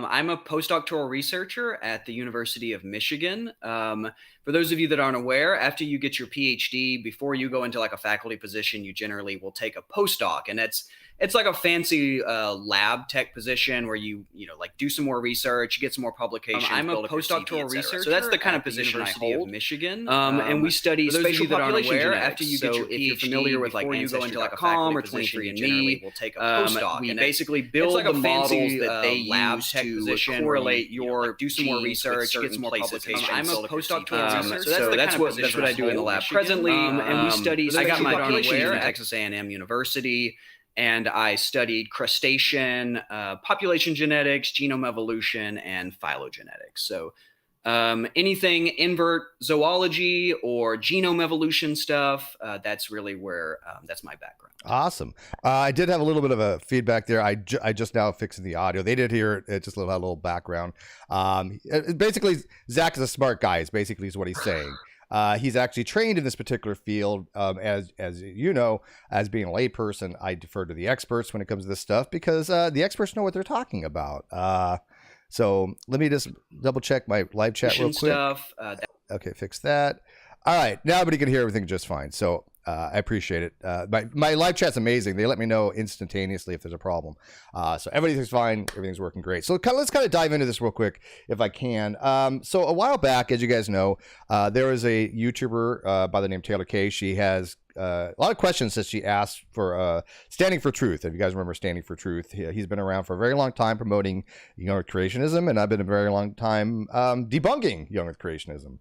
I'm a postdoctoral researcher at the University of Michigan. For those of you that aren't aware, after you get your PhD, before you go into like a faculty position, you generally will take a postdoc, and it's like a fancy lab tech position where you like do some more research, get some more publications. I'm a postdoctoral researcher, so that's the kind of position I hold. Michigan, and we study spatial population genetics. After you get your PhD, if you're familiar with like you go into like a faculty or 23andMe, we'll take a postdoc. We basically build like the models that they use to correlate your do some more research, get some more publications. I'm a postdoctoral researcher, so that's what I do in the lab presently. And we study. I got my PhD at Texas A&M University. And I studied crustacean, population genetics, genome evolution, and phylogenetics. So anything invert zoology or genome evolution stuff, that's really where, that's my background. Awesome. I did have a little bit of a feedback there. I just now fixing the audio. They did hear it, just a little background. Basically, Zach is a smart guy, is basically what he's saying. He's actually trained in this particular field. As you know, as being a layperson, I defer to the experts when it comes to this stuff because the experts know what they're talking about. So let me just double check my live chat real quick. Okay, fix that. All right, now everybody can hear everything just fine. So I appreciate it. My live chat's amazing. They let me know instantaneously if there's a problem. So everything's fine. Everything's working great. So let's kind of dive into this real quick if I can. So a while back, as you guys know, there was a YouTuber by the name Taylor Kay. She has a lot of questions that she asked for Standing for Truth. If you guys remember Standing for Truth, he's been around for a very long time promoting young Earth creationism, and I've been a very long time debunking young Earth creationism.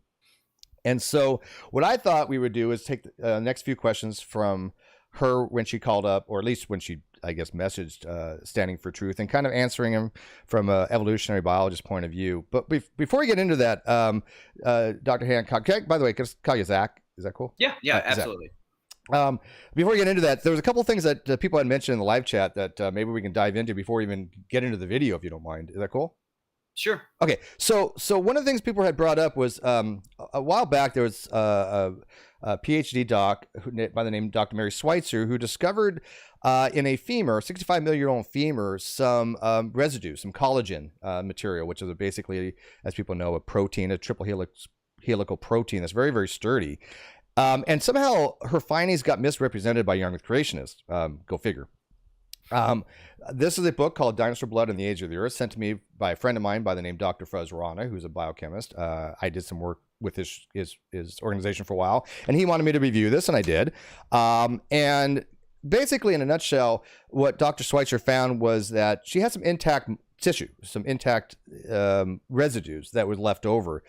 And so what I thought we would do is take the next few questions from her when she called up, or at least when she, I guess, messaged Standing for Truth, and kind of answering them from an evolutionary biologist point of view. But before we get into that, Dr. Hancock, by the way, can I call you Zach? Is that cool? Yeah, absolutely. Before we get into that, there was a couple of things that people had mentioned in the live chat that maybe we can dive into before we even get into the video, if you don't mind. Is that cool? Sure. Okay, so one of the things people had brought up was a while back there was a PhD doc by the name of Dr. Mary Schweitzer who discovered in a femur, 65 million-year-old femur, some residue, some collagen material, which is basically, as people know, a protein, a triple helical protein that's very, very sturdy. And somehow her findings got misrepresented by young Earth creationists. Go figure. This is a book called Dinosaur Blood and the Age of the Earth, sent to me by a friend of mine by the name Dr. Fuzz Rana, who's a biochemist. I did some work with his organization for a while, and he wanted me to review this, and I did. And basically, in a nutshell, what Dr. Schweitzer found was that she had some intact tissue, some intact residues that were left over,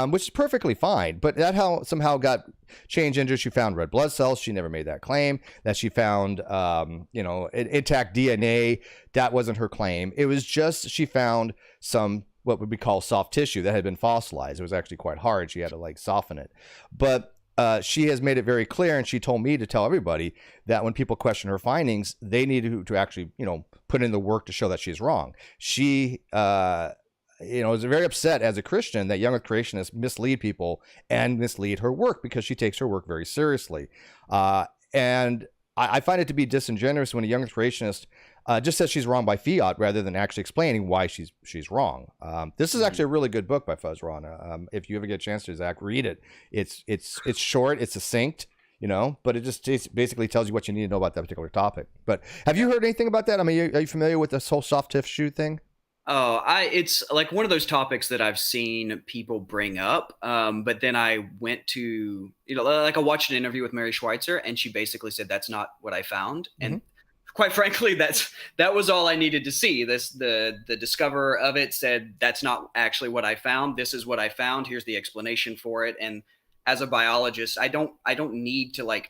which is perfectly fine. But that somehow got changed into, she found red blood cells. She never made that claim. That she found, intact DNA. That wasn't her claim. It was just she found some what would be called soft tissue that had been fossilized. It was actually quite hard. She had to soften it. But she has made it very clear, and she told me to tell everybody that when people question her findings, they need to actually, put in the work to show that she's wrong. She, is very upset as a Christian that young Earth creationists mislead people and mislead her work because she takes her work very seriously. And I find it to be disingenuous when a young Earth creationist just says she's wrong by fiat rather than actually explaining why she's wrong. This is actually a really good book by Fuzz Rana. If you ever get a chance to, Zach, read it. It's short, it's succinct, but it just basically tells you what you need to know about that particular topic. But have you heard anything about that? I mean, are you familiar with this whole soft tissue thing? Oh, it's like one of those topics that I've seen people bring up. But then I went to, I watched an interview with Mary Schweitzer, and she basically said, that's not what I found. Mm-hmm. And quite frankly, that was all I needed to see. The discoverer of it said, that's not actually what I found. This is what I found. Here's the explanation for it. And as a biologist, I don't need to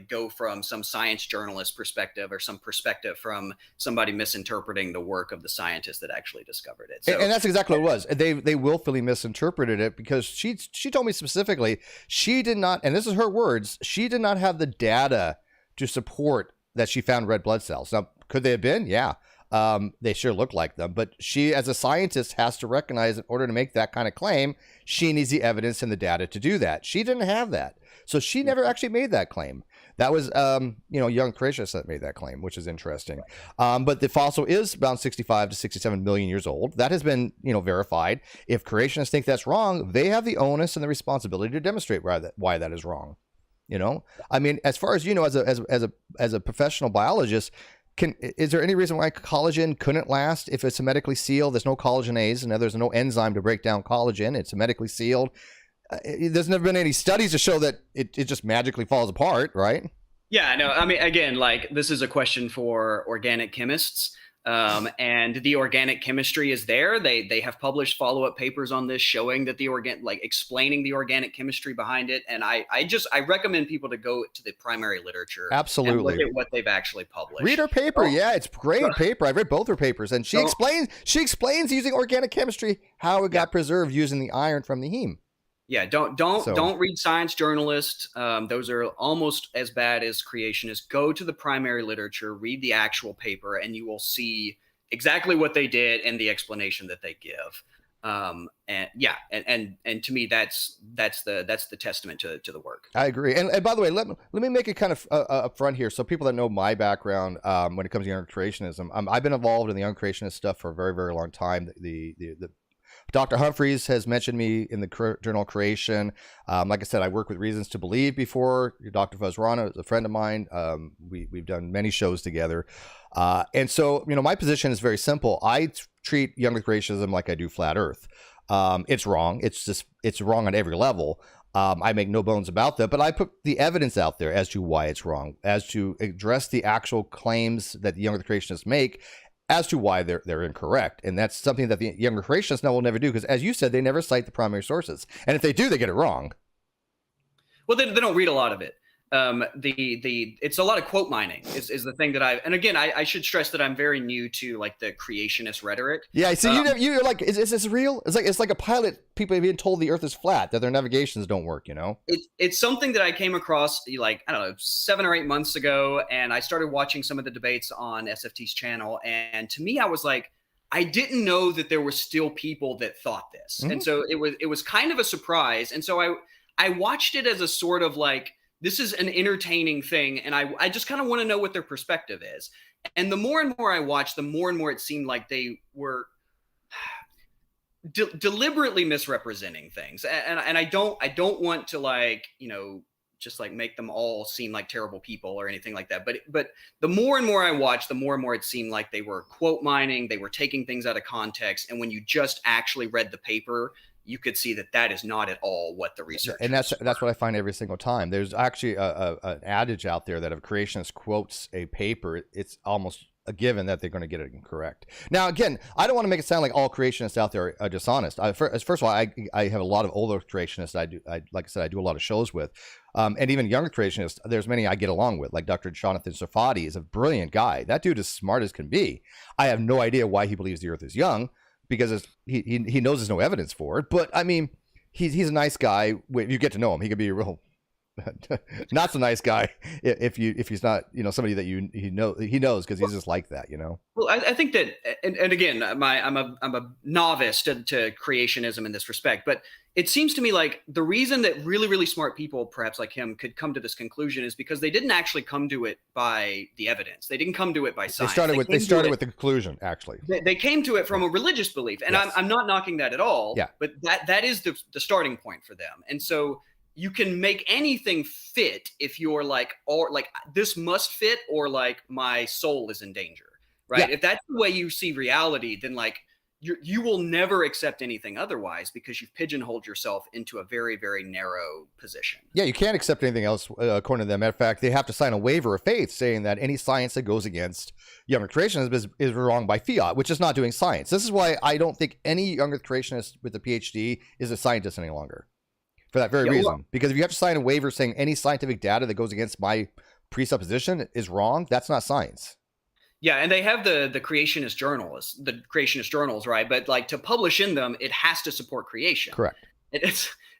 go from some science journalist perspective or some perspective from somebody misinterpreting the work of the scientist that actually discovered it. So, and that's exactly what it was. They willfully misinterpreted it because she told me specifically she did not, and this is her words, she did not have the data to support that she found red blood cells. Now, could they have been? Yeah. They sure look like them, but she, as a scientist, has to recognize in order to make that kind of claim, she needs the evidence and the data to do that. She didn't have that. So she never actually made that claim. That was, young creationists that made that claim, which is interesting. But the fossil is about 65 to 67 million years old. That has been, verified. If creationists think that's wrong, they have the onus and the responsibility to demonstrate why that is wrong. I mean, as far as as a professional biologist, is there any reason why collagen couldn't last if it's hermetically sealed? There's no collagenase, and there's no enzyme to break down collagen. It's hermetically sealed. There's never been any studies to show that it just magically falls apart, right? Yeah, no, I mean, again, like this is a question for organic chemists. And the organic chemistry is there. They have published follow-up papers on this showing that explaining the organic chemistry behind it. And I recommend people to go to the primary literature. Absolutely. And look at what they've actually published. Read her paper. Yeah, it's great paper. I've read both her papers, and she explains using organic chemistry how it got preserved using the iron from the heme. Yeah, don't read science journalists. Those are almost as bad as creationists. Go to the primary literature, read the actual paper, and you will see exactly what they did and the explanation that they give. And to me, that's the testament to the work. I agree. And by the way, let me make it kind of up front here, so people that know my background when it comes to young creationism, I've been involved in the young creationist stuff for a very, very long time. The Dr. Humphreys has mentioned me in the journal Creation. Like I said, I worked with Reasons to Believe before. Dr. Fuzrana is a friend of mine. We've done many shows together. And so, my position is very simple. I treat young creationism like I do flat Earth. It's wrong. It's wrong on every level. I make no bones about that, but I put the evidence out there as to why it's wrong, as to address the actual claims that the younger creationists make, as to why they're incorrect. And that's something that the younger creationists now will never do, because as you said, they never cite the primary sources. And if they do, they get it wrong. Well, they don't read a lot of it. It's a lot of quote mining is the thing that and again, I should stress that I'm very new to like the creationist rhetoric. Yeah. So you're like, is this real? It's like a pilot, people being told the earth is flat, that their navigations don't work, It's something that I came across like, I don't know, 7 or 8 months ago. And I started watching some of the debates on SFT's channel. And to me, I was like, I didn't know that there were still people that thought this. Mm-hmm. And so it was kind of a surprise. And so I watched it as a sort of like, this is an entertaining thing, and I just kind of want to know what their perspective is. And the more and more I watched, the more and more it seemed like they were deliberately misrepresenting things. And I don't want to like, just like make them all seem like terrible people or anything like that. But the more and more I watched, the more and more it seemed like they were quote mining, they were taking things out of context. And when you just actually read the paper, you could see that is not at all what the research. And that's what I find every single time. There's actually an adage out there that if a creationist quotes a paper, it's almost a given that they're going to get it incorrect. Now, again, I don't want to make it sound like all creationists out there are dishonest. First of all, I have a lot of older creationists. Like I said, I do a lot of shows with, and even younger creationists. There's many I get along with, like Dr. Jonathan Sarfati is a brilliant guy. That dude is smart as can be. I have no idea why he believes the Earth is young, because he knows there's no evidence for it. But I mean, he's a nice guy. If you get to know him, he could be a real not so nice guy if he's not somebody that he knows, because he's just like that. Well, I think that, and again, I'm a novice to creationism in this respect, but it seems to me like the reason that really, really smart people, perhaps like him, could come to this conclusion is because they didn't actually come to it by the evidence. They didn't come to it by science. They started with the conclusion, actually. They came to it from a religious belief, and yes. I'm not knocking that at all. Yeah. But that is the starting point for them, and so you can make anything fit if you're like, or like this must fit, or like my soul is in danger, right? Yeah. If that's the way you see reality, then like you will never accept anything otherwise, because you've pigeonholed yourself into a very, very narrow position. Yeah, you can't accept anything else according to them. Matter of fact, they have to sign a waiver of faith saying that any science that goes against younger creationism is wrong by fiat, which is not doing science. This is why I don't think any younger creationist with a PhD is a scientist any longer. For that very reason. Well, because if you have to sign a waiver saying any scientific data that goes against my presupposition is wrong, that's not science. Yeah, and they have the creationist journals, right? But like to publish in them, it has to support creation. Correct.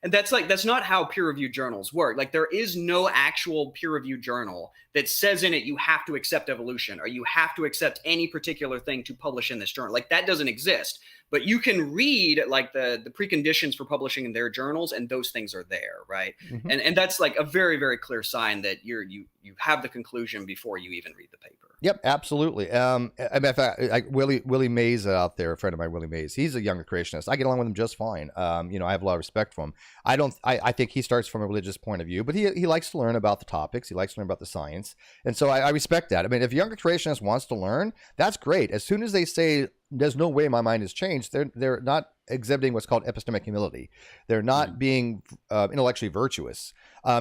And that's not how peer-reviewed journals work. Like, there is no actual peer-reviewed journal that says in it you have to accept evolution or you have to accept any particular thing to publish in this journal. Like, that doesn't exist. But you can read like the preconditions for publishing in their journals, and those things are there, right? Mm-hmm. And that's like a very, very clear sign that you have the conclusion before you even read the paper. Yep, absolutely. In fact, Willie Mays out there, a friend of mine, Willie Mays, he's a younger creationist. I get along with him just fine. You know, I have a lot of respect for him. I think he starts from a religious point of view, but he likes to learn about the topics. He likes to learn about the science. And so I respect that. I mean, if a younger creationist wants to learn, that's great. As soon as they say, there's no way my mind has changed, they're not exhibiting what's called epistemic humility. They're not being intellectually virtuous.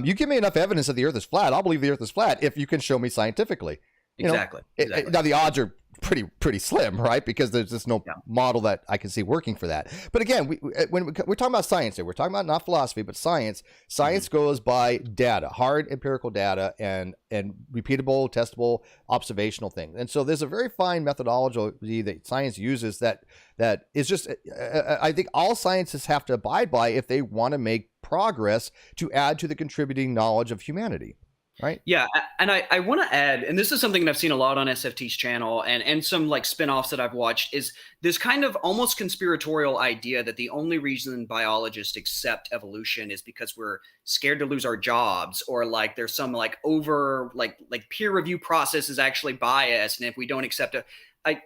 You give me enough evidence that the earth is flat, I'll believe the earth is flat if you can show me scientifically. Exactly. Now the odds are pretty slim, right? Because there's just no model that I can see working for that. But again, when we're talking about science here, we're talking about not philosophy, but science. Science goes by data, hard empirical data, and repeatable, testable, observational things. And so there's a very fine methodology that science uses that is just, I think all scientists have to abide by if they want to make progress to add to the contributing knowledge of humanity. Right. Yeah. And I want to add, and this is something that I've seen a lot on SFT's channel and some like spinoffs that I've watched, is this kind of almost conspiratorial idea that the only reason biologists accept evolution is because we're scared to lose our jobs, or like there's some like over like peer review process is actually biased. And if we don't accept it, I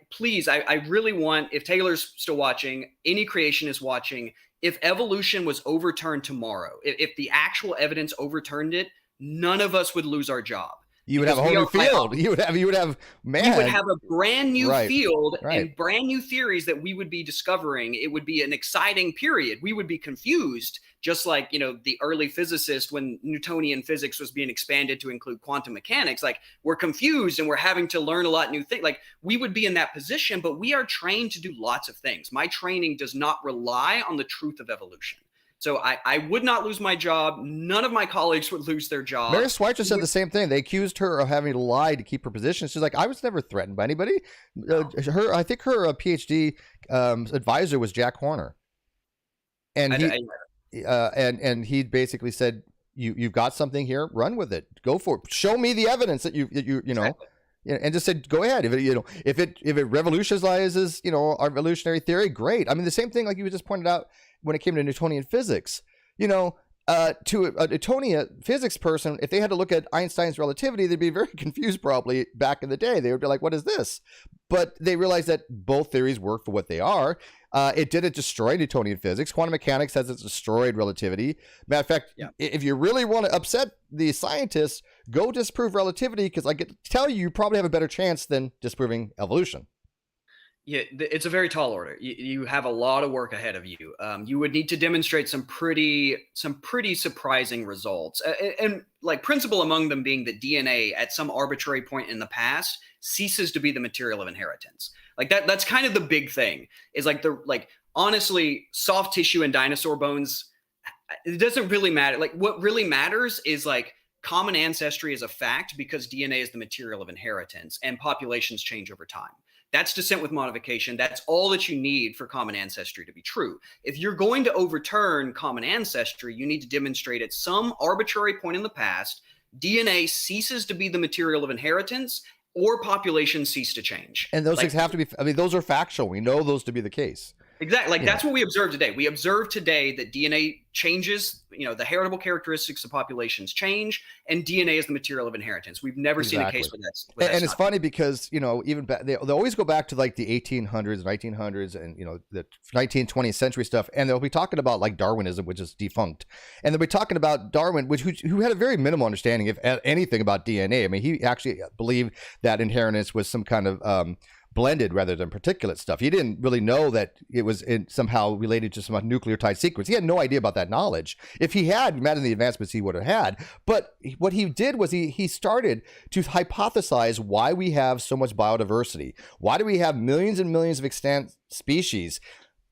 really want, if Taylor's still watching, any creationist watching, if evolution was overturned tomorrow, if the actual evidence overturned it, none of us would lose our job. You would have a whole new field. You would have we would have a brand new field and brand new theories that we would be discovering. It would be an exciting period. We would be confused, just like, you know, the early physicists when Newtonian physics was being expanded to include quantum mechanics. Like, we're confused and we're having to learn a lot new things. Like, we would be in that position, but we are trained to do lots of things. My training does not rely on the truth of evolution. So I would not lose my job. None of my colleagues would lose their job. Mary Schweitzer said the same thing. They accused her of having to lie to keep her position. She's like, I was never threatened by anybody. I think her PhD advisor was Jack Horner, and he basically said, "You've got something here. Run with it. Go for it. Show me the evidence that you know." Exactly. And just said, go ahead. If it revolutionizes, our evolutionary theory, great. I mean, the same thing like you just pointed out when it came to Newtonian physics. To a Newtonian physics person, if they had to look at Einstein's relativity, they'd be very confused probably back in the day. They would be like, what is this? But they realized that both theories work for what they are. It didn't destroy Newtonian physics. Quantum mechanics has destroyed relativity. Matter of fact, if you really want to upset the scientists, go disprove relativity, because I get to tell you, you probably have a better chance than disproving evolution. Yeah, it's a very tall order. You have a lot of work ahead of you. You would need to demonstrate some pretty surprising results, and like principle among them being that DNA at some arbitrary point in the past ceases to be the material of inheritance. Like that's kind of the big thing. Is honestly, soft tissue and dinosaur bones, it doesn't really matter. Like, what really matters is like common ancestry is a fact because DNA is the material of inheritance, and populations change over time. That's descent with modification. That's all that you need for common ancestry to be true. If you're going to overturn common ancestry, you need to demonstrate at some arbitrary point in the past, DNA ceases to be the material of inheritance, or populations cease to change. And those things have to be, those are factual. We know those to be the case. Exactly. That's what we observe today. We observe today that DNA changes, the heritable characteristics of populations change, and DNA is the material of inheritance. We've never seen a case where that's and it's funny because, even they always go back to like the 1800s, 1900s, and, the 19th, 20th century stuff. And they'll be talking about like Darwinism, which is defunct. And they'll be talking about Darwin, who had a very minimal understanding of anything about DNA. I mean, he actually believed that inheritance was some kind of, blended rather than particulate stuff. He didn't really know that it was somehow related to some nucleotide sequence. He had no idea about that knowledge. If he had, imagine the advancements he would have had. But what he did was he started to hypothesize why we have so much biodiversity. Why do we have millions and millions of extant species?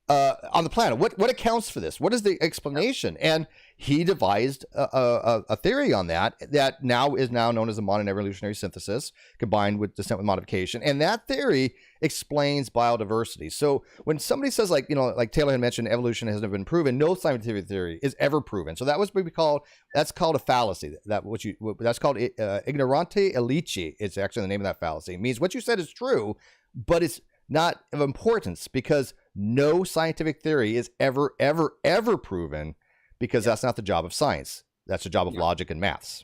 on the planet. What accounts for this? What is the explanation? And he devised a theory on that now is known as the modern evolutionary synthesis combined with descent with modification. And that theory explains biodiversity. So when somebody says, like, like Taylor had mentioned, evolution has never been proven, no scientific theory is ever proven. So that was what we call, that's called a fallacy. That's called ignorante elici. It's actually the name of that fallacy. It means what you said is true, but it's not of importance because no scientific theory is ever proven, because that's not the job of science. That's the job of logic and maths.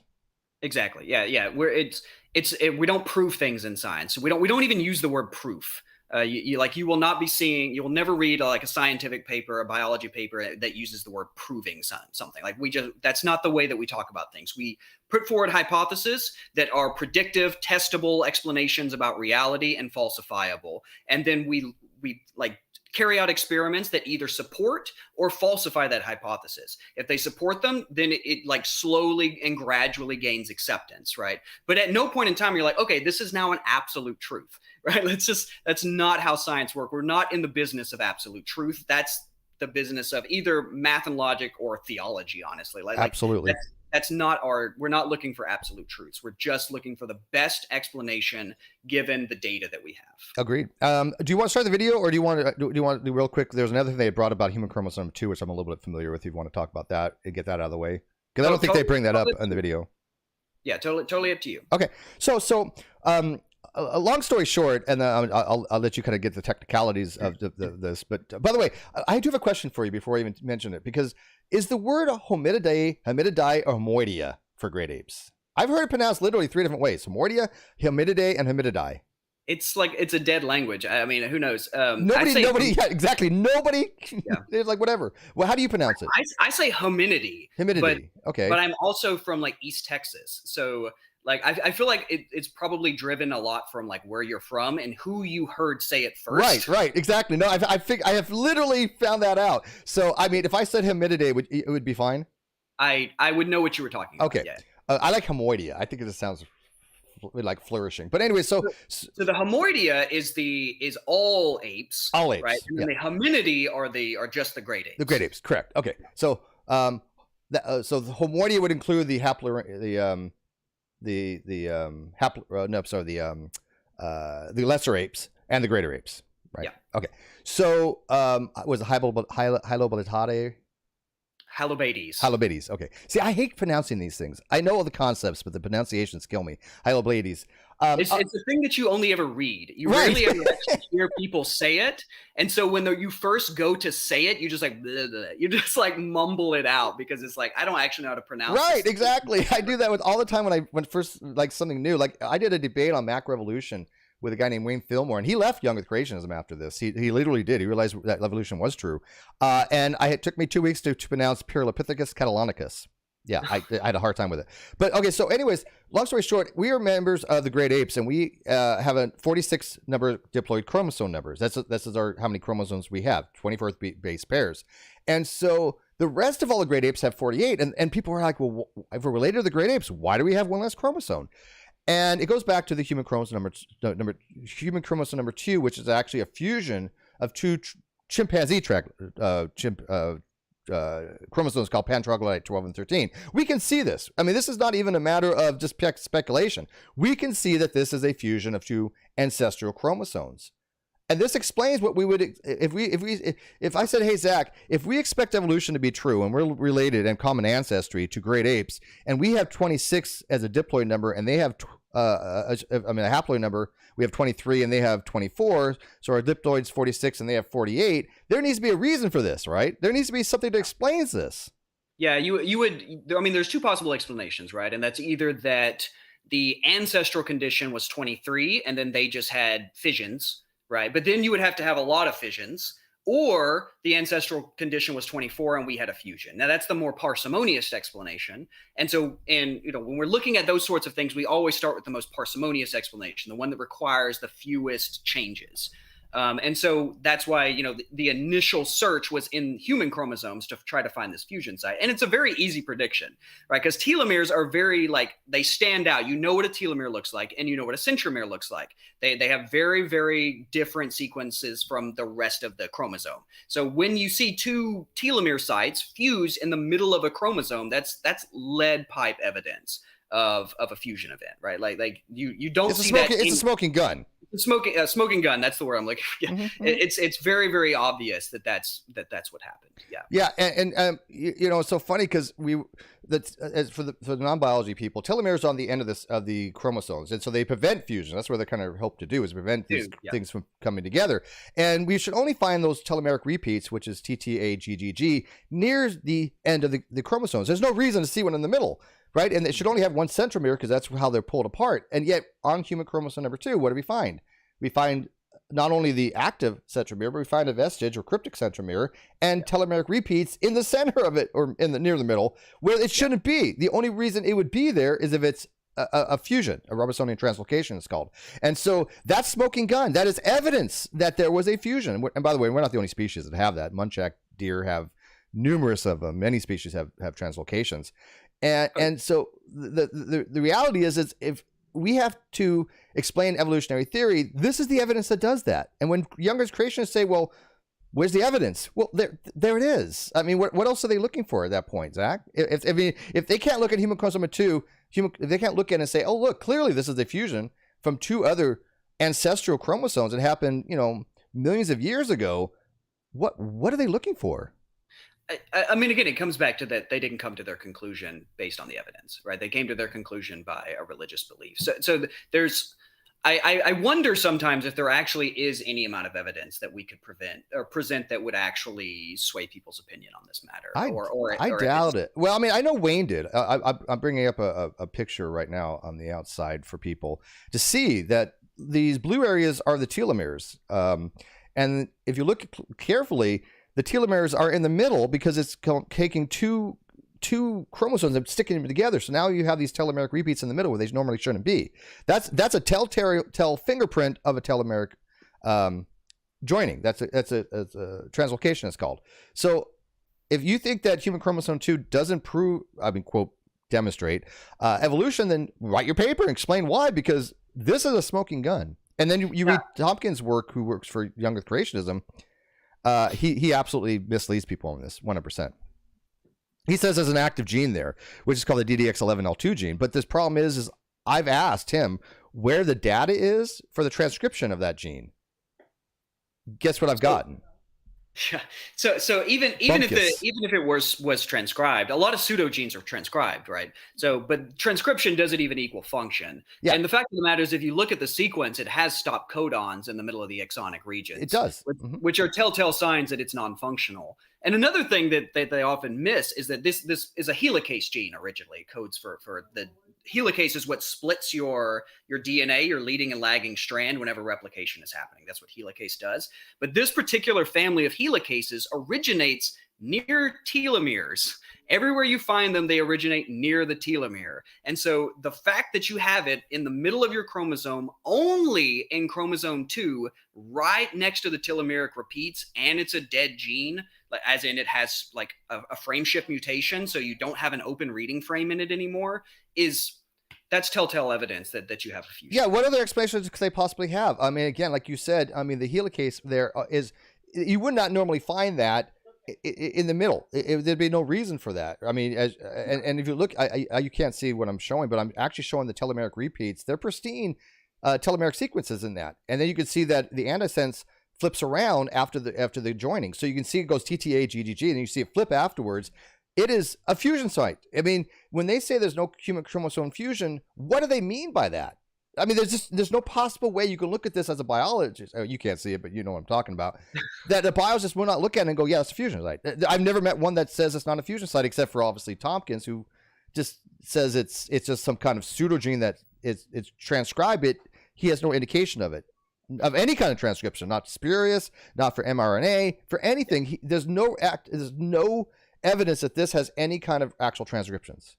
Exactly. Yeah. We don't prove things in science. We don't even use the word proof. You will never read like a scientific paper, a biology paper that uses the word proving something. Like that's not the way that we talk about things. We put forward hypotheses that are predictive, testable explanations about reality and falsifiable. And then we like carry out experiments that either support or falsify that hypothesis. If they support them, then it like slowly and gradually gains acceptance, right? But at no point in time, you're like, okay, this is now an absolute truth, right? That's not how science works. We're not in the business of absolute truth. That's the business of either math and logic or theology, honestly. Absolutely. We're not looking for absolute truths. We're just looking for the best explanation given the data that we have. Agreed. Do you want to start the video, or do you want to do real quick? There's another thing they had brought about human chromosome 2, which I'm a little bit familiar with. If you want to talk about that and get that out of the way, because I don't think they bring that up in the video. Yeah, totally up to you. Okay. So a long story short, and I'll let you kind of get the technicalities of this. But by the way, I do have a question for you before I even mention it, because is the word Hominidae, or Homoidea for great apes? I've heard it pronounced literally 3 different ways: Homoidea, Hominidae, and Hominidae. It's like it's a dead language. I mean, who knows? Nobody. Yeah, exactly. Nobody. Yeah. It's like whatever. Well, how do you pronounce it? I say hominidae. Hominidae. Okay. But I'm also from like East Texas, so like I feel like it's probably driven a lot from like where you're from and who you heard say it first. Right, exactly. No, I have literally found that out. So I mean, if I said Hominidae, it would be fine. I would know what you were talking about. Okay. Yeah. I like Homoidea. I think it just sounds like flourishing. But anyway, so the Homoidea is all apes. All apes. Right? And the Hominidae are just the great apes. The great apes, correct. Okay. So so the Homoidea would include the lesser apes and the greater apes, right? Yeah. Okay. So was it Hylobatidae? Hylobades. Okay. See, I hate pronouncing these things. I know all the concepts, but the pronunciations kill me. Hylobades. It's a thing that you only ever read. You rarely ever actually hear people say it. And so when you first go to say it, you just like blah, blah, you just like mumble it out because it's like I don't actually know how to pronounce. Right, exactly. I do that all the time when first like something new. Like I did a debate on macroevolution with a guy named Wayne Fillmore, and he left Young with Creationism after this. He literally did. He realized that evolution was true. And it took me 2 weeks to pronounce Pyrlopithecus catalonicus. Yeah, I had a hard time with it. But okay, so anyways, long story short, we are members of the great apes, and we have a 46 number of diploid chromosome numbers. This is how many chromosomes we have, 24th base pairs. And so the rest of all the great apes have 48. And people are like, well, if we're related to the great apes, why do we have one less chromosome? And it goes back to the human chromosome number 2, which is actually a fusion of two chimpanzee chromosomes called pantroglodyte 12 and 13. We can see this. I mean, this is not even a matter of just speculation. We can see that this is a fusion of two ancestral chromosomes. And this explains what we would if I said, hey, Zach, if we expect evolution to be true and we're related and common ancestry to great apes, and we have 26 as a diploid number and they have a haploid number, we have 23 and they have 24, so our diploid's 46 and they have 48, there needs to be a reason for this, right? There needs to be something that explains this. Yeah, you would, I mean, there's two possible explanations, right? And that's either that the ancestral condition was 23 and then they just had fissions, right? But then you would have to have a lot of fissions, or the ancestral condition was 24 and we had a fusion. Now that's the more parsimonious explanation. And so, when we're looking at those sorts of things, we always start with the most parsimonious explanation, the one that requires the fewest changes. And so that's why, the initial search was in human chromosomes to try to find this fusion site. And it's a very easy prediction, right? Because telomeres are very, they stand out. You know what a telomere looks like, and you know what a centromere looks like. They have very, very different sequences from the rest of the chromosome. So when you see two telomere sites fuse in the middle of a chromosome, that's lead pipe evidence of a fusion event, right? Like you don't see that. It's a smoking gun. Smoking gun. That's the word I'm looking for. Yeah. Mm-hmm. It's very, very obvious that's what happened. Yeah. Yeah. And it's so funny because for the non-biology people, telomeres are on the end of the chromosomes. And so they prevent fusion. That's what they kind of hope to do, is prevent these things from coming together. And we should only find those telomeric repeats, which is TTA-GGG, near the end of the chromosomes. There's no reason to see one in the middle. Right. And they should only have one centromere because that's how they're pulled apart. And yet on human chromosome number 2, what do we find? We find not only the active centromere, but we find a vestige or cryptic centromere and telomeric repeats in the center of it, or near the middle, where it shouldn't be. The only reason it would be there is if it's a fusion, a ribosome translocation it's called. And so that's smoking gun. That is evidence that there was a fusion. And by the way, we're not the only species that have that. Muntjac deer have numerous of them. Many species have translocations. And so the reality is if we have to explain evolutionary theory, this is the evidence that does that. And when young Earth creationists say, well, where's the evidence? Well, there it is. I mean, what else are they looking for at that point, Zach? If they can't look at human chromosome 2, if they can't look at it and say, oh, look, clearly this is a fusion from 2 other ancestral chromosomes that happened, millions of years ago, what are they looking for? I mean, again, it comes back to that they didn't come to their conclusion based on the evidence, right? They came to their conclusion by a religious belief. So there's, I wonder sometimes if there actually is any amount of evidence that we could present that would actually sway people's opinion on this matter. I doubt it. Well, I mean, I know Wayne did. I'm bringing up a picture right now on the outside for people to see that these blue areas are the telomeres. And if you look carefully, the telomeres are in the middle because it's taking two chromosomes and sticking them together. So now you have these telomeric repeats in the middle where they normally shouldn't be. That's a telltale fingerprint of a telomeric joining. That's a translocation, it's called. So if you think that human chromosome 2 doesn't quote, demonstrate evolution, then write your paper and explain why, because this is a smoking gun. And then you read Tompkins' work, who works for Young Earth Creationism. He absolutely misleads people on this 100%. He says there's an active gene there, which is called the DDX11L2 gene. But this problem is I've asked him where the data is for the transcription of that gene. Guess what I've gotten? Yeah. So even if it was transcribed, a lot of pseudogenes are transcribed, right? So, but transcription doesn't even equal function. Yeah. And the fact of the matter is, if you look at the sequence, it has stop codons in the middle of the exonic regions. It does, which are telltale signs that it's non-functional. And another thing that they often miss is that this is a helicase gene originally. It codes for the helicase is what splits your DNA, your leading and lagging strand, whenever replication is happening. That's what helicase does. But this particular family of helicases originates near telomeres. Everywhere you find them, they originate near the telomere. And so the fact that you have it in the middle of your chromosome, only in chromosome 2, right next to the telomeric repeats, and it's a dead gene, as in it has like a frame shift mutation, so you don't have an open reading frame in it anymore, that's telltale evidence that you have a fusion. Yeah, what other explanations could they possibly have? I mean, again, like you said, I mean, the helicase there is, you would not normally find that in the middle. There'd be no reason for that. I mean, and if you look, you can't see what I'm showing, but I'm actually showing the telomeric repeats. They're pristine telomeric sequences in that. And then you can see that the antisense flips around after the joining. So you can see it goes TTA, GGG, and you see it flip afterwards. It is a fusion site. I mean, when they say there's no human chromosome fusion, what do they mean by that? I mean, there's no possible way you can look at this as a biologist. Oh, you can't see it, but you know what I'm talking about. That a biologist will not look at it and go, yeah, it's a fusion site. I've never met one that says it's not a fusion site, except for obviously Tompkins, who just says it's just some kind of pseudogene that it's transcribed. He has no indication of it, of any kind of transcription, not spurious, not for mRNA, for anything. There's no evidence that this has any kind of actual transcriptions.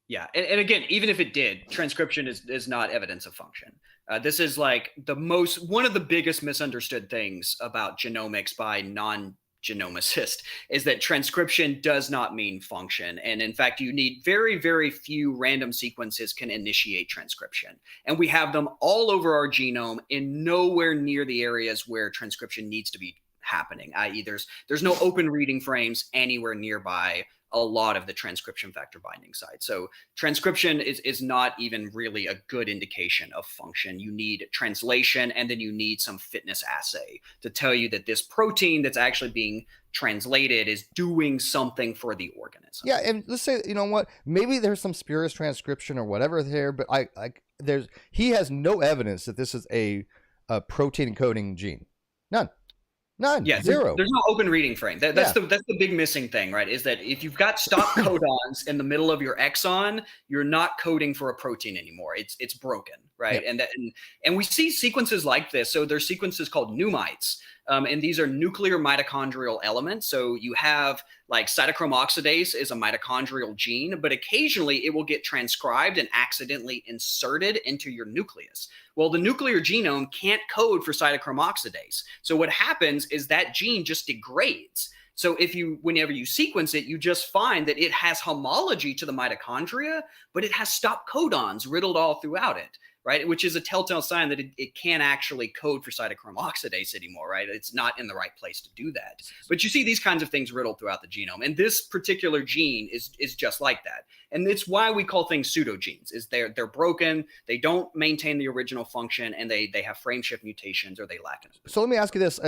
Yeah, and again, even if it did, transcription is not evidence of function. This is like one of the biggest misunderstood things about genomics by non-genomicists is that transcription does not mean function. And in fact, you need very, very few random sequences can initiate transcription. And we have them all over our genome in nowhere near the areas where transcription needs to be happening, i.e. there's no open reading frames anywhere nearby a lot of the transcription factor binding site. So transcription is not even really a good indication of function. You need translation, and then you need some fitness assay to tell you that this protein that's actually being translated is doing something for the organism. Yeah, and let's say, you know what, maybe there's some spurious transcription or whatever there, but he has no evidence that this is a protein encoding gene. None. Yeah, zero. There's no open reading frame. That's the big missing thing, right? Is that if you've got stop codons in the middle of your exon, you're not coding for a protein anymore. It's broken, right? Yeah. And we see sequences like this. So there's sequences called pneumites, and these are nuclear mitochondrial elements. So you have like cytochrome oxidase is a mitochondrial gene, but occasionally it will get transcribed and accidentally inserted into your nucleus. Well, the nuclear genome can't code for cytochrome oxidase. So what happens is that gene just degrades. So whenever you sequence it, you just find that it has homology to the mitochondria, but it has stop codons riddled all throughout it, right? Which is a telltale sign that it can't actually code for cytochrome oxidase anymore, right? It's not in the right place to do that. But you see these kinds of things riddled throughout the genome. And this particular gene is just like that. And it's why we call things pseudogenes, is they're broken, they don't maintain the original function, and they have frameshift mutations, or they lack it. So let me ask you this,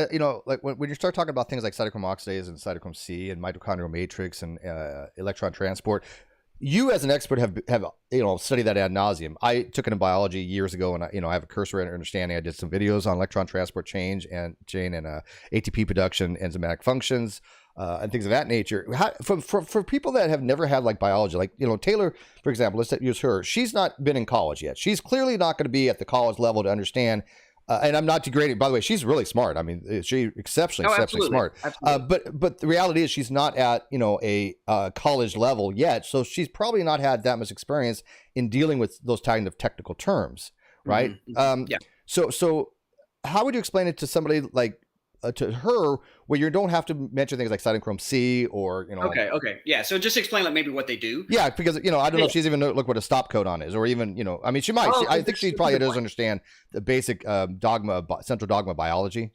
like when you start talking about things like cytochrome oxidase and cytochrome C and mitochondrial matrix and electron transport, you as an expert have studied that ad nauseum. I took it in biology years ago, and I have a cursory understanding. I did some videos on electron transport chain and ATP production, enzymatic functions, and things of that nature. For people that have never had like biology, like Taylor, for example, let's use her. She's not been in college yet. She's clearly not going to be at the college level to understand. And I'm not degrading. By the way, she's really smart. I mean, she's exceptionally smart. But the reality is, she's not at a college level yet, so she's probably not had that much experience in dealing with those kind of technical terms, right? Mm-hmm. Yeah. So how would you explain it to somebody like to her, where you don't have to mention things like cytochrome C or Okay. Yeah. So just explain like maybe what they do. Yeah, because I don't know if she's even look what a stop codon is, or even I mean, she might. I think she probably does understand the basic central dogma of biology.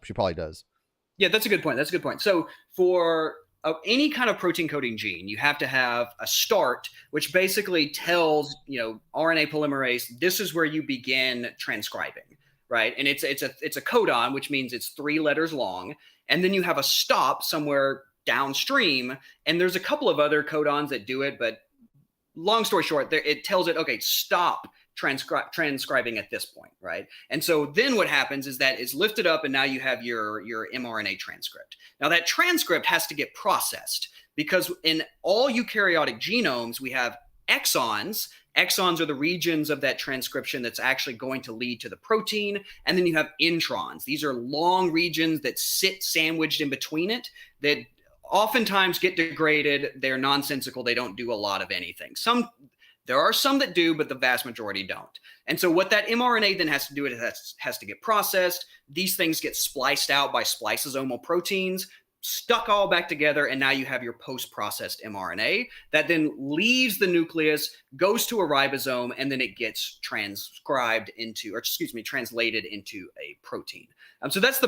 She probably does. Yeah, that's a good point. So for any kind of protein coding gene, you have to have a start, which basically tells RNA polymerase this is where you begin transcribing. Right. And it's a codon, which means it's 3 letters long. And then you have a stop somewhere downstream. And there's a couple of other codons that do it. But long story short, it tells it, OK, stop transcribing at this point. Right. And so then what happens is that it's lifted up, and now you have your mRNA transcript. Now that transcript has to get processed, because in all eukaryotic genomes, we have exons. Exons are the regions of that transcription that's actually going to lead to the protein. And then you have introns. These are long regions that sit sandwiched in between it that oftentimes get degraded. They're nonsensical. They don't do a lot of anything. There are some that do, but the vast majority don't. And so what that mRNA then has to do, it has to get processed. These things get spliced out by spliceosomal proteins, stuck all back together, and now you have your post-processed mRNA that then leaves the nucleus, goes to a ribosome, and then it gets translated into a protein. So that's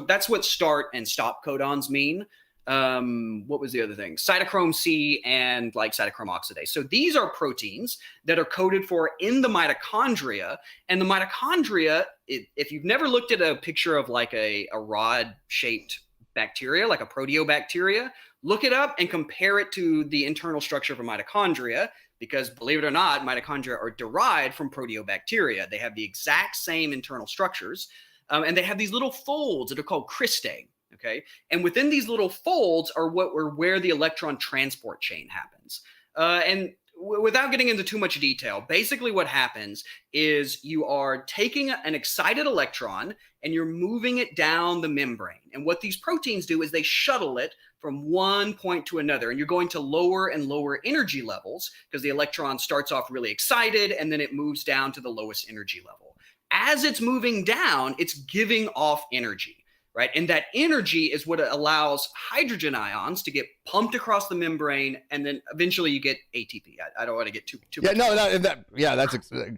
that's what start and stop codons mean. What was the other thing? Cytochrome C and like cytochrome oxidase. So these are proteins that are coded for in the mitochondria, and the mitochondria, if you've never looked at a picture of like a rod-shaped bacteria, like a proteobacteria, look it up and compare it to the internal structure of a mitochondria, because believe it or not, mitochondria are derived from proteobacteria. They have the exact same internal structures, and they have these little folds that are called cristae. Okay, and within these little folds are where the electron transport chain happens. And without getting into too much detail, basically what happens is you are taking an excited electron and you're moving it down the membrane. And what these proteins do is they shuttle it from one point to another, and you're going to lower and lower energy levels because the electron starts off really excited and then it moves down to the lowest energy level. As it's moving down, it's giving off energy. Right. And that energy is what allows hydrogen ions to get pumped across the membrane. And then eventually you get ATP. I don't want to get too much. That's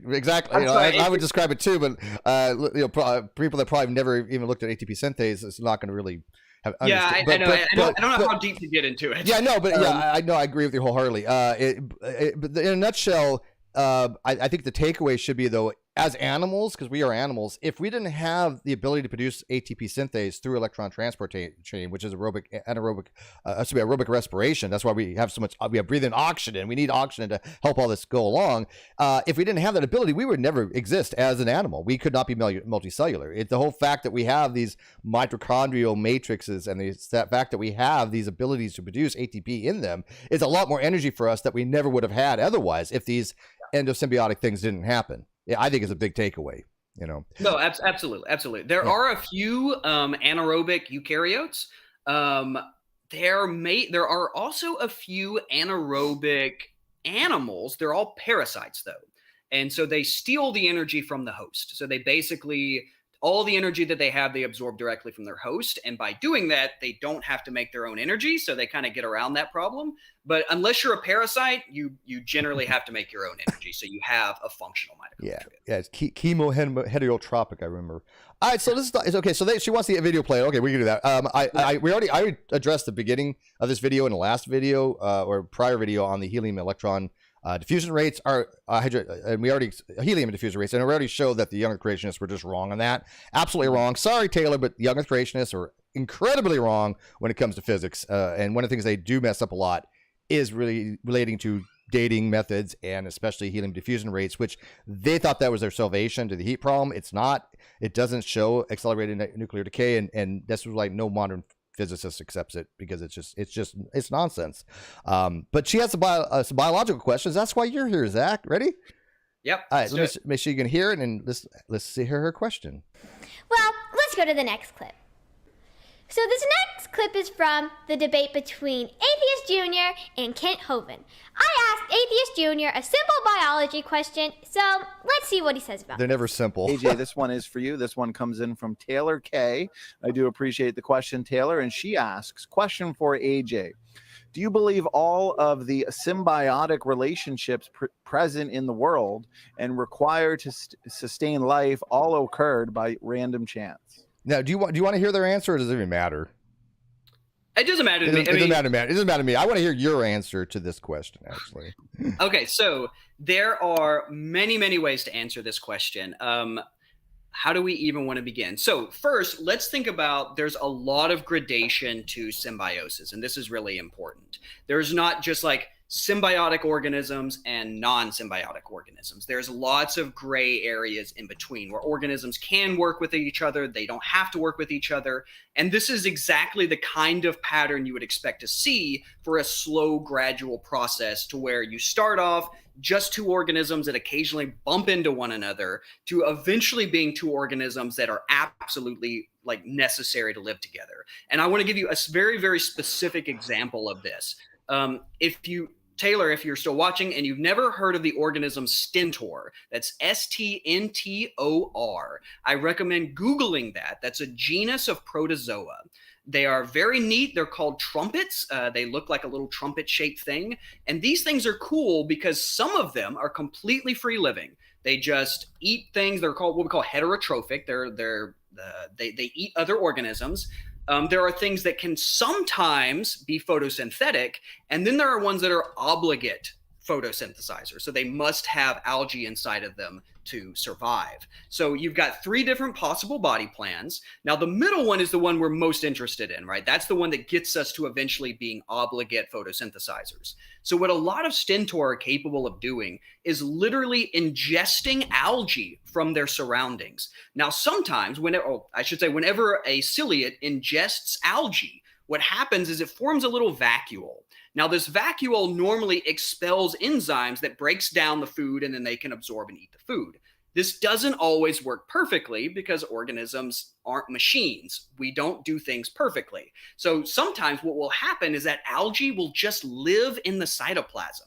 exactly. I would describe it too. But people that probably never even looked at ATP synthase is not going to really have. I don't know how deep to get into it. Yeah, no, but I know. I agree with you wholeheartedly. But in a nutshell, I think the takeaway should be, though, as animals, because we are animals, if we didn't have the ability to produce ATP synthase through electron transport chain, which is aerobic respiration, that's why we have so much, we have breathing oxygen. We need oxygen to help all this go along. If we didn't have that ability, we would never exist as an animal. We could not be multicellular. It's the whole fact that we have these mitochondrial matrices and that fact that we have these abilities to produce ATP in them is a lot more energy for us that we never would have had otherwise if these endosymbiotic things didn't happen. Yeah, I think it's a big takeaway, No, absolutely. There are a few anaerobic eukaryotes. There are also a few anaerobic animals. They're all parasites, though. And so they steal the energy from the host. So they basically, all the energy that they have, they absorb directly from their host. And by doing that, they don't have to make their own energy. So they kind of get around that problem. But unless you're a parasite, you generally have to make your own energy. So you have a functional mitochondria. Yeah, it's chemoheterotropic, I remember. All right, so this is okay. So she wants the video player. Okay, we can do that. I already addressed the beginning of this video in the last video or prior video on the helium electron diffusion rates are helium diffusion rates, and we already showed that the younger creationists were just wrong on that. Absolutely wrong. Sorry, Taylor, but the younger creationists are incredibly wrong when it comes to physics. And one of the things they do mess up a lot is really relating to dating methods and especially helium diffusion rates, which they thought that was their salvation to the heat problem. It's not. It doesn't show accelerated nuclear decay, and this was like no modern physicist accepts it because it's nonsense. But she has some biological questions. That's why you're here, Zach. Ready? Yep. All right. Let me make sure you can hear it, and let's see her question. Well, let's go to the next clip. So this next clip is from the debate between Atheist Jr. and Kent Hovind. I asked Atheist Jr. a simple biology question, so let's see what he says about it. They're never simple. AJ, this one is for you. This one comes in from Taylor K. I do appreciate the question, Taylor, and she asks, question for AJ. Do you believe all of the symbiotic relationships present in the world and required to sustain life all occurred by random chance? Now, do you want to hear their answer, or does it even matter? It doesn't matter to me. It doesn't matter to me. I want to hear your answer to this question, actually. Okay, so there are many, many ways to answer this question. How do we even want to begin? So first, let's think about, there's a lot of gradation to symbiosis, and this is really important. There's not just like symbiotic organisms and non-symbiotic organisms. There's lots of gray areas in between where organisms can work with each other. They don't have to work with each other. And this is exactly the kind of pattern you would expect to see for a slow, gradual process, to where you start off just two organisms that occasionally bump into one another to eventually being two organisms that are absolutely like necessary to live together. And I want to give you a very, very specific example of this. Taylor, if you're still watching and you've never heard of the organism Stentor, that's Stentor, I recommend Googling that. That's a genus of protozoa. They are very neat. They're called trumpets. They look like a little trumpet-shaped thing. And these things are cool because some of them are completely free-living. They just eat things. They're called what we call heterotrophic. They eat other organisms. There are things that can sometimes be photosynthetic, and then there are ones that are obligate photosynthesizers. So they must have algae inside of them to survive. So you've got three different possible body plans. Now, the middle one is the one we're most interested in, right? That's the one that gets us to eventually being obligate photosynthesizers. So what a lot of Stentor are capable of doing is literally ingesting algae from their surroundings. Now, sometimes, whenever a ciliate ingests algae, what happens is it forms a little vacuole. Now, this vacuole normally expels enzymes that breaks down the food, and then they can absorb and eat the food. This doesn't always work perfectly because organisms aren't machines. We don't do things perfectly. So sometimes what will happen is that algae will just live in the cytoplasm.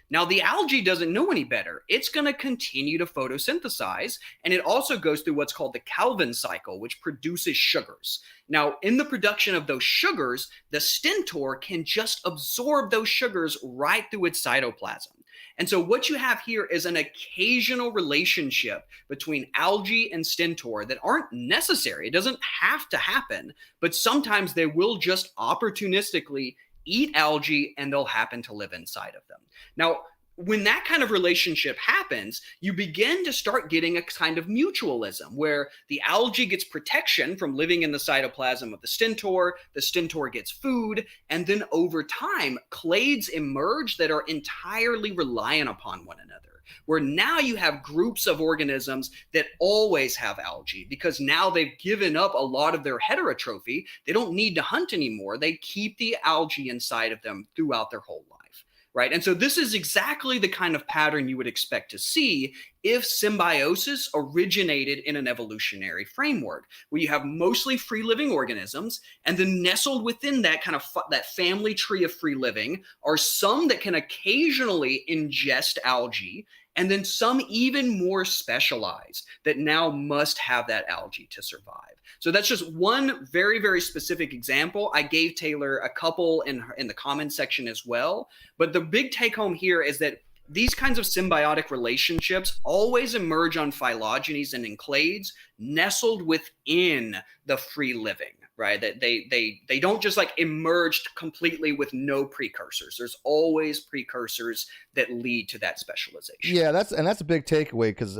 Now, the algae doesn't know any better. It's going to continue to photosynthesize, and it also goes through what's called the Calvin cycle, which produces sugars. Now, in the production of those sugars, the stentor can just absorb those sugars right through its cytoplasm. And so what you have here is an occasional relationship between algae and stentor that aren't necessary. It doesn't have to happen, but sometimes they will just opportunistically eat algae and they'll happen to live inside of them. Now, when that kind of relationship happens, you begin to start getting a kind of mutualism where the algae gets protection from living in the cytoplasm of the stentor gets food, and then over time, clades emerge that are entirely reliant upon one another. Where now you have groups of organisms that always have algae because now they've given up a lot of their heterotrophy. They don't need to hunt anymore. They keep the algae inside of them throughout their whole life, right? And so this is exactly the kind of pattern you would expect to see if symbiosis originated in an evolutionary framework, where you have mostly free living organisms, and then nestled within that kind of that family tree of free living are some that can occasionally ingest algae, and then some even more specialized that now must have that algae to survive. So that's just one very, very specific example. I gave Taylor a couple in the comments section as well. But the big take home here is that these kinds of symbiotic relationships always emerge on phylogenies and in clades nestled within the free living, right? That they don't just like emerge completely with no precursors. There's always precursors that lead to that specialization. Yeah, that's a big takeaway because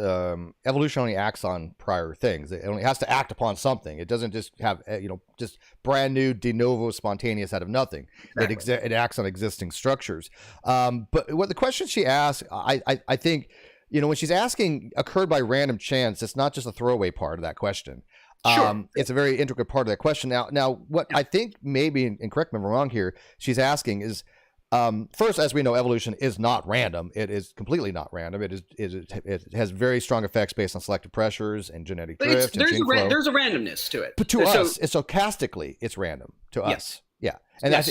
evolution only acts on prior things. It only has to act upon something. It doesn't just have just brand new de novo spontaneous out of nothing. Exactly. It acts on existing structures. But what the question she asked, I think, when she's asking occurred by random chance, it's not just a throwaway part of that question. Sure. It's a very intricate part of that question. Now, what I think maybe, and correct me if I'm wrong here, she's asking is, first, as we know, evolution is not random. It is completely not random. It has very strong effects based on selective pressures and genetic drift. There's a randomness to it. But to us, stochastically, it's random to us. Yeah. And that's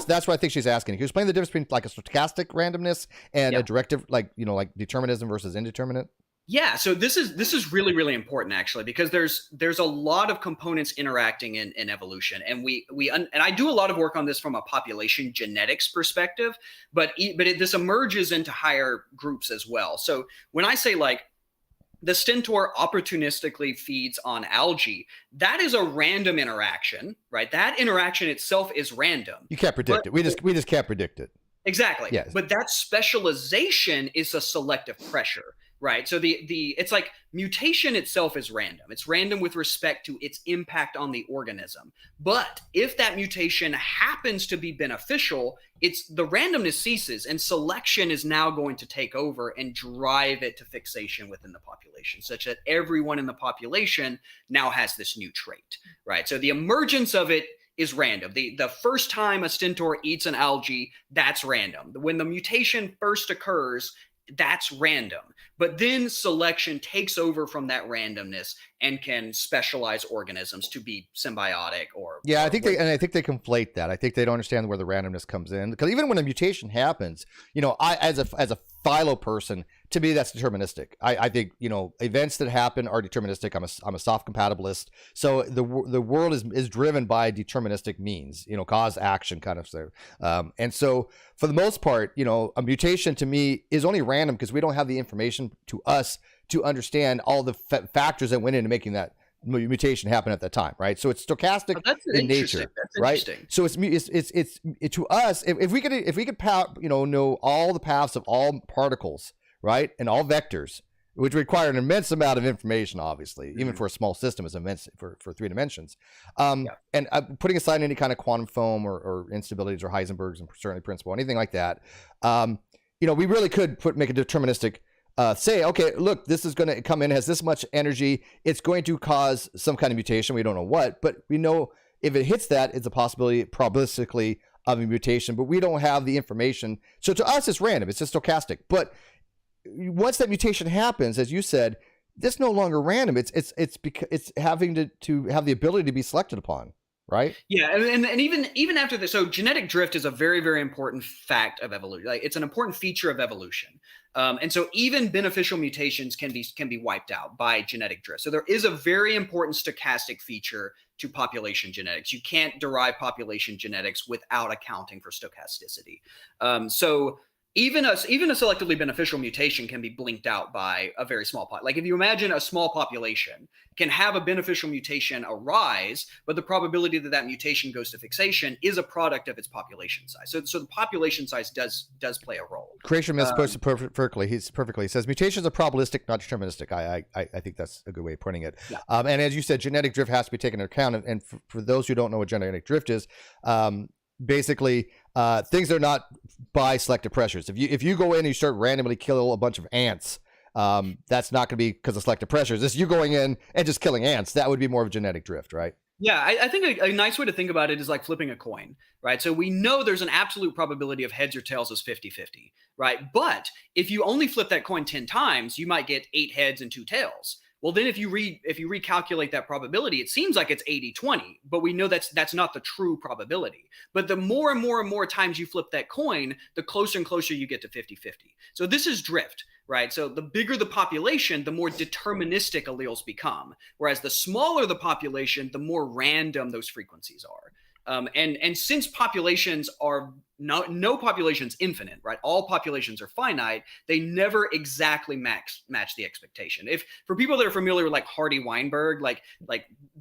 what I think she's asking. Can you explain the difference between like a stochastic randomness and a directive, like determinism versus indeterminate? Yeah, so this is really, really important actually, because there's a lot of components interacting in evolution, and and I do a lot of work on this from a population genetics perspective, but this emerges into higher groups as well. So when I say like the stentor opportunistically feeds on algae, that is a random interaction, right? That interaction itself is random. You can't predict it. We just can't predict it. Exactly. Yes. But that specialization is a selective pressure. Right. So it's like mutation itself is random. It's random with respect to its impact on the organism. But if that mutation happens to be beneficial, the randomness ceases and selection is now going to take over and drive it to fixation within the population, such that everyone in the population now has this new trait. Right. So the emergence of it is random. The first time a stentor eats an algae, that's random. When the mutation first occurs, that's random. But then selection takes over from that randomness and can specialize organisms to be symbiotic or I think they conflate that. I think they don't understand where the randomness comes in, because even when a mutation happens, I as a philo person, to me that's deterministic. I think events that happen are deterministic. I'm a soft compatibilist. So the world is driven by deterministic means, cause action kind of thing. And so for the most part, a mutation to me is only random because we don't have the information to us to understand all the factors that went into making that mutation happen at that time, right? So it's stochastic in nature, right? So it's to us, if we could know all the paths of all particles, right, and all vectors, which require an immense amount of information, obviously, even for a small system is immense for 3 dimensions. And putting aside any kind of quantum foam or instabilities or Heisenberg's uncertainty principle, anything like that, we really could make a deterministic say, okay, look, this is going to come in, has this much energy. It's going to cause some kind of mutation. We don't know what, but we know if it hits that, it's a possibility probabilistically of a mutation, but we don't have the information. So to us, it's random. It's just stochastic. But once that mutation happens, as you said, this no longer random. It's because it's having to have the ability to be selected upon, right? Yeah, and even after this, so genetic drift is a very, very important fact of evolution. Like, it's an important feature of evolution, and so even beneficial mutations can be wiped out by genetic drift. So there is a very important stochastic feature to population genetics. You can't derive population genetics without accounting for stochasticity. So even a selectively beneficial mutation can be blinked out by a very small pot. Like, if you imagine a small population can have a beneficial mutation arise, but the probability that that mutation goes to fixation is a product of its population size. So the population size does play a role. Creationist puts it perfectly. He says mutations are probabilistic, not deterministic. I think that's a good way of putting it. Yeah. And as you said, genetic drift has to be taken into account. And for those who don't know what genetic drift is, basically things are not by selective pressures. If you go in and you start randomly kill a bunch of ants, that's not going to be because of selective pressures. It's you going in and just killing ants. That would be more of genetic drift, right? Yeah, I think a nice way to think about it is like flipping a coin, right? So we know there's an absolute probability of heads or tails is 50-50, right? But if you only flip that coin 10 times, you might get 8 heads and 2 tails. Well, then if you recalculate that probability, it seems like it's 80-20, but we know that's not the true probability. But the more and more times you flip that coin, the closer and closer you get to 50-50. So this is drift, right? So the bigger the population, the more deterministic alleles become. Whereas the smaller the population, the more random those frequencies are. And since populations are no population's infinite, right? All populations are finite. They never exactly match the expectation. If for people that are familiar with like Hardy-Weinberg, like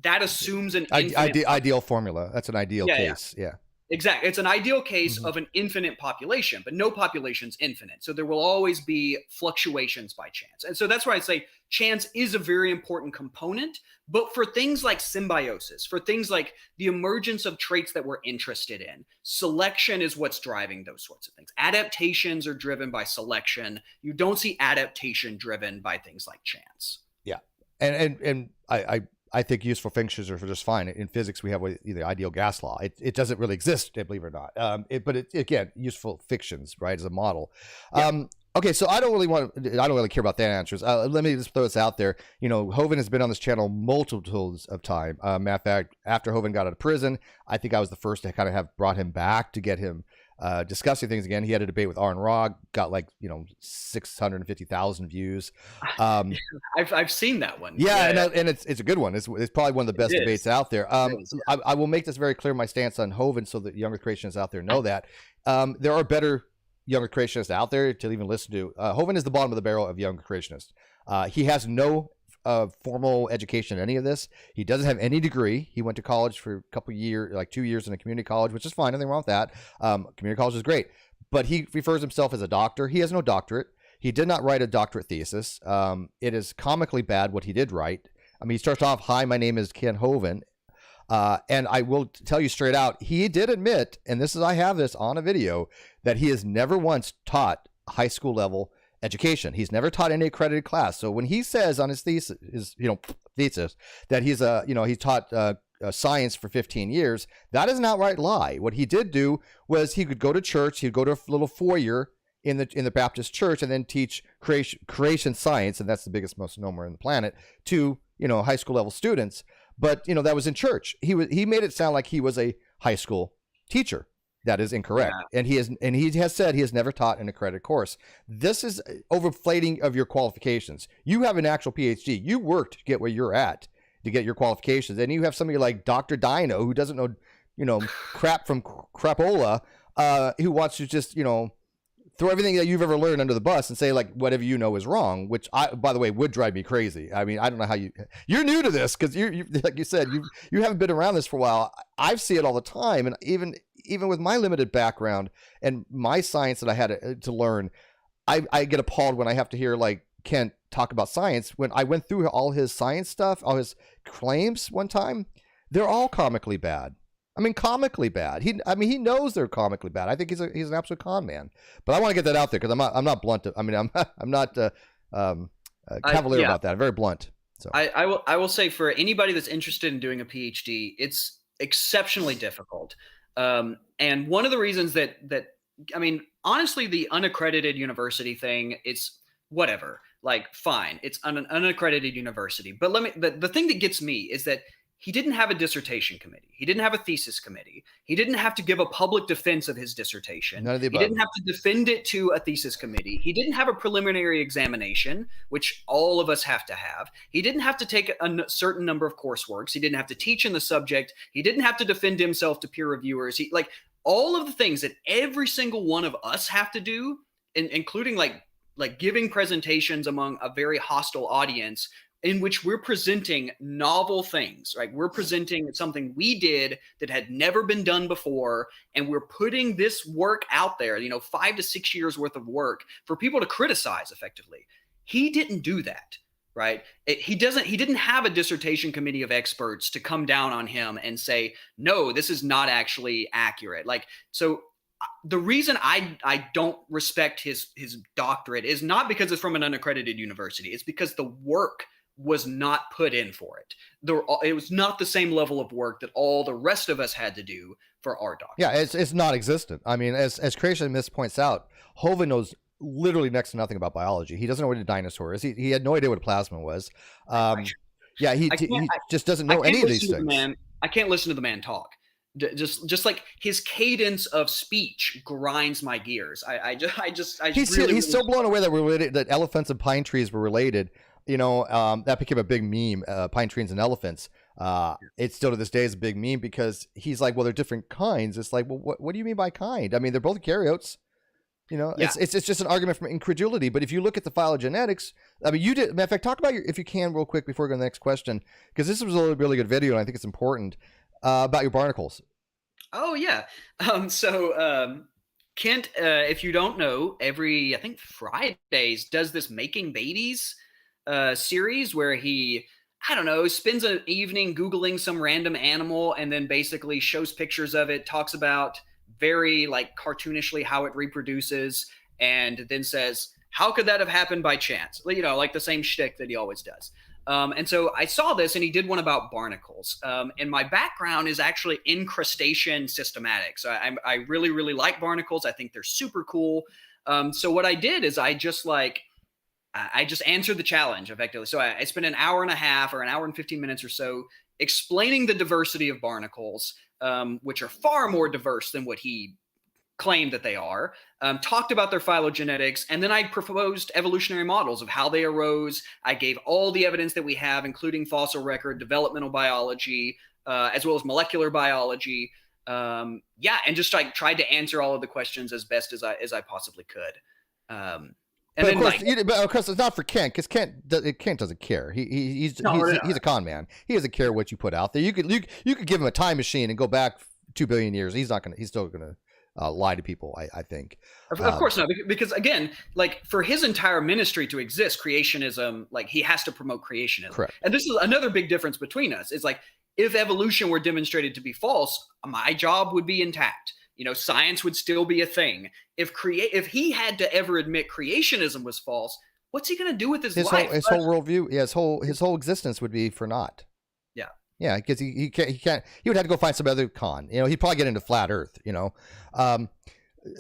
that assumes an ideal formula. That's an ideal case. Yeah. Exactly. It's an ideal case of an infinite population, but no population's infinite. So there will always be fluctuations by chance. And so that's why I say chance is a very important component. But for things like symbiosis, for things like the emergence of traits that we're interested in, selection is what's driving those sorts of things. Adaptations are driven by selection. You don't see adaptation driven by things like chance. Yeah. And I think useful functions are just fine. In physics, we have the ideal gas law. It doesn't really exist, believe it or not. Again, useful fictions, right, as a model. Yeah. Okay, so I don't really care about that answers. Let me just throw this out there. Hovind has been on this channel multiples of time. Matter of fact, after Hovind got out of prison, I think I was the first to kind of have brought him back to get him discussing things again. He had a debate with Aaron Rog, got 650,000 views. I've seen that one. Yeah, and it's a good one. It's probably one of the best debates out there. I will make this very clear, my stance on Hovind, so that younger creationists out there know that there are better younger creationists out there to even listen to. Hovind is the bottom of the barrel of younger creationists. He has no formal education in any of this. He doesn't have any degree. He went to college for a couple years, like 2 years in a community college, which is fine. Nothing wrong with that. Community college is great. But he refers himself as a doctor. He has no doctorate. He did not write a doctorate thesis. It is comically bad what he did write. I mean, he starts off, "Hi, my name is Ken Hovind." And I will tell you straight out, he did admit, and I have this on a video, that he has never once taught high school level education. He's never taught any accredited class. So when he says on his thesis that he's he taught science for 15 years, that is an outright lie. What he did do was he could go to church, he'd go to a little foyer in the Baptist church and then teach creation science, and that's the biggest misnomer in the planet, to high school level students. But that was in church. He made it sound like he was a high school teacher. That is incorrect. Yeah. And he has said he has never taught an accredited course. This is overflating of your qualifications. You have an actual PhD. You worked to get where you're at, to get your qualifications. And you have somebody like Dr. Dino, who doesn't know crap from crapola, who wants to just throw everything that you've ever learned under the bus and say like whatever you know is wrong, which by the way, would drive me crazy. I mean, I don't know how you're new to this, because you like you said, you haven't been around this for a while. I see it all the time, and even with my limited background and my science that I had to learn, I get appalled when I have to hear like Kent talk about science. When I went through all his science stuff, all his claims one time, they're all comically bad. I mean, comically bad. He knows they're comically bad. I think he's an absolute con man. But I want to get that out there because I'm not blunt. I'm not cavalier about that. I'm very blunt. So I will say, for anybody that's interested in doing a PhD, it's exceptionally difficult. And one of the reasons that honestly, the unaccredited university thing, it's whatever. like, fine, it's an unaccredited university. But the thing that gets me is that he didn't have a dissertation committee. He didn't have a thesis committee. He didn't have to give a public defense of his dissertation. None of the He above. didn't have to defend it to a thesis committee. He didn't have a preliminary examination, which all of us have to have. He didn't have to take a certain number of courseworks. He didn't have to teach in the subject. He didn't have to defend himself to peer reviewers. He, like, all of the things that every single one of us have to do, including like giving presentations among a very hostile audience, in which we're presenting novel things, right? We're presenting something we did that had never been done before, and we're putting this work out there, 5 to 6 years worth of work for people to criticize effectively. He didn't do that, right? He didn't have a dissertation committee of experts to come down on him and say, no, this is not actually accurate. So the reason I don't respect his doctorate is not because it's from an unaccredited university. It's because the work was not put in for it. It was not the same level of work that all the rest of us had to do for our doctorate. Yeah, it's non-existent. I mean, as Creationist points out, Hovind knows literally next to nothing about biology. He doesn't know what a dinosaur is. He had no idea what a plasma was. Yeah, he just doesn't know any of these things. I can't listen to the man talk. Just like his cadence of speech grinds my gears. He's so blown away that elephants and pine trees were related. That became a big meme, pine trees and elephants. It still to this day is a big meme because he's like, well, they're different kinds. It's like, well, what do you mean by kind? I mean, they're both eukaryotes. It's just an argument from incredulity. But if you look at the phylogenetics, I mean, you did. Matter of fact, talk about if you can, real quick before we go to the next question, because this was a really good video and I think it's important about your barnacles. Oh yeah. Kent, if you don't know, I think Fridays does this Making Babies series where he, I don't know, spends an evening Googling some random animal and then basically shows pictures of it, talks about very cartoonishly how it reproduces, and then says, how could that have happened by chance? Like the same shtick that he always does. And so I saw this, and he did one about barnacles. And my background is actually in crustacean systematics. So I really, really like barnacles. I think they're super cool. So what I did is I just answered the challenge effectively. So I spent an hour and a half or an hour and 15 minutes or so explaining the diversity of barnacles, which are far more diverse than what he claimed that they are, talked about their phylogenetics, and then I proposed evolutionary models of how they arose. I gave all the evidence that we have, including fossil record, developmental biology, as well as molecular biology. And just tried to answer all of the questions as best as I possibly could. But of course, it's not for Kent, because Kent doesn't care. He's a con man. He doesn't care what you put out there. You could give him a time machine and go back 2 billion years. He's still gonna lie to people. I think. Of course not, because again, for his entire ministry to exist, creationism, he has to promote creationism. Correct. And this is another big difference between us. It's if evolution were demonstrated to be false, my job would be intact. Science would still be a thing. If he had to ever admit creationism was false, what's he going to do with his life? His whole worldview, his whole existence would be for naught. Yeah. Yeah, because he can't. He would have to go find some other con. He'd probably get into flat Earth.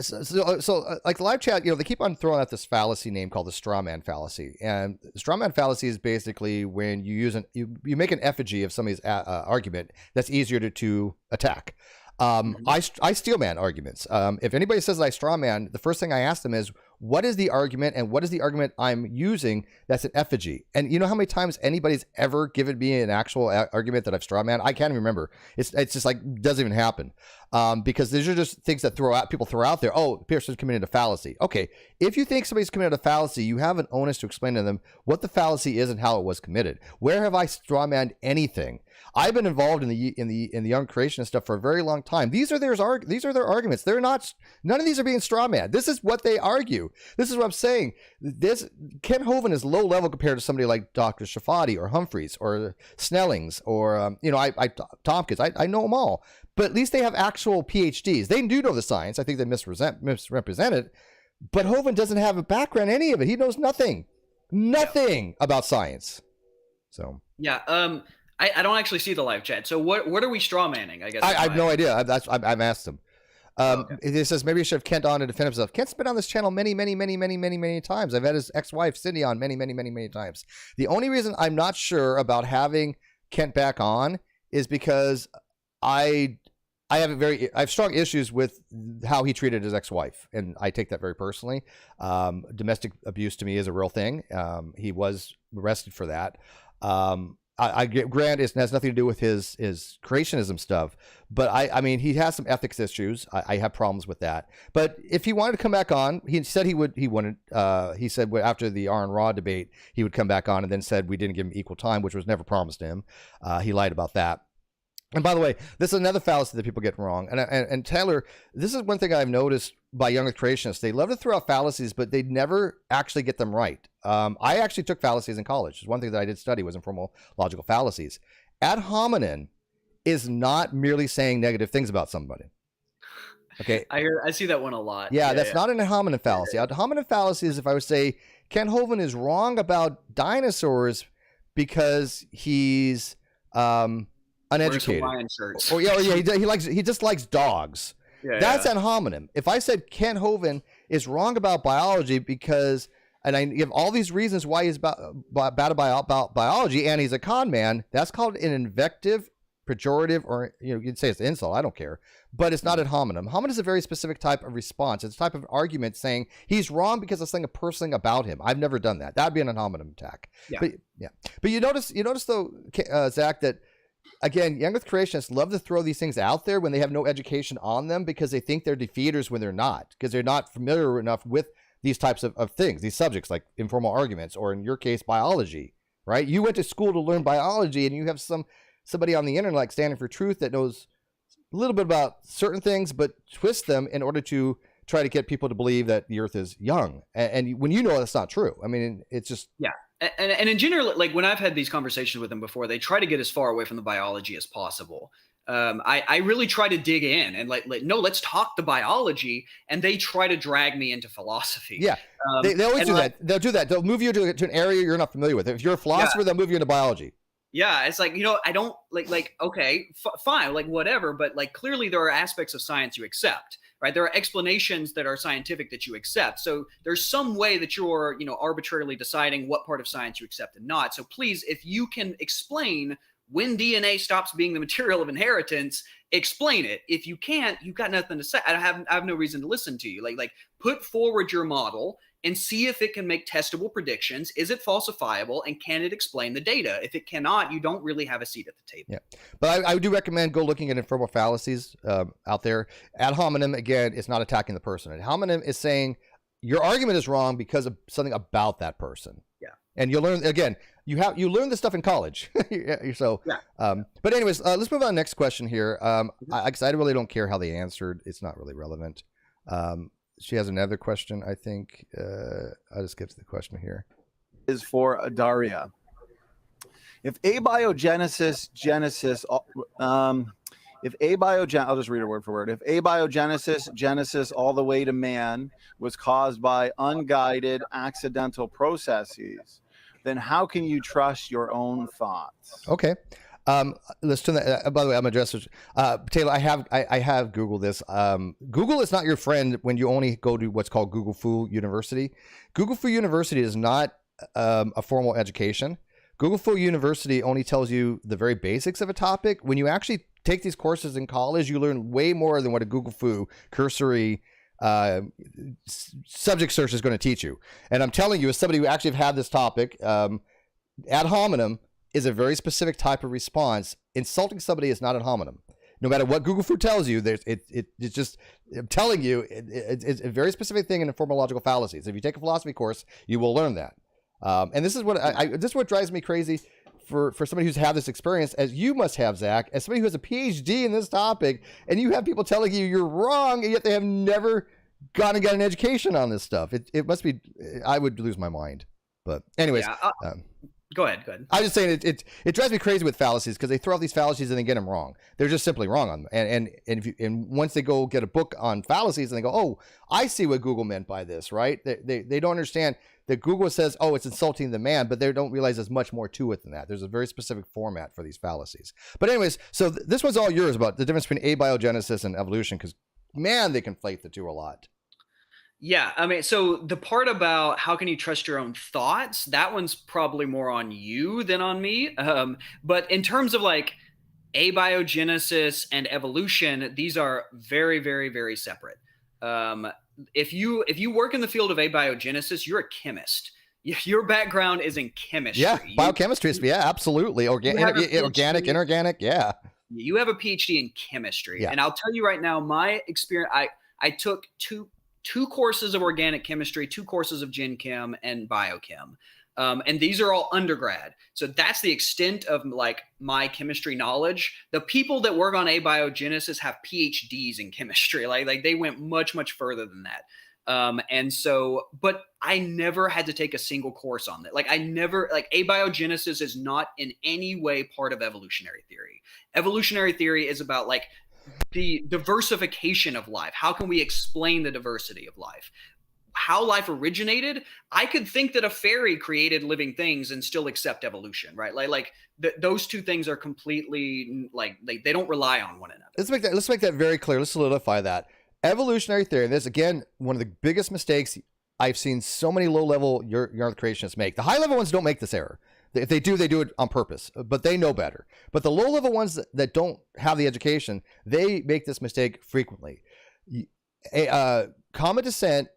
So like the live chat, they keep on throwing out this fallacy name called the Strawman fallacy, and the Strawman fallacy is basically when you make an effigy of somebody's argument that's easier to attack. I steel man arguments. If anybody says I straw man, the first thing I ask them is, what is the argument, and what is the argument I'm using that's an effigy? And you know how many times anybody's ever given me an actual argument that I've straw man? I can't even remember. It's just doesn't even happen. Because these are just things that people throw out there. Oh, Pearson's committed a fallacy. Okay, if you think somebody's committed a fallacy, you have an onus to explain to them what the fallacy is and how it was committed. Where have I straw manned anything? I've been involved in the young creationist stuff for a very long time. These are their arguments. They're not. None of these are being straw man. This is what they argue. This is what I'm saying. Ken Hovind is low level compared to somebody like Dr. Shafati or Humphreys or Snellings or Tompkins. I know them all, but at least they have actual PhDs. They do know the science. I think they misrepresent it, but Hovind doesn't have a background in any of it. He knows nothing about science. So yeah. I don't actually see the live chat. So what are we straw manning? I guess I have no idea. I've asked him. It says maybe you should have Kent on to defend himself. Kent's been on this channel many times. I've had his ex-wife Cindy on many times. The only reason I'm not sure about having Kent back on is because I have strong issues with how he treated his ex-wife, and I take that very personally. Domestic abuse to me is a real thing. He was arrested for that. I grant it has nothing to do with his creationism stuff, but I mean, he has some ethics issues. I have problems with that. But if he wanted to come back on, he said he would. He said after the R and Raw debate, he would come back on, and then said we didn't give him equal time, which was never promised to him. He lied about that. And by the way, this is another fallacy that people get wrong. And Taylor, this is one thing I've noticed by young creationists. They love to throw out fallacies, but they never actually get them right. I actually took fallacies in college. One thing that I did study was informal logical fallacies. Ad hominem is not merely saying negative things about somebody. Okay. I see that one a lot. Yeah, that's not an ad hominem fallacy. Ad hominem fallacy is if I would say Ken Hovind is wrong about dinosaurs because he's uneducated. Oh yeah, he just likes dogs. That's ad hominem. If I said Ken Hovind is wrong about biology because, and I give all these reasons why he's bad about biology, and he's a con man, that's called an invective, pejorative, or you'd say it's an insult. I don't care, but it's not ad hominem. Hominem is a very specific type of response. It's a type of argument saying he's wrong because of something a person about him. I've never done that. That'd be an ad hominem attack. But you notice though, Zach, that again, young earth creationists love to throw these things out there when they have no education on them because they think they're defeaters when they're not, because they're not familiar enough with these types of things, these subjects like informal arguments, or in your case, biology, right? You went to school to learn biology, and you have somebody on the internet like Standing for Truth that knows a little bit about certain things, but twist them in order to try to get people to believe that the earth is young. And when you know that's not true. I mean, it's just... Yeah. And in general, like when I've had these conversations with them before, they try to get as far away from the biology as possible. I really try to dig in and no, let's talk the biology, and they try to drag me into philosophy. Yeah, they always do that. They'll do that. They'll move you to an area you're not familiar with. If you're a philosopher, they'll move you into biology. Yeah, it's like, I don't okay, fine, whatever, but clearly there are aspects of science you accept. Right. There are explanations that are scientific that you accept. So there's some way that you're, arbitrarily deciding what part of science you accept and not. So please, if you can explain when DNA stops being the material of inheritance, explain it. If you can't, you've got nothing to say. I have no reason to listen to you. Like put forward your model and see if it can make testable predictions. Is it falsifiable, and can it explain the data? If it cannot, you don't really have a seat at the table. Yeah, but I do recommend go looking at informal fallacies out there. Ad hominem, again, is not attacking the person. Ad hominem is saying your argument is wrong because of something about that person. Yeah, and you'll learn again. You learn this stuff in college. So, but anyways, let's move on to the next question here. I really don't care how they answered. It's not really relevant. She has another question, I think. I'll just get to the question here. Is for Daria. If abiogenesis, I'll just read it word for word. If abiogenesis, genesis all the way to man was caused by unguided accidental processes, then how can you trust your own thoughts? Okay. Let's turn that. By the way, I'm addressing Taylor. I have Googled this. Google is not your friend when you only go to what's called Google Fu University. Google Fu University is not a formal education. Google Fu University only tells you the very basics of a topic. When you actually take these courses in college, you learn way more than what a Google Fu cursory subject search is going to teach you. And I'm telling you, as somebody who actually have had this topic, ad hominem is a very specific type of response. Insulting somebody is not ad hominem. No matter what Google Fu tells you, it's just, I'm telling you, it's a very specific thing in informal logical fallacies. If you take a philosophy course, you will learn that. And this is what this is what drives me crazy for somebody who's had this experience, as you must have, Zach, as somebody who has a PhD in this topic, and you have people telling you you're wrong, and yet they have never gone and got an education on this stuff. It must be, I would lose my mind. But anyways. Yeah, Go ahead. I was just saying it drives me crazy with fallacies because they throw out these fallacies and they get them wrong. They're just simply wrong on them. And once they go get a book on fallacies and they go, oh, I see what Google meant by this, right? They don't understand that Google says, oh, it's insulting the man, but they don't realize there's much more to it than that. There's a very specific format for these fallacies. But anyways, so this one's all yours about the difference between abiogenesis and evolution, because man, they conflate the two a lot. Yeah, I mean, so the part about how can you trust your own thoughts, that one's probably more on you than on me. But in terms of like abiogenesis and evolution, these are very, very, very separate. If you work in the field of abiogenesis, you're a chemist. Your background is in chemistry. Yeah, biochemistry. Yeah, absolutely. Organic, inorganic. Yeah. You have a PhD in chemistry, and I'll tell you right now, my experience. I took two courses of organic chemistry, 2 courses of gen chem and biochem. And these are all undergrad. So that's the extent of like my chemistry knowledge. The people that work on abiogenesis have PhDs in chemistry. Like they went much, much further than that. And so, but I never had to take a single course on that. Like abiogenesis is not in any way part of evolutionary theory. Evolutionary theory is about like the diversification of life. How can we explain the diversity of life? How life originated? I could think that a fairy created living things and still accept evolution, right? Those two things are completely like they don't rely on one another. Let's make that very clear. Let's solidify that. Evolutionary theory, and this again, one of the biggest mistakes I've seen so many low-level creationists make. The high-level ones don't make this error. If they do, they do it on purpose, but they know better. But the low-level ones that don't have the education, they make this mistake frequently. Common descent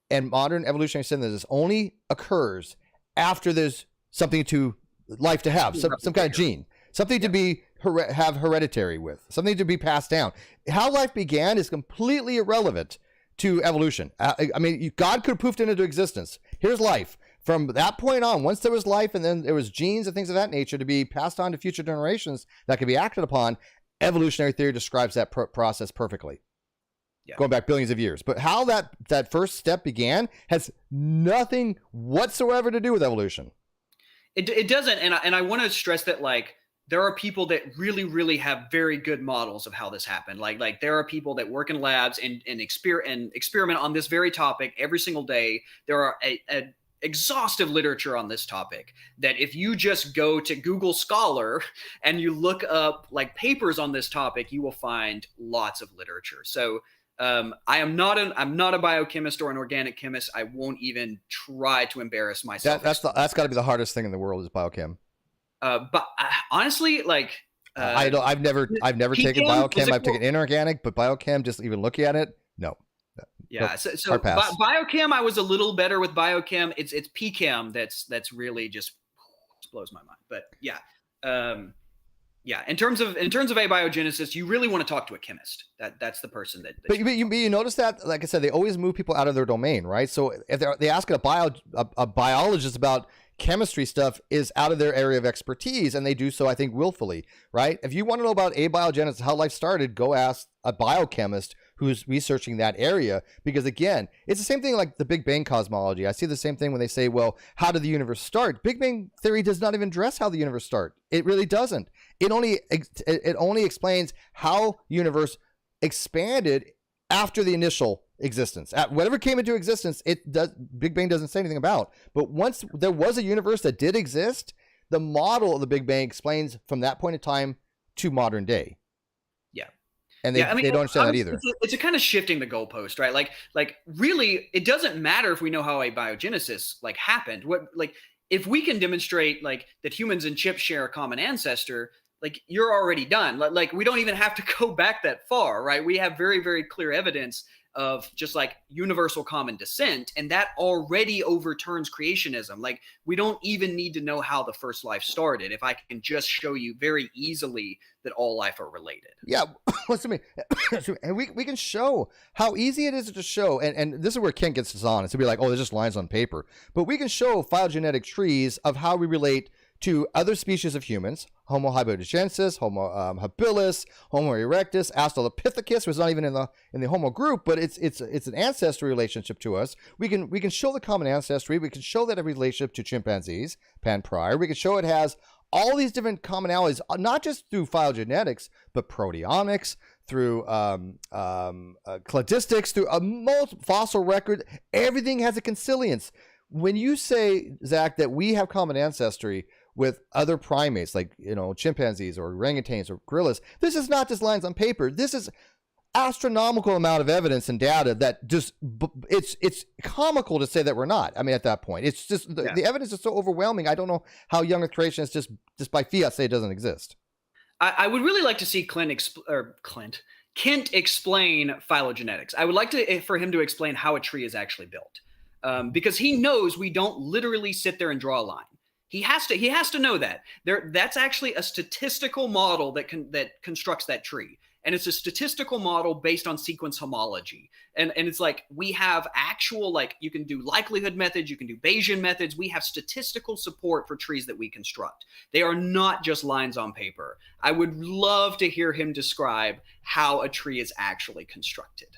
and modern evolutionary synthesis only occurs after there's something to life to have, some kind of gene, something to be have hereditary with, something to be passed down. How life began is completely irrelevant to evolution. I mean, God could have poofed it into existence. Here's life. From that point on, once there was life and then there was genes and things of that nature to be passed on to future generations that could be acted upon, evolutionary theory describes that process perfectly. Yeah. Going back billions of years. But how that first step began has nothing whatsoever to do with evolution. It doesn't. And I want to stress that like there are people that really, really have very good models of how this happened. Like there are people that work in labs and experiment on this very topic every single day. There are a exhaustive literature on this topic that if you just go to Google Scholar and you look up like papers on this topic, you will find lots of literature. So I'm not a biochemist or an organic chemist. I won't even try to embarrass myself. That's got to be the hardest thing in the world is biochem. But honestly, like I've never taken biochem. I've taken inorganic, but biochem, just even looking at it, no. Yeah, so biochem, I was a little better with biochem. It's pchem that's really just blows my mind. But yeah, in terms of abiogenesis, you really want to talk to a chemist. That's the person that. But you notice that, like I said, they always move people out of their domain, right? So if they ask a biologist about chemistry stuff is out of their area of expertise, and they do so, I think, willfully, right? If you want to know about abiogenesis, how life started, go ask a biochemist who's researching that area, because again, it's the same thing like the Big Bang cosmology. I see the same thing when they say, well, how did the universe start? Big Bang theory does not even address how the universe started. It really doesn't. It only explains how universe expanded after the initial existence. Whatever came into existence, Big Bang doesn't say anything about. But once there was a universe that did exist, the model of the Big Bang explains from that point in time to modern day. And they don't understand that either. It's a kind of shifting the goalpost, right? Like really, it doesn't matter if we know how abiogenesis like happened. If we can demonstrate like that humans and chips share a common ancestor, like you're already done. Like we don't even have to go back that far, right? We have very, very clear evidence of just like universal common descent, and that already overturns creationism. Like we don't even need to know how the first life started if I can just show you very easily that all life are related. Yeah, listen to me. And we can show how easy it is to show, and this is where Kent gets us on. It's to be like, oh, there's just lines on paper, but we can show phylogenetic trees of how we relate to other species of humans: Homo abiogenesis, Homo habilis, Homo erectus, Australopithecus was not even in the Homo group, but it's an ancestry relationship to us. We can show the common ancestry. We can show that a relationship to chimpanzees, pan prior. We can show it has all these different commonalities, not just through phylogenetics, but proteomics, through cladistics, through a fossil record. Everything has a consilience. When you say, Zach, that we have common ancestry with other primates like chimpanzees or orangutans or gorillas, this is not just lines on paper. This is astronomical amount of evidence and data that just it's comical to say that we're not. I mean, at that point, it's just the evidence is so overwhelming. I don't know how young Earth creationists just by fiat say it doesn't exist. I would really like to see Kent explain phylogenetics. I would like for him to explain how a tree is actually built, because he knows we don't literally sit there and draw a line. He has to know that that's actually a statistical model that constructs that tree. And it's a statistical model based on sequence homology. And it's like, we have actual, like, you can do likelihood methods, you can do Bayesian methods. We have statistical support for trees that we construct. They are not just lines on paper. I would love to hear him describe how a tree is actually constructed.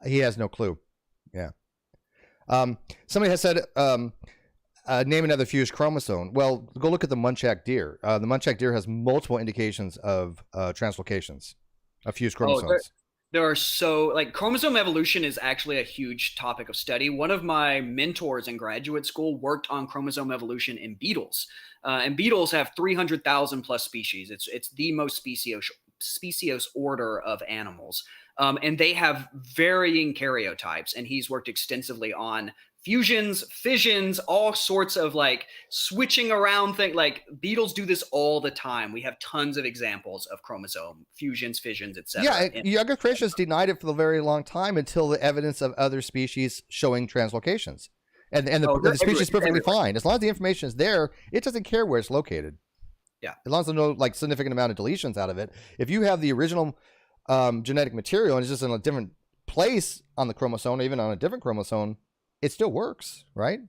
He has no clue. Yeah. Somebody has said, name another fused chromosome. Well, go look at the muntjac deer. The muntjac deer has multiple indications of translocations of fused chromosomes. There are chromosome evolution is actually a huge topic of study. One of my mentors in graduate school worked on chromosome evolution in beetles. And beetles have 300,000 plus species. It's the most speciose order of animals. And they have varying karyotypes. And he's worked extensively on fusions, fissions, all sorts of like switching around things. Like beetles do this all the time. We have tons of examples of chromosome fusions, fissions, etc. Yeah, younger creationists denied it for a very long time until the evidence of other species showing translocations. And the species is perfectly fine. As long as the information is there, it doesn't care where it's located. Yeah. As long as there's no like significant amount of deletions out of it. If you have the original genetic material and it's just in a different place on the chromosome, or even on a different chromosome, it still works, right?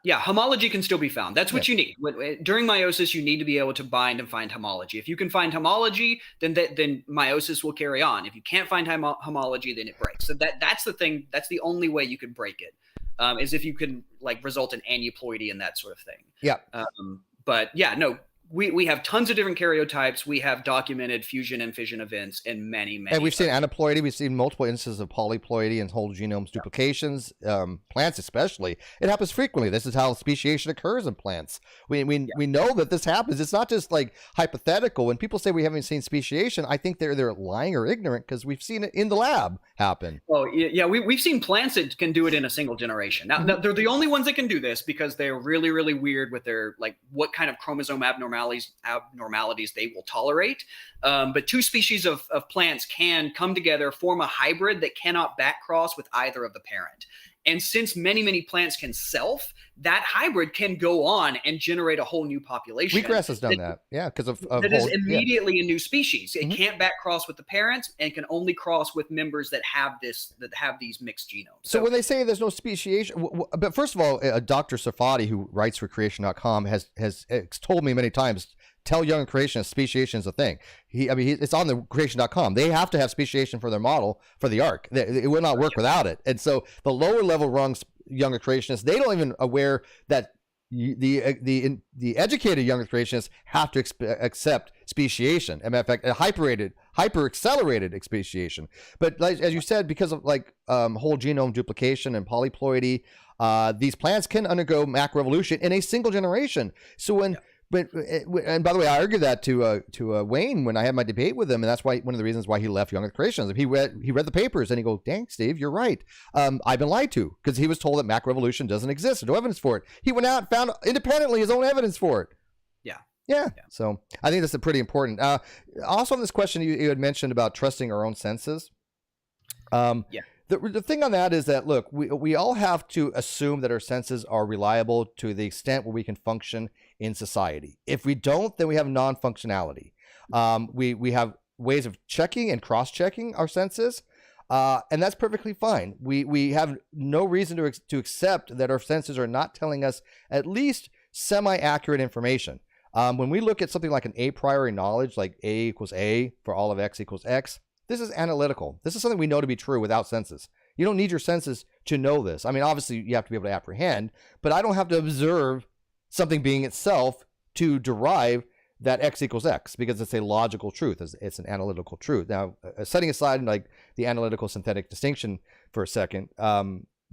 Yeah, homology can still be found. That's what you need. During meiosis, you need to be able to bind and find homology. If you can find homology, then meiosis will carry on. If you can't find homology, then it breaks. So that's the thing. That's the only way you can break it, is if you can like result in aneuploidy and that sort of thing. Yeah. But yeah, no. We have tons of different karyotypes. We have documented fusion and fission events in many. And we've seen aneuploidy. We've seen multiple instances of polyploidy and whole genomes duplications. Plants especially. It happens frequently. This is how speciation occurs in plants. We know that this happens. It's not just like hypothetical. When people say we haven't seen speciation, I think they're lying or ignorant because we've seen it in the lab happen. Oh, yeah. We've seen plants that can do it in a single generation. Now, they're the only ones that can do this because they're really, really weird with their, like, what kind of chromosome abnormalities they will tolerate. But two species of plants can come together, form a hybrid that cannot backcross with either of the parent. And since many plants can self, that hybrid can go on and generate a whole new population. Wheatgrass has done that. Yeah, because of that is immediately a new species. It can't backcross with the parents and can only cross with members that have these mixed genomes. So when they say there's no speciation, but first of all, Dr. Safadi, who writes for creation.com, has told me many times, tell young creationists speciation is a thing. It's on the creation.com. They have to have speciation for their model for the arc. It will not work without it. And so the lower level rungs, younger creationists, they don't even aware that the educated younger creationists have to accept speciation. And in fact, hyper accelerated speciation. But like, as you said, because of like whole genome duplication and polyploidy, these plants can undergo macroevolution in a single generation. So when and by the way, I argued that to Wayne when I had my debate with him, and that's why one of the reasons why he left Young Earth Creationism. He read the papers and he goes, "Dang, Steve, you're right. I've been lied to," because he was told that macroevolution doesn't exist. There's no evidence for it. He went out and found independently his own evidence for it. Yeah. So I think that's pretty important. Also, on this question you had mentioned about trusting our own senses. The thing on that is that, look, we all have to assume that our senses are reliable to the extent where we can function in society. If we don't, then we have non-functionality. We have ways of checking and cross-checking our senses, and that's perfectly fine. We have no reason to accept that our senses are not telling us at least semi-accurate information. When we look at something like an a priori knowledge, like A equals A for all of X equals X, this is analytical. This is something we know to be true without senses. You don't need your senses to know this. I mean, obviously, you have to be able to apprehend, but I don't have to observe something being itself to derive that X equals X, because it's a logical truth. It's an analytical truth. Now, setting aside like the analytical synthetic distinction for a second,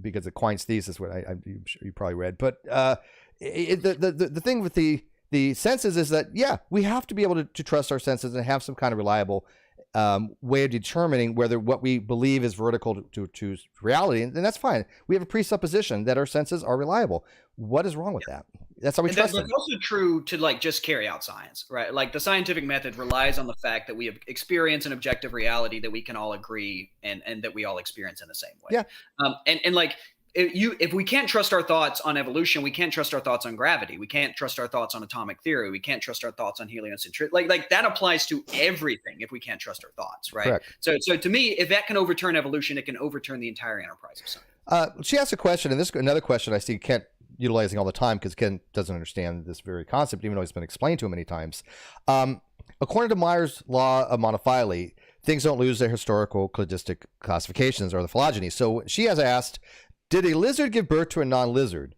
because of Quine's thesis, what you probably read, but the thing with the senses is that, yeah, we have to be able to trust our senses and have some kind of reliable way of determining whether what we believe is vertical to reality, and that's fine. We have a presupposition that our senses are reliable. What is wrong with that? That's how we trust them. That's also true to like just carry out science, right? Like the scientific method relies on the fact that we have experience an objective reality that we can all agree and that we all experience in the same way. Yeah. And like if we can't trust our thoughts on evolution, we can't trust our thoughts on gravity. We can't trust our thoughts on atomic theory. We can't trust our thoughts on heliocentricity. Like that applies to everything if we can't trust our thoughts, right? Correct. So to me, if that can overturn evolution, it can overturn the entire enterprise of science. She asked a question, and this is another question I see Kent utilizing all the time because Ken doesn't understand this very concept, even though it's been explained to him many times. According to Meyer's law of monophyly, things don't lose their historical cladistic classifications or the phylogeny. So she has asked, did a lizard give birth to a non-lizard?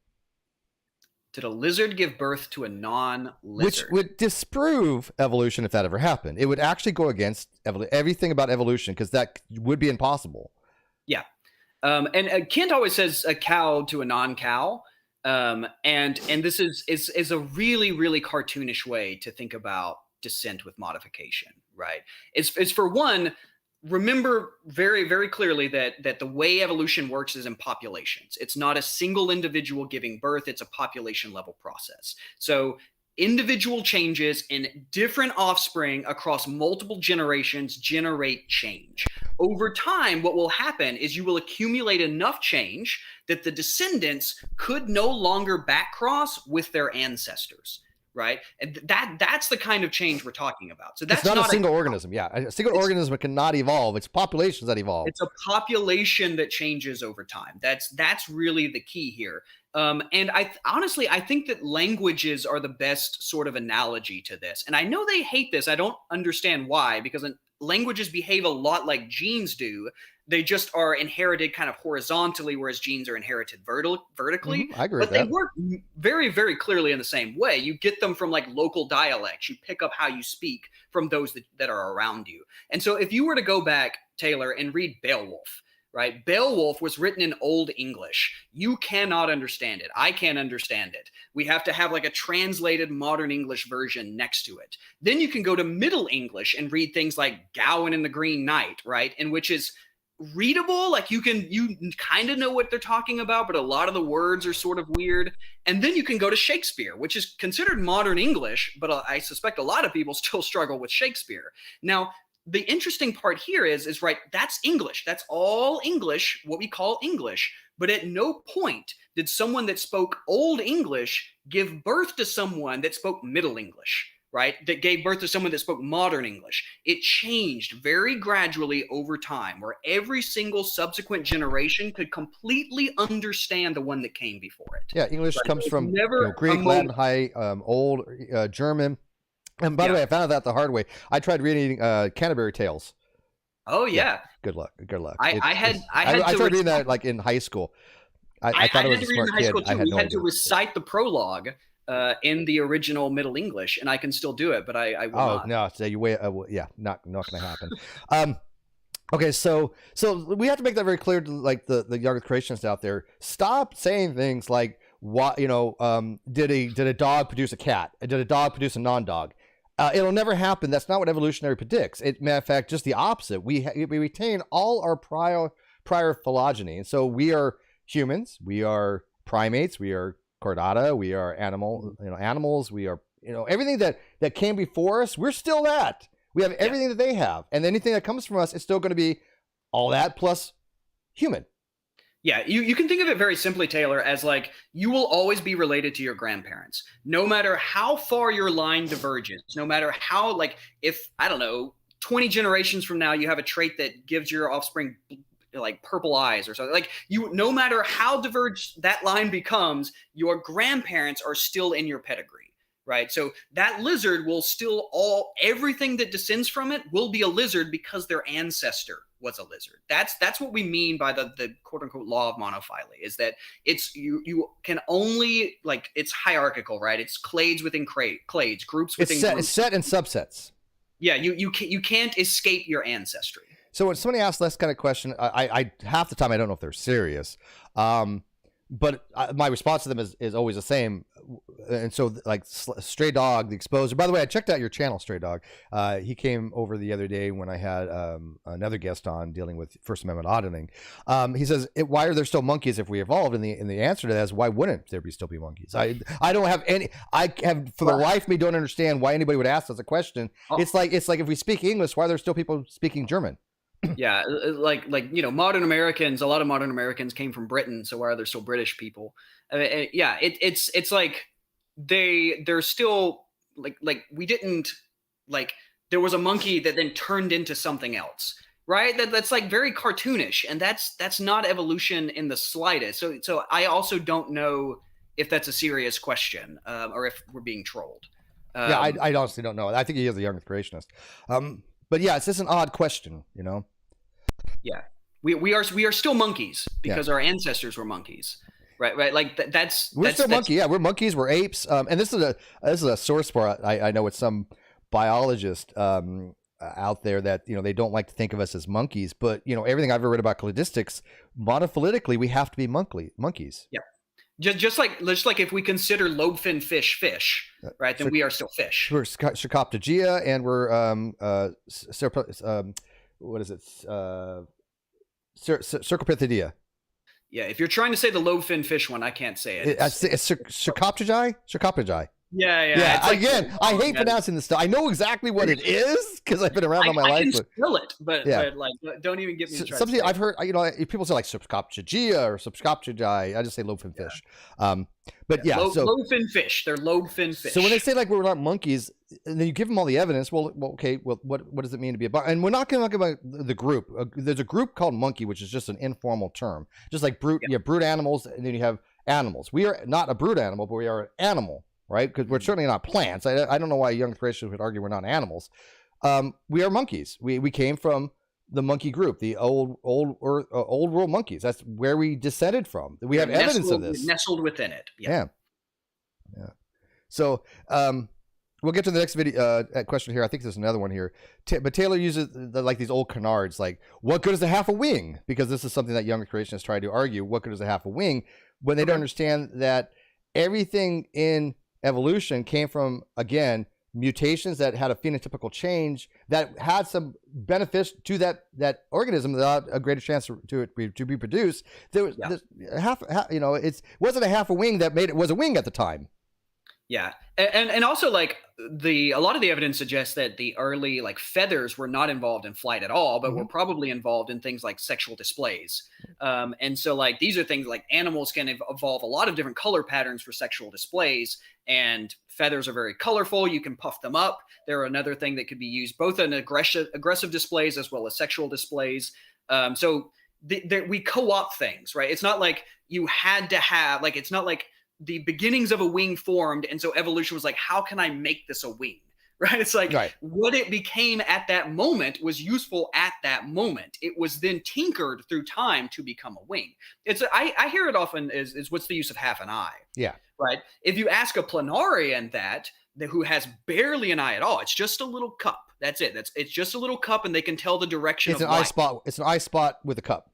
Did a lizard give birth to a non-lizard? Which would disprove evolution if that ever happened. It would actually go against everything about evolution because that would be impossible. Yeah. And Kent always says a cow to a non-cow. And this is a really, really cartoonish way to think about descent with modification, right? It's for one, remember very, very clearly that the way evolution works is in populations. It's not a single individual giving birth. It's a population level process. So individual changes in different offspring across multiple generations generate change. Over time, what will happen is you will accumulate enough change that the descendants could no longer backcross with their ancestors. Right, and that's the kind of change we're talking about. So that's not a single organism. Yeah, a single organism cannot evolve. It's populations that evolve. It's a population that changes over time. That's really the key here. And I honestly think that languages are the best sort of analogy to this. And I know they hate this. I don't understand why, because languages behave a lot like genes do. They just are inherited kind of horizontally, whereas genes are inherited vertically. I agree with that. that. They work very, very clearly in the same way. You get them from like local dialects. You pick up how you speak from those that are around you. And so if you were to go back, Taylor, and read Beowulf, right? Beowulf was written in Old English. You cannot understand it. I can't understand it. We have to have like a translated modern English version next to it. Then you can go to Middle English and read things like Gawain and the Green Knight, right? And which is readable, like you kind of know what they're talking about, but a lot of the words are sort of weird. And then you can go to Shakespeare, which is considered modern English, but I suspect a lot of people still struggle with Shakespeare. Now, the interesting part here is right, that's English. That's all English, what we call English. But at no point did someone that spoke Old English give birth to someone that spoke Middle English, right? That gave birth to someone that spoke modern English. It changed very gradually over time, where every single subsequent generation could completely understand the one that came before it. Yeah, English comes from Greek, Latin, High, Old, German. And by the way, I found out that the hard way. I tried reading Canterbury Tales. Oh yeah. Good luck. I tried reading that like in high school. I thought I was a smart kid. I had no idea. To recite the prologue in the original Middle English, and I can still do it, but I will not. Oh no, so you wait. Not going to happen. Okay, so we have to make that very clear to like the younger creationists out there. Stop saying things like, "What did a dog produce a cat? Did a dog produce a non-dog?" It'll never happen. That's not what evolutionary predicts. Matter of fact, just the opposite. We retain all our prior phylogeny, and so we are humans. We are primates. We are chordata. We are animals. We are everything that came before us. We're still that. We have everything that they have, and anything that comes from us is still going to be all that plus human. Yeah, you can think of it very simply, Taylor, as like you will always be related to your grandparents, no matter how far your line diverges, no matter how, like, if, I don't know, 20 generations from now, you have a trait that gives your offspring like purple eyes or something, like no matter how diverged that line becomes, your grandparents are still in your pedigree, right? So that lizard will still everything that descends from it will be a lizard because their ancestor was a lizard. That's what we mean by the quote unquote law of monophyly, is that it's you can only, like, it's hierarchical, right? It's clades within clades, groups within groups. It's set in subsets. Yeah, you can't escape your ancestry. So when somebody asks this kind of question, I half the time I don't know if they're serious. but my response to them is always the same. And so like Stray Dog, the exposer, by the way, I checked out your channel, Stray Dog. He came over the other day when I had another guest on dealing with First Amendment auditing. He says, why are there still monkeys if we evolved? And the answer to that is, why wouldn't there still be monkeys? I don't have any, I have, for the life of me, don't understand why anybody would ask us a question. It's like if we speak English, why are there still people speaking German? Yeah, like modern Americans, a lot of modern Americans came from Britain, so why are there still British people? Yeah, it's like they're still like we didn't, like, there was a monkey that then turned into something else, right? That's like very cartoonish, and that's not evolution in the slightest. So I also don't know if that's a serious question, or if we're being trolled. Yeah, I honestly don't know. I think he is a young creationist. But yeah, it's just an odd question, Yeah, we are still monkeys because our ancestors were monkeys, right? Like we're still monkey. Yeah, we're monkeys. We're apes. And this is a source for I know it's some biologist out there that they don't like to think of us as monkeys, but everything I've ever read about cladistics, monophyletically we have to be monkeys. Yeah. Just like if we consider lobe-finned fish, right, then we are still fish. We're Cercoptegia, and we're what is it? Cercopithidea. Yeah, if you're trying to say the lobe-finned fish one, I can't say it. It's Cercoptegia. Yeah. Again, I hate pronouncing this stuff. I know exactly what it is because I've been around all my life. I can spell it, but like, don't even get me started. Something I've heard, people say like Cercoptegia or Cercoptegia. I just say lobe-finned fish. But lobe-finned fish. They're lobe-finned fish. So when they say like we're not monkeys, and then you give them all the evidence, okay, what does it mean to be a monkey? And we're not going to talk about the group. There's a group called monkey, which is just an informal term, just like brute. You have brute animals, and then you have animals. We are not a brute animal, but we are an animal. Right, because we're certainly not plants. I don't know why young creationists would argue we're not animals. We are monkeys. We came from the monkey group, the old world monkeys. That's where we descended from. We have evidence of this. Nestled within it. Yeah. So we'll get to the next video question here. I think there's another one here. But Taylor uses like these old canards, like, what good is a half a wing? Because this is something that young creationists try to argue. What good is a half a wing? When they don't understand that everything in evolution came from, again, mutations that had a phenotypical change that had some benefits to that organism without a greater chance to be produced. There was it wasn't a half a wing that made it was a wing at the time. Yeah, and also like a lot of the evidence suggests that the early like feathers were not involved in flight at all, but were probably involved in things like sexual displays. And so like these are things like animals can evolve a lot of different color patterns for sexual displays, and feathers are very colorful. You can puff them up. They're another thing that could be used both in aggressive displays as well as sexual displays. So we co-opt things, right? It's not like you had to have like it's not like the beginnings of a wing formed, and so evolution was like, how can I make this a wing? Right? It's like what it became at that moment was useful at that moment. It was then tinkered through time to become a wing. I hear it often is what's the use of half an eye? Yeah. Right. If you ask a planarian who has barely an eye at all, it's just a little cup. That's it. It's just a little cup, and they can tell the direction. It's an eye spot. It's an eye spot with a cup.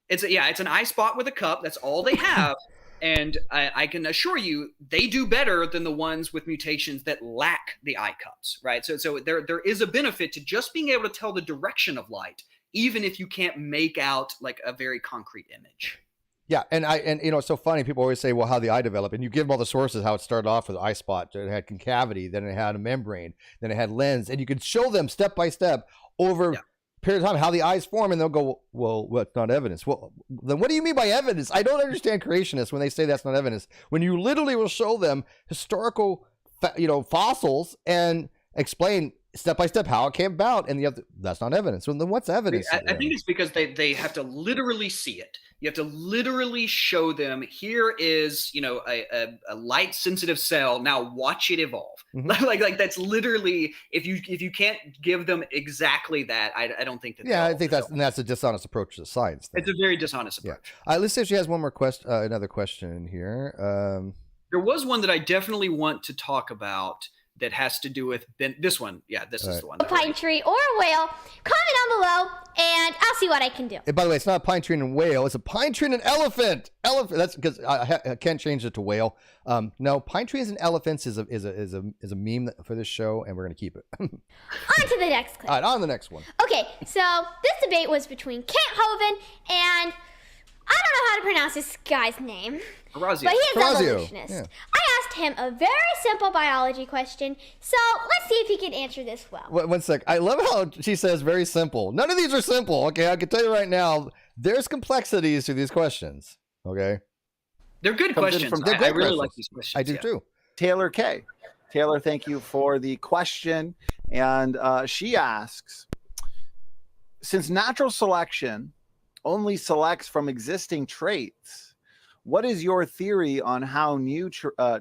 It's an eye spot with a cup. That's all they have. And I can assure you, they do better than the ones with mutations that lack the eye cups, right? So there is a benefit to just being able to tell the direction of light, even if you can't make out like a very concrete image. Yeah, and it's so funny. People always say, well, how the eye developed, and you give them all the sources how it started off with the eye spot. It had concavity, then it had a membrane, then it had lens, and you could show them step by step over. Period of time how the eyes form, and they'll go, well, what's not evidence? Well, then what do you mean by evidence? I don't understand creationists when they say that's not evidence, when you literally will show them historical fossils and explain step by step how it came about, and that's not evidence. So then what's evidence? I think it's because they have to literally see it. You have to literally show them, here is a light sensitive cell, now watch it evolve. like that's literally, if you can't give them exactly that, I don't think that. Yeah, I think that's a dishonest approach to science. It's a very dishonest approach. Yeah. Let's see if she has one more another question here. There was one that I definitely want to talk about. that has to do with this one. Yeah, this is the one. A pine tree or a whale, comment down below and I'll see what I can do. And by the way, it's not a pine tree and a whale. It's a pine tree and an elephant. Elephant. That's because I can't change it to whale. No, pine trees and elephants is a meme for this show, and we're gonna keep it. On to the next clip. All right, on to the next one. Okay, so this debate was between Kent Hovind and I don't know how to pronounce this guy's name. Horazio. But he is Horazio, evolutionist. yeah. I asked him a very simple biology question, so let's see if he can answer this well. One sec. I love how she says very simple. None of these are simple. Okay, I can tell you right now, there's complexities to these questions. Okay, They're good questions. They're I great really questions. like these questions. I do yeah. too. Taylor K. Taylor, thank you for the question. And she asks, since natural selection only selects from existing traits, what is your theory on how new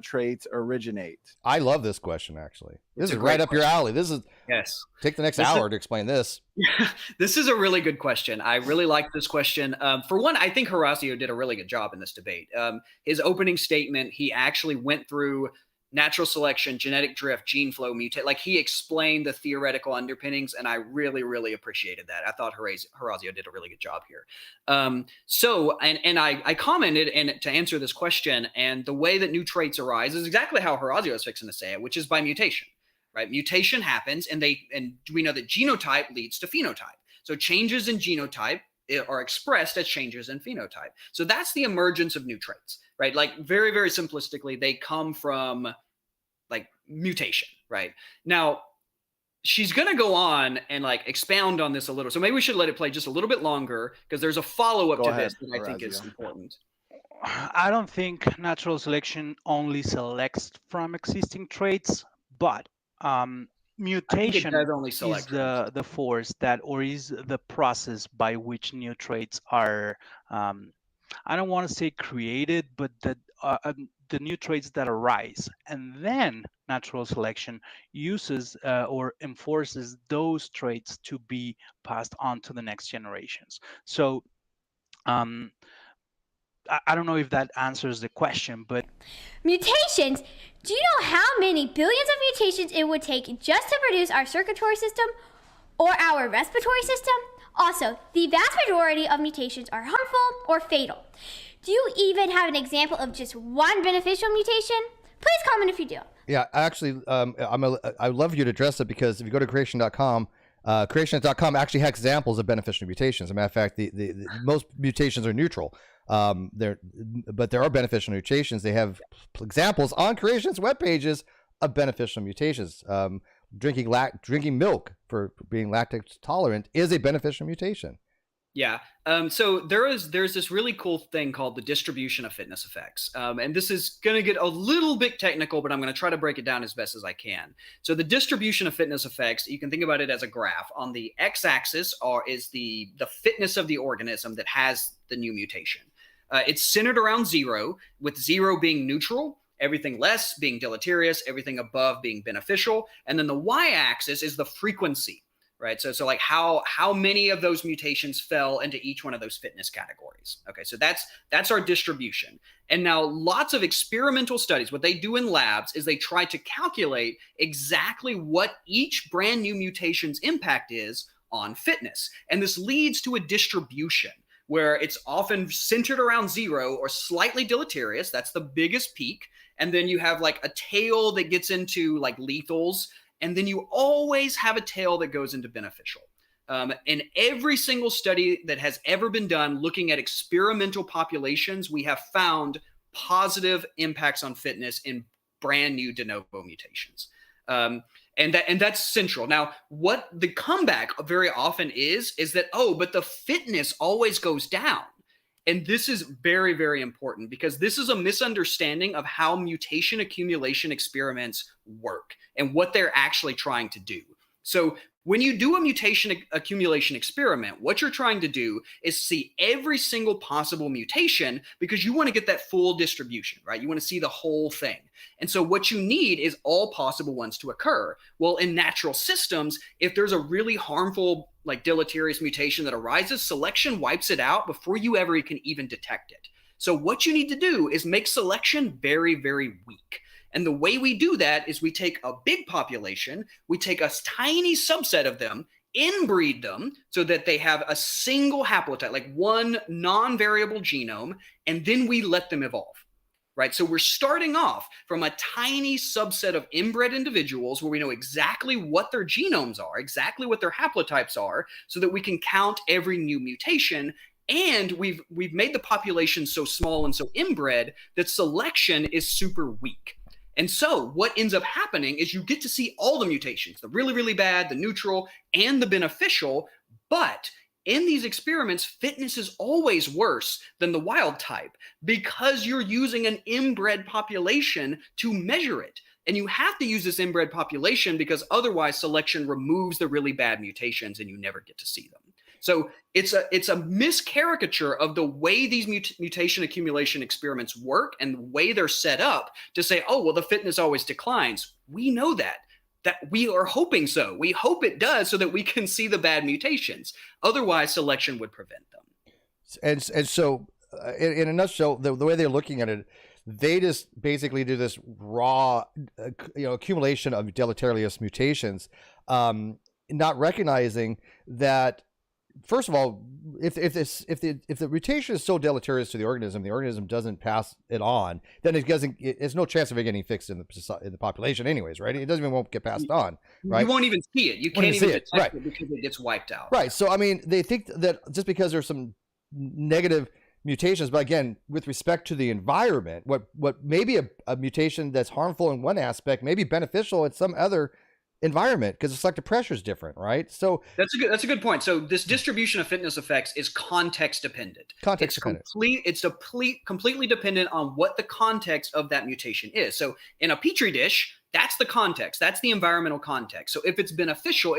traits originate? I love this question, actually. This It's is a right great up your alley. This is Yes. take the next This is- hour to explain this. This is a really good question. I really like this question. For one, I think Horazio did a really good job in this debate. His opening statement, he actually went through natural selection, genetic drift, gene flow, mutate. Like he explained the theoretical underpinnings, and I really, really appreciated that. I thought Horazio did a really good job here. I commented and to answer this question, and the way that new traits arise is exactly how Horazio is fixing to say it, which is by mutation. Right? Mutation happens, and we know that genotype leads to phenotype. So changes in genotype are expressed as changes in phenotype. So that's the emergence of new traits, right? Like very, very simplistically, they come from like mutation, right? Now, she's going to go on and like expound on this a little. So maybe we should let it play just a little bit longer because there's a follow-up Go to ahead, this that I think is Horazio. important. I don't think natural selection only selects from existing traits, but mutation does only is select the force that, or is the process by which new traits are, I don't want to say created, but that the new traits that arise. And then natural selection uses or enforces those traits to be passed on to the next generations. So I don't know if that answers the question, but Mutations. Do you know how many billions of mutations it would take just to produce our circulatory system or our respiratory system? Also, the vast majority of mutations are harmful or fatal. Do you even have an example of just one beneficial mutation? Please comment if you do. Yeah, actually, I would love you to address it because if you go to creation.com, creationist.com actually has examples of beneficial mutations. As a matter of fact, the most mutations are neutral. But there are beneficial mutations. They have examples on Creationist web pages of beneficial mutations. Drinking milk for being lactose tolerant is a beneficial mutation. Yeah. So there's this really cool thing called the distribution of fitness effects. And this is going to get a little bit technical, but I'm going to try to break it down as best as I can. So the distribution of fitness effects, you can think about it as a graph. On the x-axis is the fitness of the organism that has the new mutation. It's centered around 0, with 0 being neutral, everything less being deleterious, everything above being beneficial. And then the y-axis is the frequency. Right. So like how many of those mutations fell into each one of those fitness categories. Okay, so that's our distribution. And now lots of experimental studies, what they do in labs is they try to calculate exactly what each brand new mutation's impact is on fitness. And this leads to a distribution where it's often centered around 0 or slightly deleterious. That's the biggest peak. And then you have like a tail that gets into like lethals. And then you always have a tail that goes into beneficial. In every single study that has ever been done looking at experimental populations, we have found positive impacts on fitness in brand new de novo mutations. And that's central. Now, what the comeback very often is that, but the fitness always goes down. And this is very, very important because this is a misunderstanding of how mutation accumulation experiments work and what they're actually trying to do. So when you do a mutation accumulation experiment, what you're trying to do is see every single possible mutation because you want to get that full distribution, right? You want to see the whole thing. And so what you need is all possible ones to occur. Well, in natural systems, if there's a really harmful, like deleterious mutation that arises, selection wipes it out before you ever can even detect it. So what you need to do is make selection very, very weak. And the way we do that is we take a big population, we take a tiny subset of them, inbreed them so that they have a single haplotype, like one non-variable genome, and then we let them evolve. Right. So we're starting off from a tiny subset of inbred individuals where we know exactly what their genomes are, exactly what their haplotypes are, so that we can count every new mutation. And we've made the population so small and so inbred that selection is super weak. And so what ends up happening is you get to see all the mutations, the really, really bad, the neutral, and the beneficial. But in these experiments, fitness is always worse than the wild type because you're using an inbred population to measure it. And you have to use this inbred population because otherwise selection removes the really bad mutations and you never get to see them. So it's a miscaricature of the way these mutation accumulation experiments work and the way they're set up to say, oh, well, the fitness always declines. We know that we are hoping so. We hope it does so that we can see the bad mutations. Otherwise, selection would prevent them. And so, in a nutshell, the way they're looking at it, they just basically do this raw, accumulation of deleterious mutations, not recognizing that. First of all, if the mutation is so deleterious to the organism doesn't pass it on, then there's no chance of it getting fixed in the population anyways, right? It doesn't even won't get passed on, right? You won't even see it. You can't even detect it because it gets wiped out. Right. So I mean, they think that just because there's some negative mutations, but again, with respect to the environment, what may be a mutation that's harmful in one aspect may be beneficial in some other environment because the selective pressure is different, right? So that's a good point. So this distribution of fitness effects is context dependent. It's completely dependent on what the context of that mutation is. So in a petri dish, that's the context. That's the environmental context. So if it's beneficial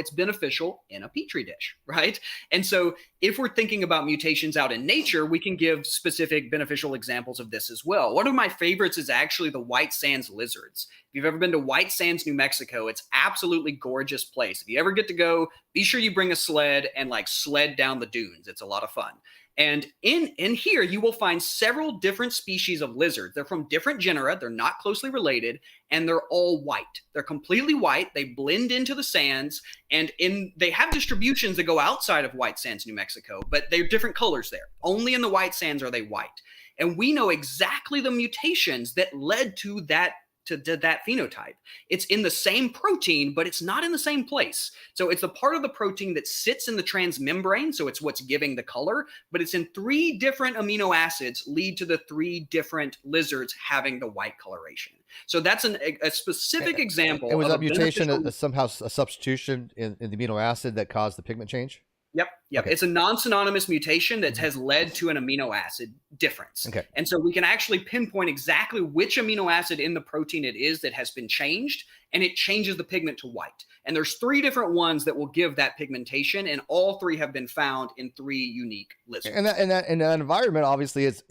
in a petri dish, right? And so if we're thinking about mutations out in nature, we can give specific beneficial examples of this as well. One of my favorites is actually the White Sands lizards. If you've ever been to White Sands, New Mexico, it's absolutely gorgeous place. If you ever get to go, be sure you bring a sled and sled down the dunes. It's a lot of fun. And in here, you will find several different species of lizards. They're from different genera. They're not closely related, and they're all white. They're completely white. They blend into the sands, and they have distributions that go outside of White Sands, New Mexico, but they're different colors there. Only in the White Sands are they white. And we know exactly the mutations that led to that phenotype. It's in the same protein, but it's not in the same place. So it's the part of the protein that sits in the transmembrane, so it's what's giving the color, but it's in 3 different amino acids lead to the 3 different lizards having the white coloration. So that's a specific example. And was that mutation somehow a substitution in the amino acid that caused the pigment change? Yep. Okay. It's a non-synonymous mutation that has led to an amino acid difference. Okay. And so we can actually pinpoint exactly which amino acid in the protein it is that has been changed, and it changes the pigment to white. And there's 3 different ones that will give that pigmentation, and all 3 have been found in 3 unique lizards. And that environment obviously it's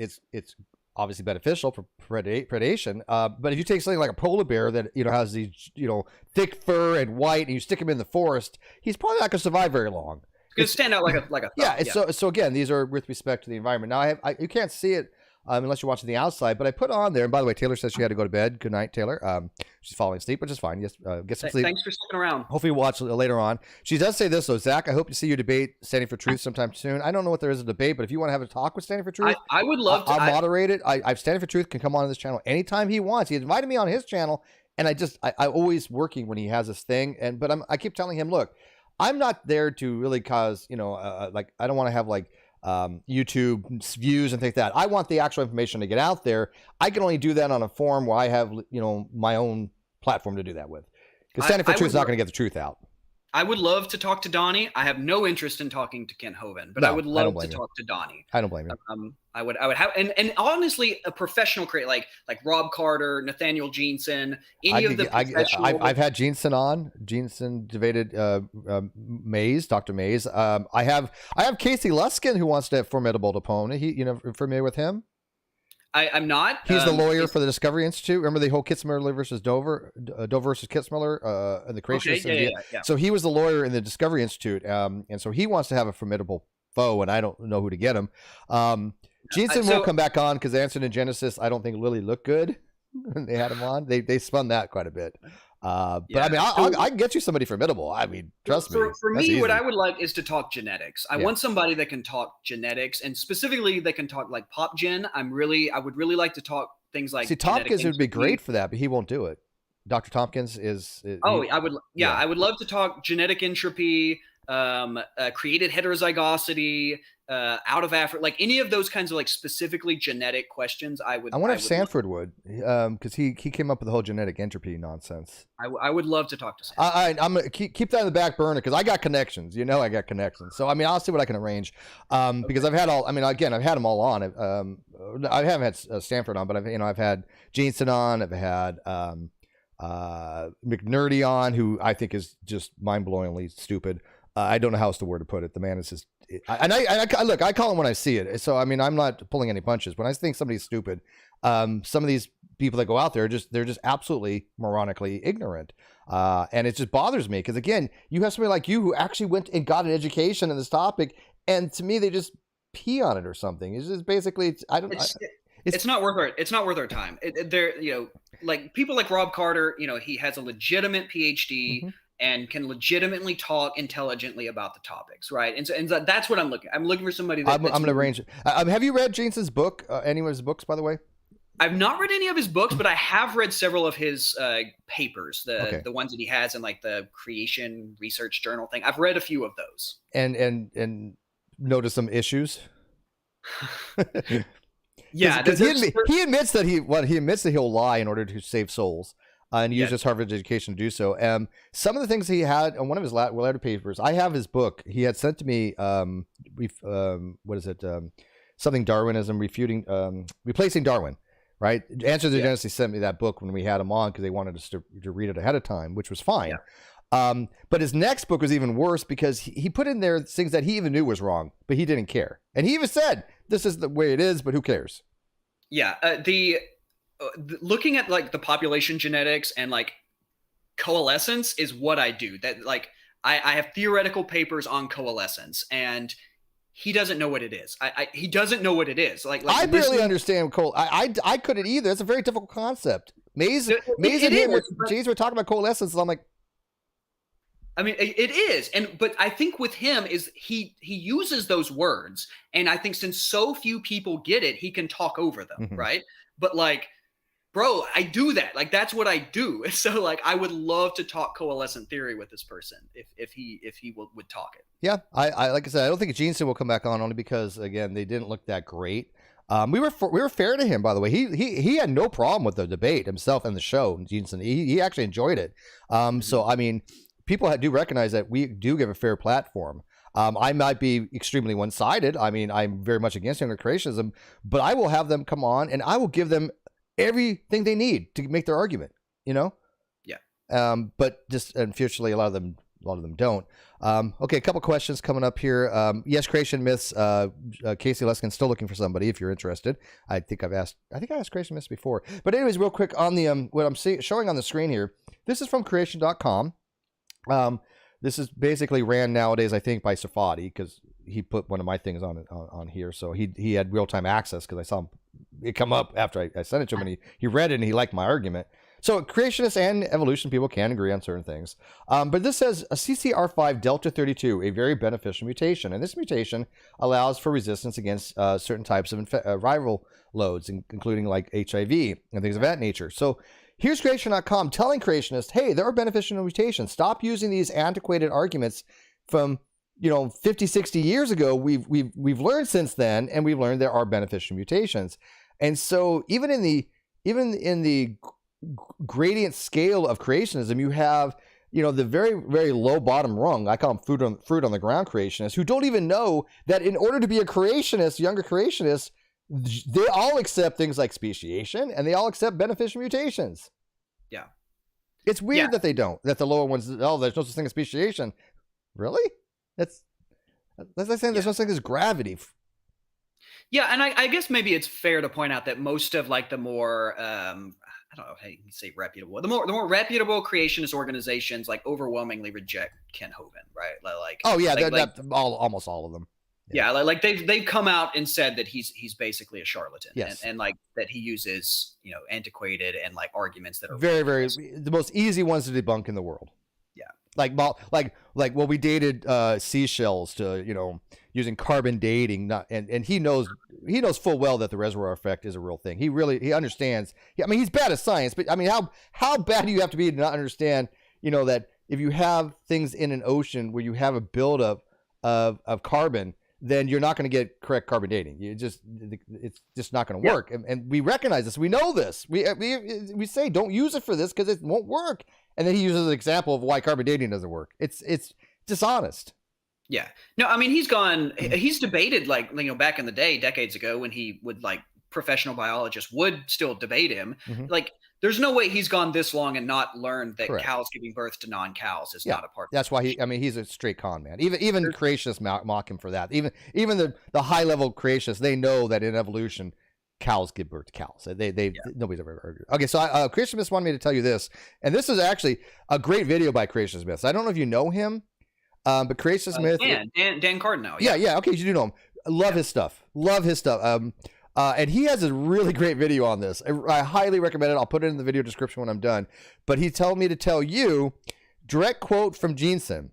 obviously beneficial for predation. But if you take something like a polar bear that has these thick fur and white, and you stick him in the forest, he's probably not going to survive very long. It's going to stand out like a yeah. So again, these are with respect to the environment. Now you can't see it unless you're watching the outside, but I put on there. And by the way, Taylor says she had to go to bed. Good night, Taylor. She's falling asleep, which is fine. Yes, get some sleep. Thanks for sticking around. Hopefully, we'll watch later on. She does say this though, Zach. I hope to see you debate Standing for Truth sometime soon. I don't know what there is a debate, but if you want to have a talk with Standing for Truth, I would love to. I'll moderate it. I've Standing for Truth can come on this channel anytime he wants. He invited me on his channel, and I always working when he has this thing. But I keep telling him, look, I'm not there to really cause, I don't want to have YouTube views and things like that. I want the actual information to get out there. I can only do that on a forum where I have, my own platform to do that with. Because Standing for Truth is not going to get the truth out. I would love to talk to Donnie. I have no interest in talking to Kent Hovind, but I would love to talk to Donnie. I don't blame you. I would have, and honestly, a professional creator like Rob Carter, Nathaniel Jeanson, I've had Jeanson on. Jeanson debated Mays, Dr. Mays. I have Casey Luskin who wants to have formidable opponent. He, familiar with him? I'm not. He's the lawyer for the Discovery Institute. Remember the whole Kitzmiller versus Dover versus Kitzmiller and the Creationists? Okay, yeah. So he was the lawyer in the Discovery Institute, and so he wants to have a formidable foe, and I don't know who to get him. Jeanson won't come back on because Anson and Genesis I don't think really look good. They had him on. They spun that quite a bit. But Yeah. I mean, I can get you somebody formidable. I mean, trust me. For That's me, what easy. I would like is to talk genetics. I Yeah. want somebody that can talk genetics, and specifically that can talk like pop gen. I would really like to talk things like See, genetic Tompkins would be entropy. great for that, but he won't do it. Dr. Tompkins is. Oh, he- I would. Yeah, I would love to talk genetic entropy, created heterozygosity, out of Africa, like any of those kinds of like specifically genetic questions. I wonder if Sanford would, because he came up with the whole genetic entropy nonsense. I would love to talk to Sanford. I'm gonna keep that in the back burner because I got connections. You know, I got connections. So I mean, I'll see what I can arrange. Because I've had all. I mean, again, I've had them all on. I haven't had Stanford on, but I've had Jeanson on. I've had McNerdy on, who I think is just mind-blowingly stupid. I don't know how else the word to put it. The man is just, I look, I call him when I see it. So I mean, I'm not pulling any punches. When I think somebody's stupid, some of these people that go out there they're just absolutely moronically ignorant, and it just bothers me because again, you have somebody like you who actually went and got an education in this topic, and to me, they just pee on it or something. It's just basically, It's not worth our time. There, like people like Rob Carter, he has a legitimate PhD. Mm-hmm. And can legitimately talk intelligently about the topics, right? And so that's what I'm looking. I'm looking for somebody that I'm going to arrange it. Have you read Jeanson's book? Any of his books, by the way? I've not read any of his books, but I have read several of his papers, the ones that he has in like the Creation Research Journal thing. I've read a few of those. And noticed some issues. Yeah, because he admits that he'll lie in order to save souls. And use his Harvard education to do so. Some of the things he had on one of his letter papers, I have his book. He had sent to me, what is it? Something Darwinism, replacing Darwin, right? Genesis sent me that book when we had him on because they wanted us to read it ahead of time, which was fine. Yeah. But his next book was even worse because he put in there things that he even knew was wrong, but he didn't care. And he even said, this is the way it is, but who cares? Yeah. Looking at like the population genetics and like coalescence is what I do. That like I have theoretical papers on coalescence, and he doesn't know what it is. He doesn't know what it is. Like I barely understand I couldn't either. It's a very difficult concept. Maze and him, James were talking about coalescence, and I'm like, I mean, it is, but I think with him is he uses those words, and I think since so few people get it, he can talk over them, right? But like. Bro, I do that. Like, that's what I do. So, like, I would love to talk coalescent theory with this person if he would talk it. Yeah, I like I said, I don't think Jeanson will come back on only because again they didn't look that great. We were fair to him, by the way. He had no problem with the debate himself and the show. Jeanson, he actually enjoyed it. So I mean, people do recognize that we do give a fair platform. I might be extremely one-sided. I mean, I'm very much against creationism, but I will have them come on and I will give them everything they need to make their argument, Yeah. But just unfortunately, a lot of them don't. Okay, a couple questions coming up here. Yes, creation myths. Casey Luskin's still looking for somebody if you're interested. I think I asked creation myths before. But anyways, real quick on the what I'm showing on the screen here. This is from creation.com. This is basically ran nowadays, I think, by Safadi because he put one of my things on here, so he had real time access because I saw it come up after I sent it to him, and he read it and he liked my argument. So creationists and evolution people can agree on certain things, but this says a CCR5 delta 32, a very beneficial mutation, and this mutation allows for resistance against certain types of viral loads, including like HIV and things of that nature. So here's creation.com telling creationists, hey, there are beneficial mutations. Stop using these antiquated arguments from 50, 60 years ago. We've learned since then, and we've learned there are beneficial mutations. And so even in the gradient scale of creationism, you have the very, very low bottom rung. I call them fruit on the ground creationists who don't even know that in order to be a creationist, younger creationists, they all accept things like speciation and they all accept beneficial mutations. Yeah. It's weird that they don't, that the lower ones, there's no such thing as speciation. Really? That's like saying there's no such thing as gravity. Yeah, and I guess maybe it's fair to point out that most of like the more I don't know how you say reputable, the more reputable creationist organizations like overwhelmingly reject Ken Hovind, right? Like almost all of them. Yeah, like they've come out and said that he's basically a charlatan, Yes. and like that he uses antiquated and like arguments that are very ridiculous. the most easy ones to debunk in the world. Yeah, like well, we dated seashells to using carbon dating, and he knows full well that the reservoir effect is a real thing. He understands. I mean, he's bad at science, but I mean, how bad do you have to be to not understand that if you have things in an ocean where you have a buildup of carbon, then you're not going to get correct carbon dating. It's just not going to work. And we recognize this. We know this. We say don't use it for this because it won't work. And then he uses an example of why carbon dating doesn't work. It's dishonest. Yeah. No, I mean, he's debated back in the day, decades ago, when he would professional biologists would still debate him. Like, there's no way he's gone this long and not learned that cows giving birth to non-cows is not a part. That's why he's a straight con man. Even creationists mock him for that. Even the high level creationists, they know that in evolution, cows give birth to cows. Nobody's ever heard it. Okay, so Creationist wanted me to tell you this, and this is actually a great video by Creationist Myths. I don't know if you know him, but Creationist Myth. Dan Cardinal. Yeah. Okay, you do know him. Love his stuff. And he has a really great video on this. I highly recommend it. I'll put it in the video description when I'm done. But he told me to tell you, direct quote from Jensen,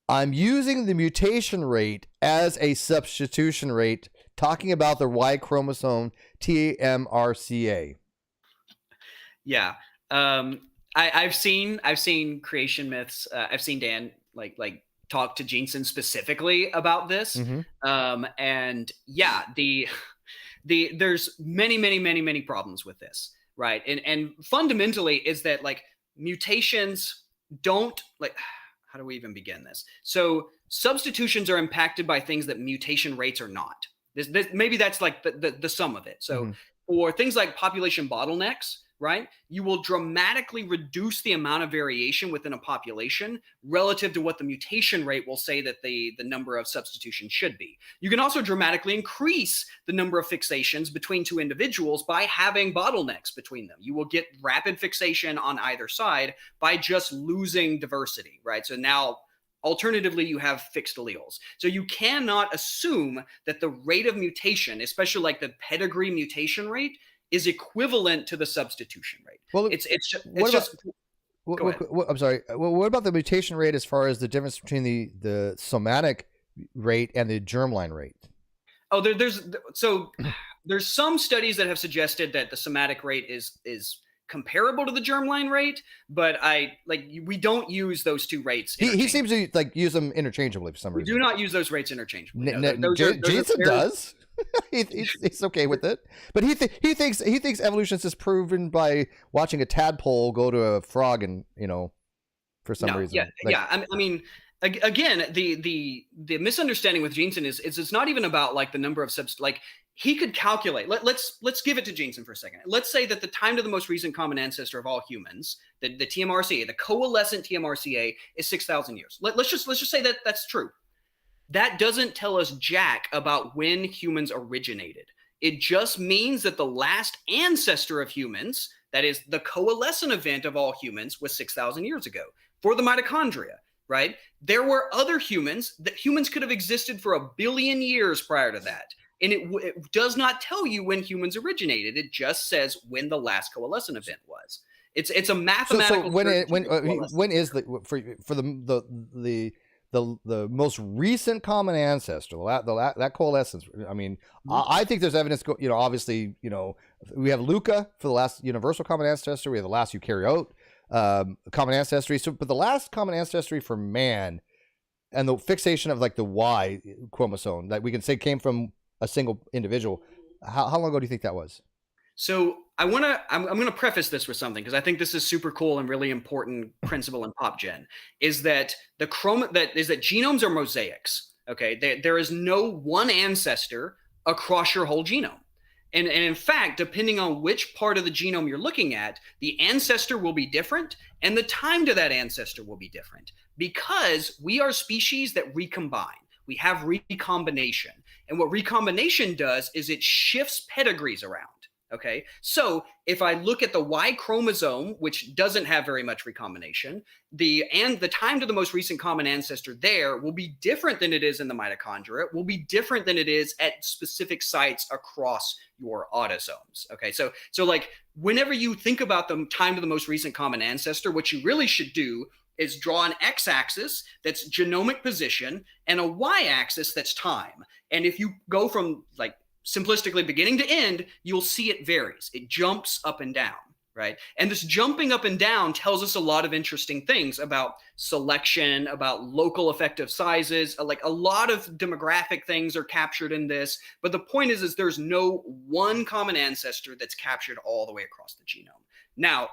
"I'm using the mutation rate as a substitution rate, talking about the Y chromosome TMRCA." Yeah. I've seen Creation Myths. I've seen Dan talk to Jensen specifically about this. And yeah, there's many problems with this, right? And fundamentally is that mutations don't how do we even begin this? So substitutions are impacted by things that mutation rates are not. Maybe that's the sum of it. So for things like population bottlenecks, right? You will dramatically reduce the amount of variation within a population relative to what the mutation rate will say that the number of substitutions should be. You can also dramatically increase the number of fixations between two individuals by having bottlenecks between them. You will get rapid fixation on either side by just losing diversity, right? So now, alternatively, you have fixed alleles. So you cannot assume that the rate of mutation, especially the pedigree mutation rate, is equivalent to the substitution rate. Well, I'm sorry. Well, what about the mutation rate as far as the difference between the somatic rate and the germline rate? Oh, there's some studies that have suggested that the somatic rate is comparable to the germline rate, but we don't use those two rates. He seems to use them interchangeably for some reason. We do not use those rates interchangeably. Jensen does. He's okay with it, but he thinks evolution is proven by watching a tadpole go to a frog, and for some reason. I mean, again, the misunderstanding with Jensen is it's not even about the number of he could calculate. Let's give it to Jensen for a second. Let's say that the time to the most recent common ancestor of all humans, the TMRCA, the coalescent TMRCA, is 6,000 years. Let's just say that that's true. That doesn't tell us jack about when humans originated. It just means that the last ancestor of humans, that is the coalescent event of all humans, was 6,000 years ago for the mitochondria, right? There were other humans could have existed for 1 billion years prior to that. And it does not tell you when humans originated. It just says when the last coalescent event was. It's a mathematical. So when is the most recent common ancestor, that coalescence? I mean, I think there's evidence. Obviously, we have Luca for the last universal common ancestor. We have the last eukaryote common ancestry. So, but the last common ancestry for man, and the fixation of the Y chromosome that we can say came from a single individual. How long ago do you think that was? So I'm going to preface this with something, because I think this is super cool and really important principle in PopGen, is that genomes are mosaics. Okay, there is no one ancestor across your whole genome. And in fact, depending on which part of the genome you're looking at, the ancestor will be different and the time to that ancestor will be different, because we are species that recombine. We have recombination. And what recombination does is it shifts pedigrees around. Okay, so if I look at the Y chromosome, which doesn't have very much recombination, the time to the most recent common ancestor there will be different than it is in the mitochondria, will be different than it is at specific sites across your autosomes. Okay, so like whenever you think about the time to the most recent common ancestor, what you really should do is draw an x-axis that's genomic position and a y-axis that's time. And if you go from like simplistically beginning to end, you'll see it varies. It jumps up and down, right? And this jumping up and down tells us a lot of interesting things about selection, about local effective sizes, like a lot of demographic things are captured in this. But the point is there's no one common ancestor that's captured all the way across the genome. Now,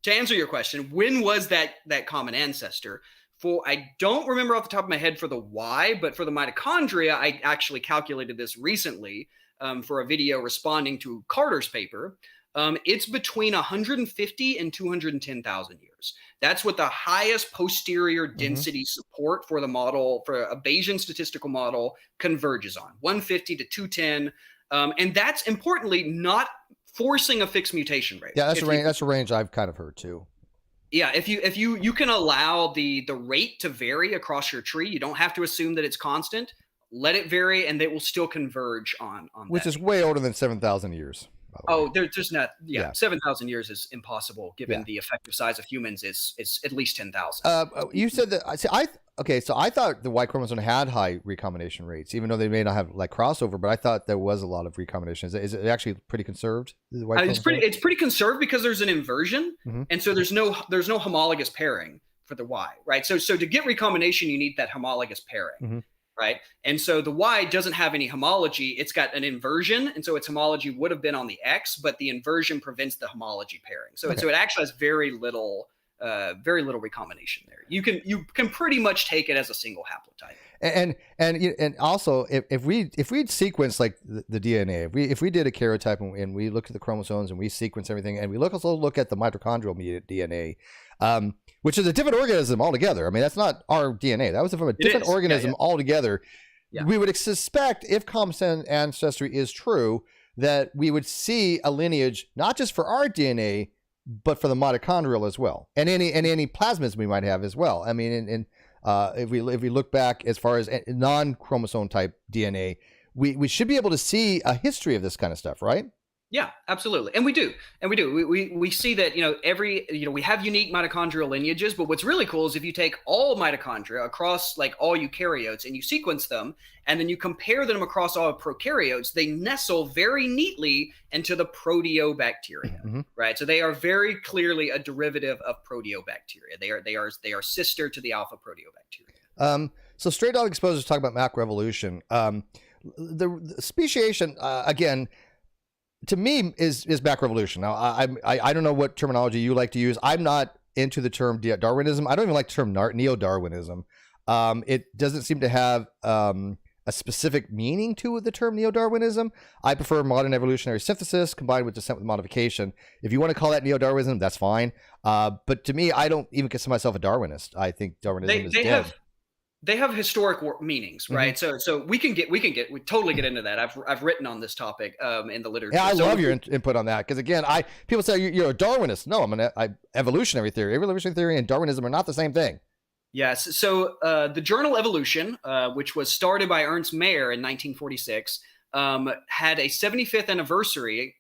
to answer your question, when was that common ancestor? I don't remember off the top of my head for the Y, but for the mitochondria, I actually calculated this recently for a video responding to Carter's paper. It's between 150 and 210,000 years. That's what the highest posterior density support for the model, for a Bayesian statistical model, converges on, 150 to 210. And that's importantly not forcing a fixed mutation rate. Yeah, that's a range I've kind of heard too. Yeah, if you can allow the rate to vary across your tree, you don't have to assume that it's constant. Let it vary, and they will still converge on which that. is way older than 7,000 years. Oh, there's not. Yeah. 7,000 years is impossible given the effective size of humans is at least 10,000. You said that. So I thought the Y chromosome had high recombination rates, even though they may not have like crossover. But I thought there was a lot of recombination. Is it actually pretty conserved? It's pretty conserved because there's an inversion, and so there's no homologous pairing for the Y, right? So to get recombination, you need that homologous pairing. Right. And so the Y doesn't have any homology. It's got an inversion. And so its homology would have been on the X, but the inversion prevents the homology pairing. So it actually has very little recombination there. You can pretty much take it as a single haplotype. And also if we'd sequence like the DNA, if we did a karyotype and we looked at the chromosomes and we sequence everything, and we also look at the mitochondrial DNA, which is a different organism altogether. I mean, that's not our DNA. That was from a different organism altogether. Yeah. We would suspect, if common ancestry is true, that we would see a lineage not just for our DNA, but for the mitochondrial as well, and any plasmids we might have as well. I mean, if we look back as far as non-chromosome type DNA, we should be able to see a history of this kind of stuff, right? Yeah, absolutely. And we do. We see that, we have unique mitochondrial lineages, but what's really cool is if you take all mitochondria across like all eukaryotes and you sequence them, and then you compare them across all prokaryotes, they nestle very neatly into the proteobacteria, right? So they are very clearly a derivative of proteobacteria. They are sister to the alpha proteobacteria. So Stray Dog Exposers talk about macroevolution. The speciation, again, to me is macroevolution. Now, I don't know what terminology you like to use. I'm not into the term Darwinism. I don't even like the term neo-Darwinism. It doesn't seem to have a specific meaning to the term neo-Darwinism. I prefer modern evolutionary synthesis combined with descent with modification. If you want to call that neo-Darwinism, that's fine. But to me, I don't even consider myself a Darwinist. I think Darwinism is dead. They have historic meanings, right? So we totally get into that. I've written on this topic in the literature. Yeah, I love your input on that, because again, people say you're a Darwinist. No, I'm an evolutionary theory. Evolutionary theory and Darwinism are not the same thing. Yes. So the journal Evolution, which was started by Ernst Mayr in 1946, had a 75th anniversary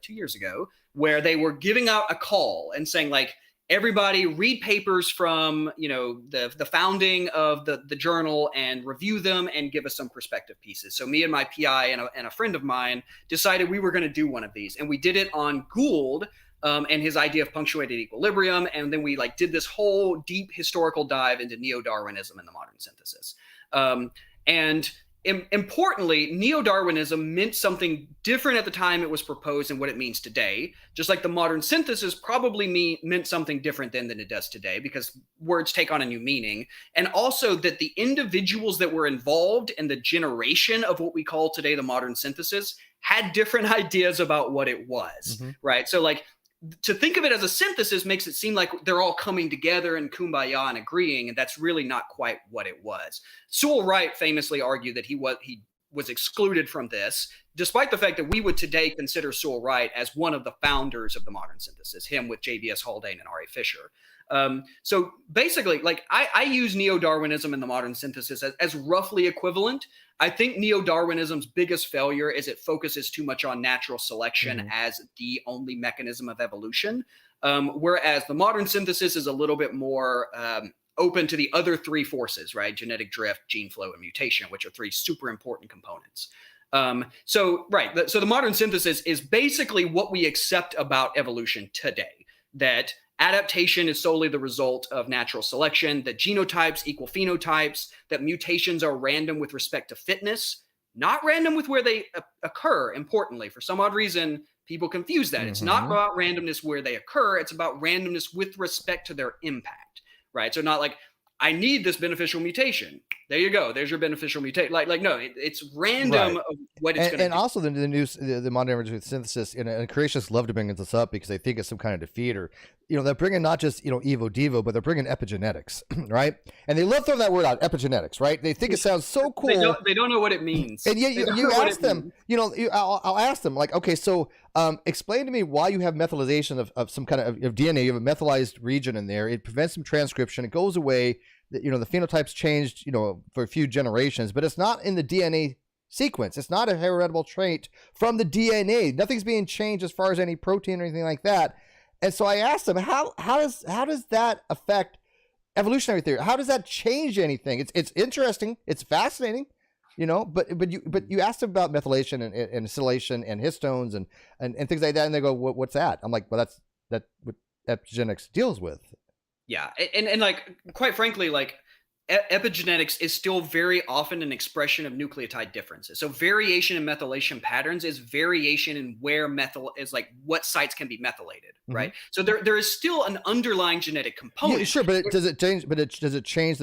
2 years ago, where they were giving out a call and saying, like, everybody read papers from, the founding of the journal and review them and give us some perspective pieces. So me and my PI and a friend of mine decided we were going to do one of these. And we did it on Gould and his idea of punctuated equilibrium. And then we did this whole deep historical dive into neo-Darwinism and the modern synthesis. Importantly, neo-Darwinism meant something different at the time it was proposed and what it means today, just like the modern synthesis probably meant something different then than it does today, because words take on a new meaning. And also that the individuals that were involved in the generation of what we call today the modern synthesis had different ideas about what it was, right? So to think of it as a synthesis makes it seem like they're all coming together and kumbaya and agreeing, and that's really not quite what it was. Sewell Wright famously argued that he was excluded from this, despite the fact that we would today consider Sewell Wright as one of the founders of the modern synthesis, him with J.B.S. Haldane and R.A. Fisher. So basically, like I use neo-Darwinism and the modern synthesis as roughly equivalent. I think neo-Darwinism's biggest failure is it focuses too much on natural selection as the only mechanism of evolution, whereas the modern synthesis is a little bit more open to the other three forces, right? Genetic drift, gene flow, and mutation, which are three super important components. So the modern synthesis is basically what we accept about evolution today, that adaptation is solely the result of natural selection, that genotypes equal phenotypes, that mutations are random with respect to fitness, not random with where they occur, importantly. For some odd reason, people confuse that. It's not about randomness where they occur, it's about randomness with respect to their impact, right? So not like, I need this beneficial mutation. There you go. There's your beneficial mutation. Like no, it's random of what it's going to do. And also the modern synthesis, and creationists love to bring this up because they think it's some kind of defeat, or, they're bringing not just, Evo Devo, but they're bringing epigenetics, right? And they love throwing that word out, epigenetics, right? They think it sounds so cool. They don't know what it means. And yet you ask them, I'll ask them, like, okay, so explain to me why you have methylization of some kind of DNA. You have a methylized region in there. It prevents some transcription. It goes away. The phenotype's changed, for a few generations, but it's not in the DNA sequence. It's not a heritable trait from the DNA. Nothing's being changed as far as any protein or anything like that. And so I asked them, how does that affect evolutionary theory? How does that change anything? It's interesting. It's fascinating, but you asked them about methylation and acylation and histones and things like that, and they go, what's that? I'm like, well, that's what epigenetics deals with. Yeah, and like, quite frankly, like epigenetics is still very often an expression of nucleotide differences. So variation in methylation patterns is variation in where methyl is, like what sites can be methylated, right? So there is still an underlying genetic component. Yeah, sure, but does it change the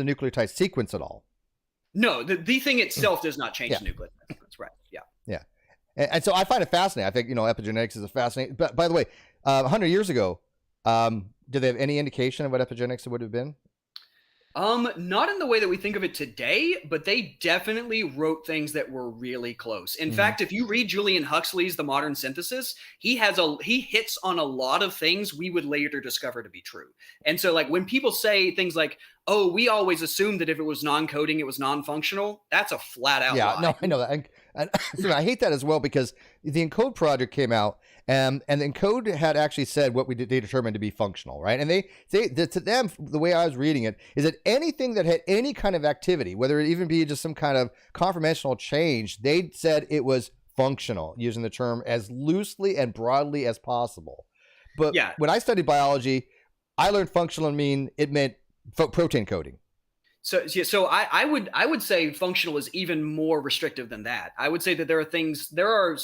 nucleotide sequence at all? No, the thing itself does not change the nucleotide sequence, right? Yeah. And so I find it fascinating. I think epigenetics is a fascinating. But by the way, 100 years ago, did they have any indication of what epigenetics would have been? Not in the way that we think of it today, but they definitely wrote things that were really close. In fact, if you read Julian Huxley's The Modern Synthesis, he hits on a lot of things we would later discover to be true. And so, like, when people say things like, "Oh, we always assumed that if it was non-coding, it was non-functional," that's a flat out lie. No, I know that. And I hate that as well, because the ENCODE project came out, and the ENCODE had actually said what they determined to be functional, right? And they to them, the way I was reading it, is that anything that had any kind of activity, whether it even be just some kind of conformational change, they said it was functional, using the term as loosely and broadly as possible. But when I studied biology, I learned functional it meant protein coding. So I would say functional is even more restrictive than that. I would say that there are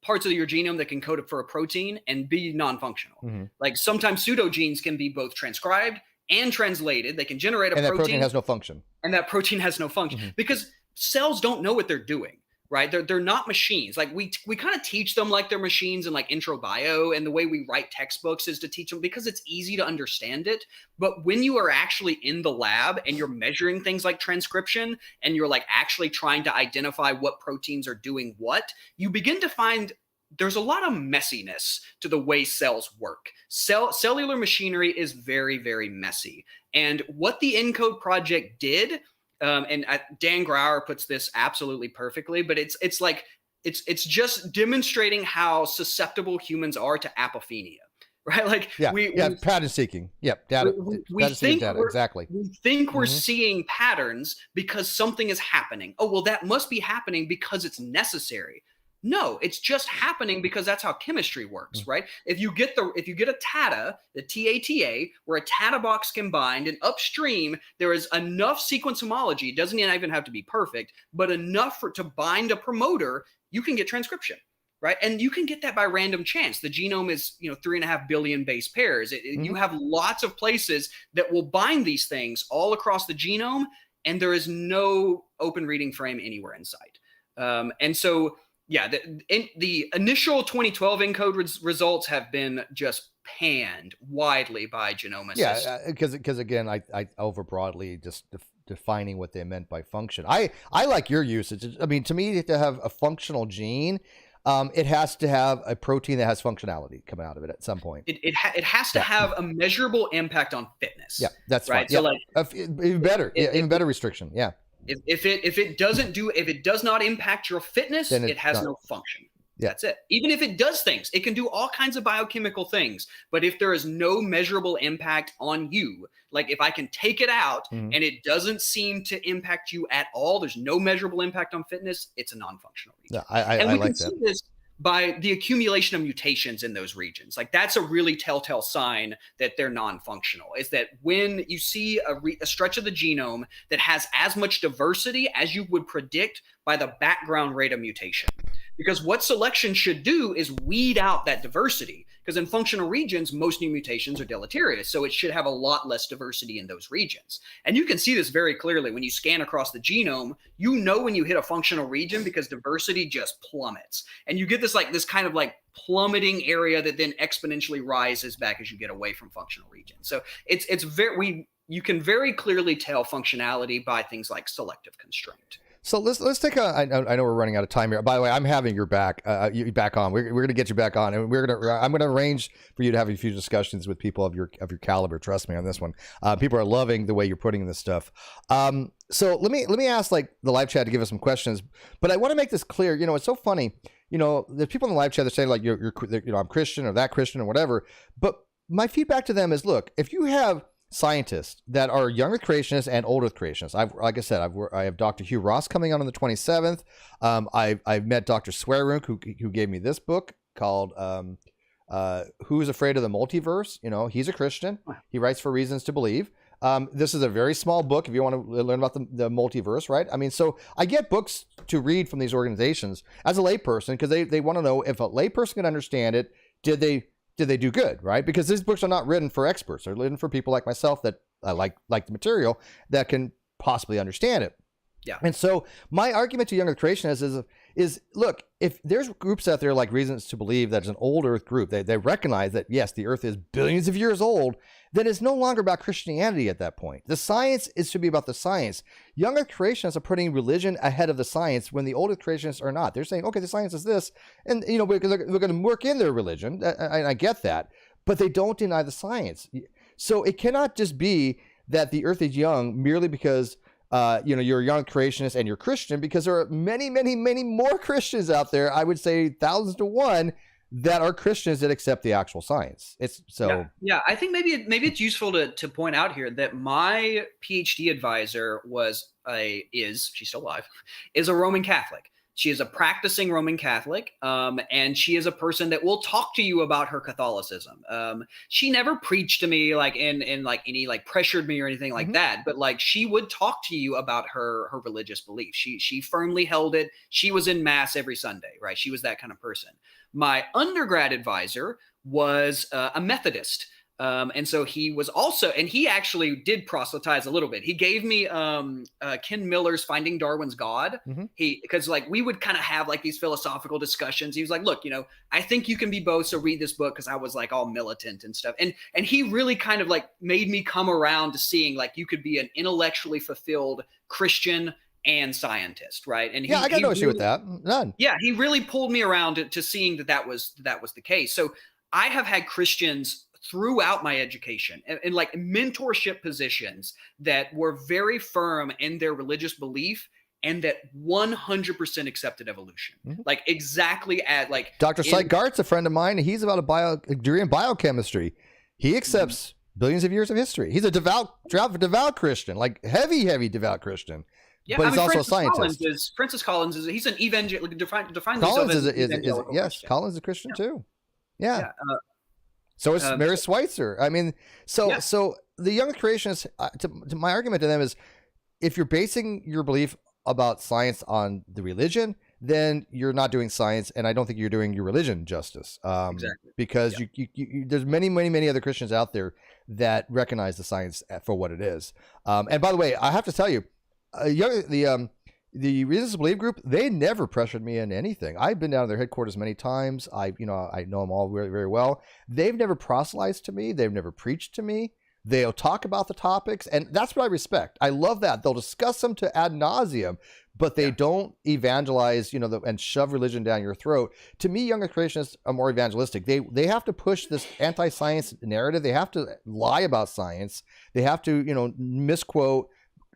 parts of your genome that can code for a protein and be non-functional. Like sometimes pseudogenes can be both transcribed and translated. They can generate a protein. And that protein has no function. And that protein has no function because cells don't know what they're doing, right? They're not machines. Like we kind of teach them like they're machines in like intro bio, and the way we write textbooks is to teach them because it's easy to understand it. But when you are actually in the lab and you're measuring things like transcription and you're like actually trying to identify what proteins are doing what, you begin to find there's a lot of messiness to the way cells work. Cellular machinery is very, very messy. And what the ENCODE project did, and Dan Grauer puts this absolutely perfectly, but it's just demonstrating how susceptible humans are to apophenia, right? Like pattern seeking. Yep, data. We think data, exactly. We think we're seeing patterns because something is happening. Oh, well, that must be happening because it's necessary. No, it's just happening because that's how chemistry works, right? If you get a TATA, the TATA, where a TATA box can bind, and upstream there is enough sequence homology, it doesn't even have to be perfect, but enough to bind a promoter, you can get transcription, right? And you can get that by random chance. The genome is 3.5 billion base pairs. You have lots of places that will bind these things all across the genome, and there is no open reading frame anywhere in sight. And so the initial 2012 ENCODE results have been just panned widely by genomicists. Yeah, because again, I over broadly just defining what they meant by function. I like your usage. I mean, to me, to have a functional gene, it has to have a protein that has functionality coming out of it at some point. It has to have a measurable impact on fitness. Yeah, that's right. Fine. So even better, even better restriction. Yeah. If it does not impact your fitness, Then it has no function. Yeah. That's it. Even if it does things, it can do all kinds of biochemical things. But if there is no measurable impact on you, like if I can take it out and it doesn't seem to impact you at all, there's no measurable impact on fitness, it's a non-functional region. Yeah, I we like can see this by the accumulation of mutations in those regions. Like that's a really telltale sign that they're non-functional, is that when you see a stretch of the genome that has as much diversity as you would predict by the background rate of mutation. Because what selection should do is weed out that diversity. Because in functional regions, most new mutations are deleterious. So it should have a lot less diversity in those regions. And you can see this very clearly when you scan across the genome. You know when you hit a functional region because diversity just plummets. And you get this kind of plummeting area that then exponentially rises back as you get away from functional regions. So you can very clearly tell functionality by things like selective constraint. So let's take I know we're running out of time here. By the way, I'm having you back on. We're going to get you back on, and I'm going to arrange for you to have a few discussions with people of your caliber. Trust me on this one. People are loving the way you're putting this stuff. So let me ask the live chat to give us some questions, but I want to make this clear. You know, it's so funny. You know, the people in the live chat, they're saying you're I'm Christian or that Christian or whatever. But my feedback to them is, look, if you have scientists that are young Earth creationists and old Earth creationists. I have Dr. Hugh Ross coming on the 27th. I've met Dr. Swearunk, who gave me this book called Who's Afraid of the Multiverse? You know, he's a Christian. He writes for Reasons to Believe. This is a very small book if you want to learn about the multiverse, right? I mean, so I get books to read from these organizations as a layperson because they want to know if a layperson can understand it, did they do good, right? Because these books are not written for experts. They're written for people like myself that like the material that can possibly understand it. Yeah. And so my argument to younger creationists is look, if there's groups out there like Reasons to Believe that's an old Earth group, they recognize that, yes, the Earth is billions of years old, then it's no longer about Christianity at that point. The science should be about the science. Younger creationists are putting religion ahead of the science when the older creationists are not. They're saying, okay, the science is this, and we're going to work in their religion. I get that, but they don't deny the science. So it cannot just be that the Earth is young merely because you're a young creationist and you're Christian, because there are many, many, many more Christians out there. I would say thousands to one that are Christians that accept the actual science. It's so. Yeah. I think maybe it's useful to point out here that my PhD advisor she's still alive, is a Roman Catholic. She is a practicing Roman Catholic, and she is a person that will talk to you about her Catholicism. She never preached to me pressured me or anything like that, but she would talk to you about her religious beliefs. She firmly held it. She was in mass every Sunday, right? She was that kind of person. My undergrad advisor was a Methodist. And so he was also, and he actually did proselytize a little bit. He gave me Ken Miller's Finding Darwin's God. Because we would kind of have these philosophical discussions. He was like, look, I think you can be both, so read this book, because I was all militant and stuff. And he really kind of made me come around to seeing you could be an intellectually fulfilled Christian and scientist, right? And I got no issue with that. None. Yeah, he really pulled me around to seeing that was the case. So I have had Christians throughout my education and mentorship positions that were very firm in their religious belief and that 100% accepted evolution. Exactly at Dr. Sykes-Gart's a friend of mine. He's about a degree in biochemistry. He accepts billions of years of history. He's a devout Christian, heavy devout Christian. Yeah, but he's also a scientist. Francis Collins is he's an evangelical. Define Collins is yes, Christian. Collins is a Christian too. Yeah. So is Mary Schweitzer. I mean, so the young creationists. To my argument to them is, if you're basing your belief about science on the religion, then you're not doing science, and I don't think you're doing your religion justice. Exactly. Because you there's many, many, many other Christians out there that recognize the science for what it is. And by the way, I have to tell you, the Reasons to Believe group, they never pressured me into anything. I've been down to their headquarters many times. I know them all very, very well. They've never proselytized to me. They've never preached to me. They'll talk about the topics, and that's what I respect. I love that. They'll discuss them to ad nauseum, but they don't evangelize, and shove religion down your throat. To me, younger creationists are more evangelistic. They have to push this anti-science narrative. They have to lie about science. They have to, misquote,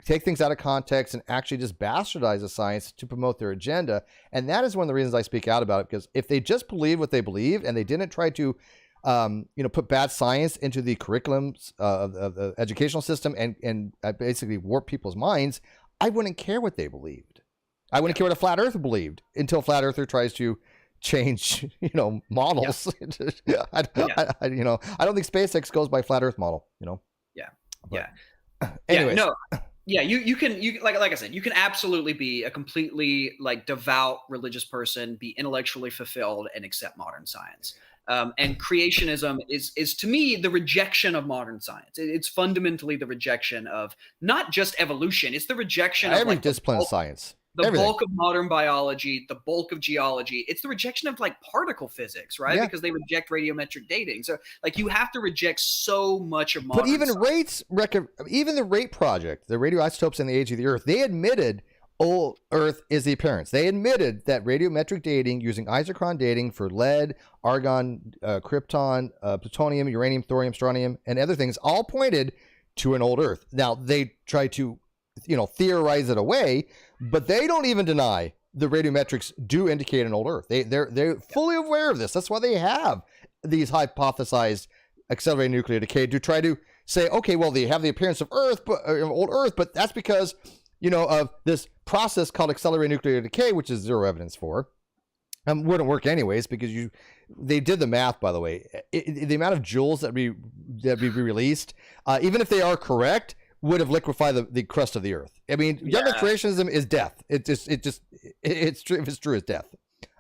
take things out of context, and actually just bastardize the science to promote their agenda. And that is one of the reasons I speak out about it, because if they just believed what they believed and they didn't try to put bad science into the curriculums of the educational system and basically warp people's minds, I wouldn't care what they believed. I wouldn't care what a flat earther believed until flat earther tries to change, models. I don't think SpaceX goes by flat earth model, Anyways. You can like I said, you can absolutely be a completely devout religious person, be intellectually fulfilled, and accept modern science. And creationism is to me the rejection of modern science. It's fundamentally the rejection of not just evolution; it's the rejection of every discipline of science. The bulk of modern biology, the bulk of geology. It's the rejection of particle physics, right? Yeah. Because they reject radiometric dating. So you have to reject so much of modern But even science. even the RATE project, the radioisotopes and the age of the Earth, they admitted old Earth is the appearance. They admitted that radiometric dating using isochron dating for lead, argon, krypton, plutonium, uranium, thorium, strontium, and other things all pointed to an old Earth. Now they try to theorize it away, but they don't even deny the radiometrics do indicate an old Earth. They're fully aware of this. That's why they have these hypothesized accelerated nuclear decay to try to say, okay, well, they have the appearance of Earth, but old Earth, but that's because of this process called accelerated nuclear decay, which is zero evidence for. Wouldn't work anyways because they did the math, by the way. The amount of joules that be released, even if they are correct, would have liquefied the crust of the Earth. I mean, younger creationism is death. It's true. If it's true, it's death.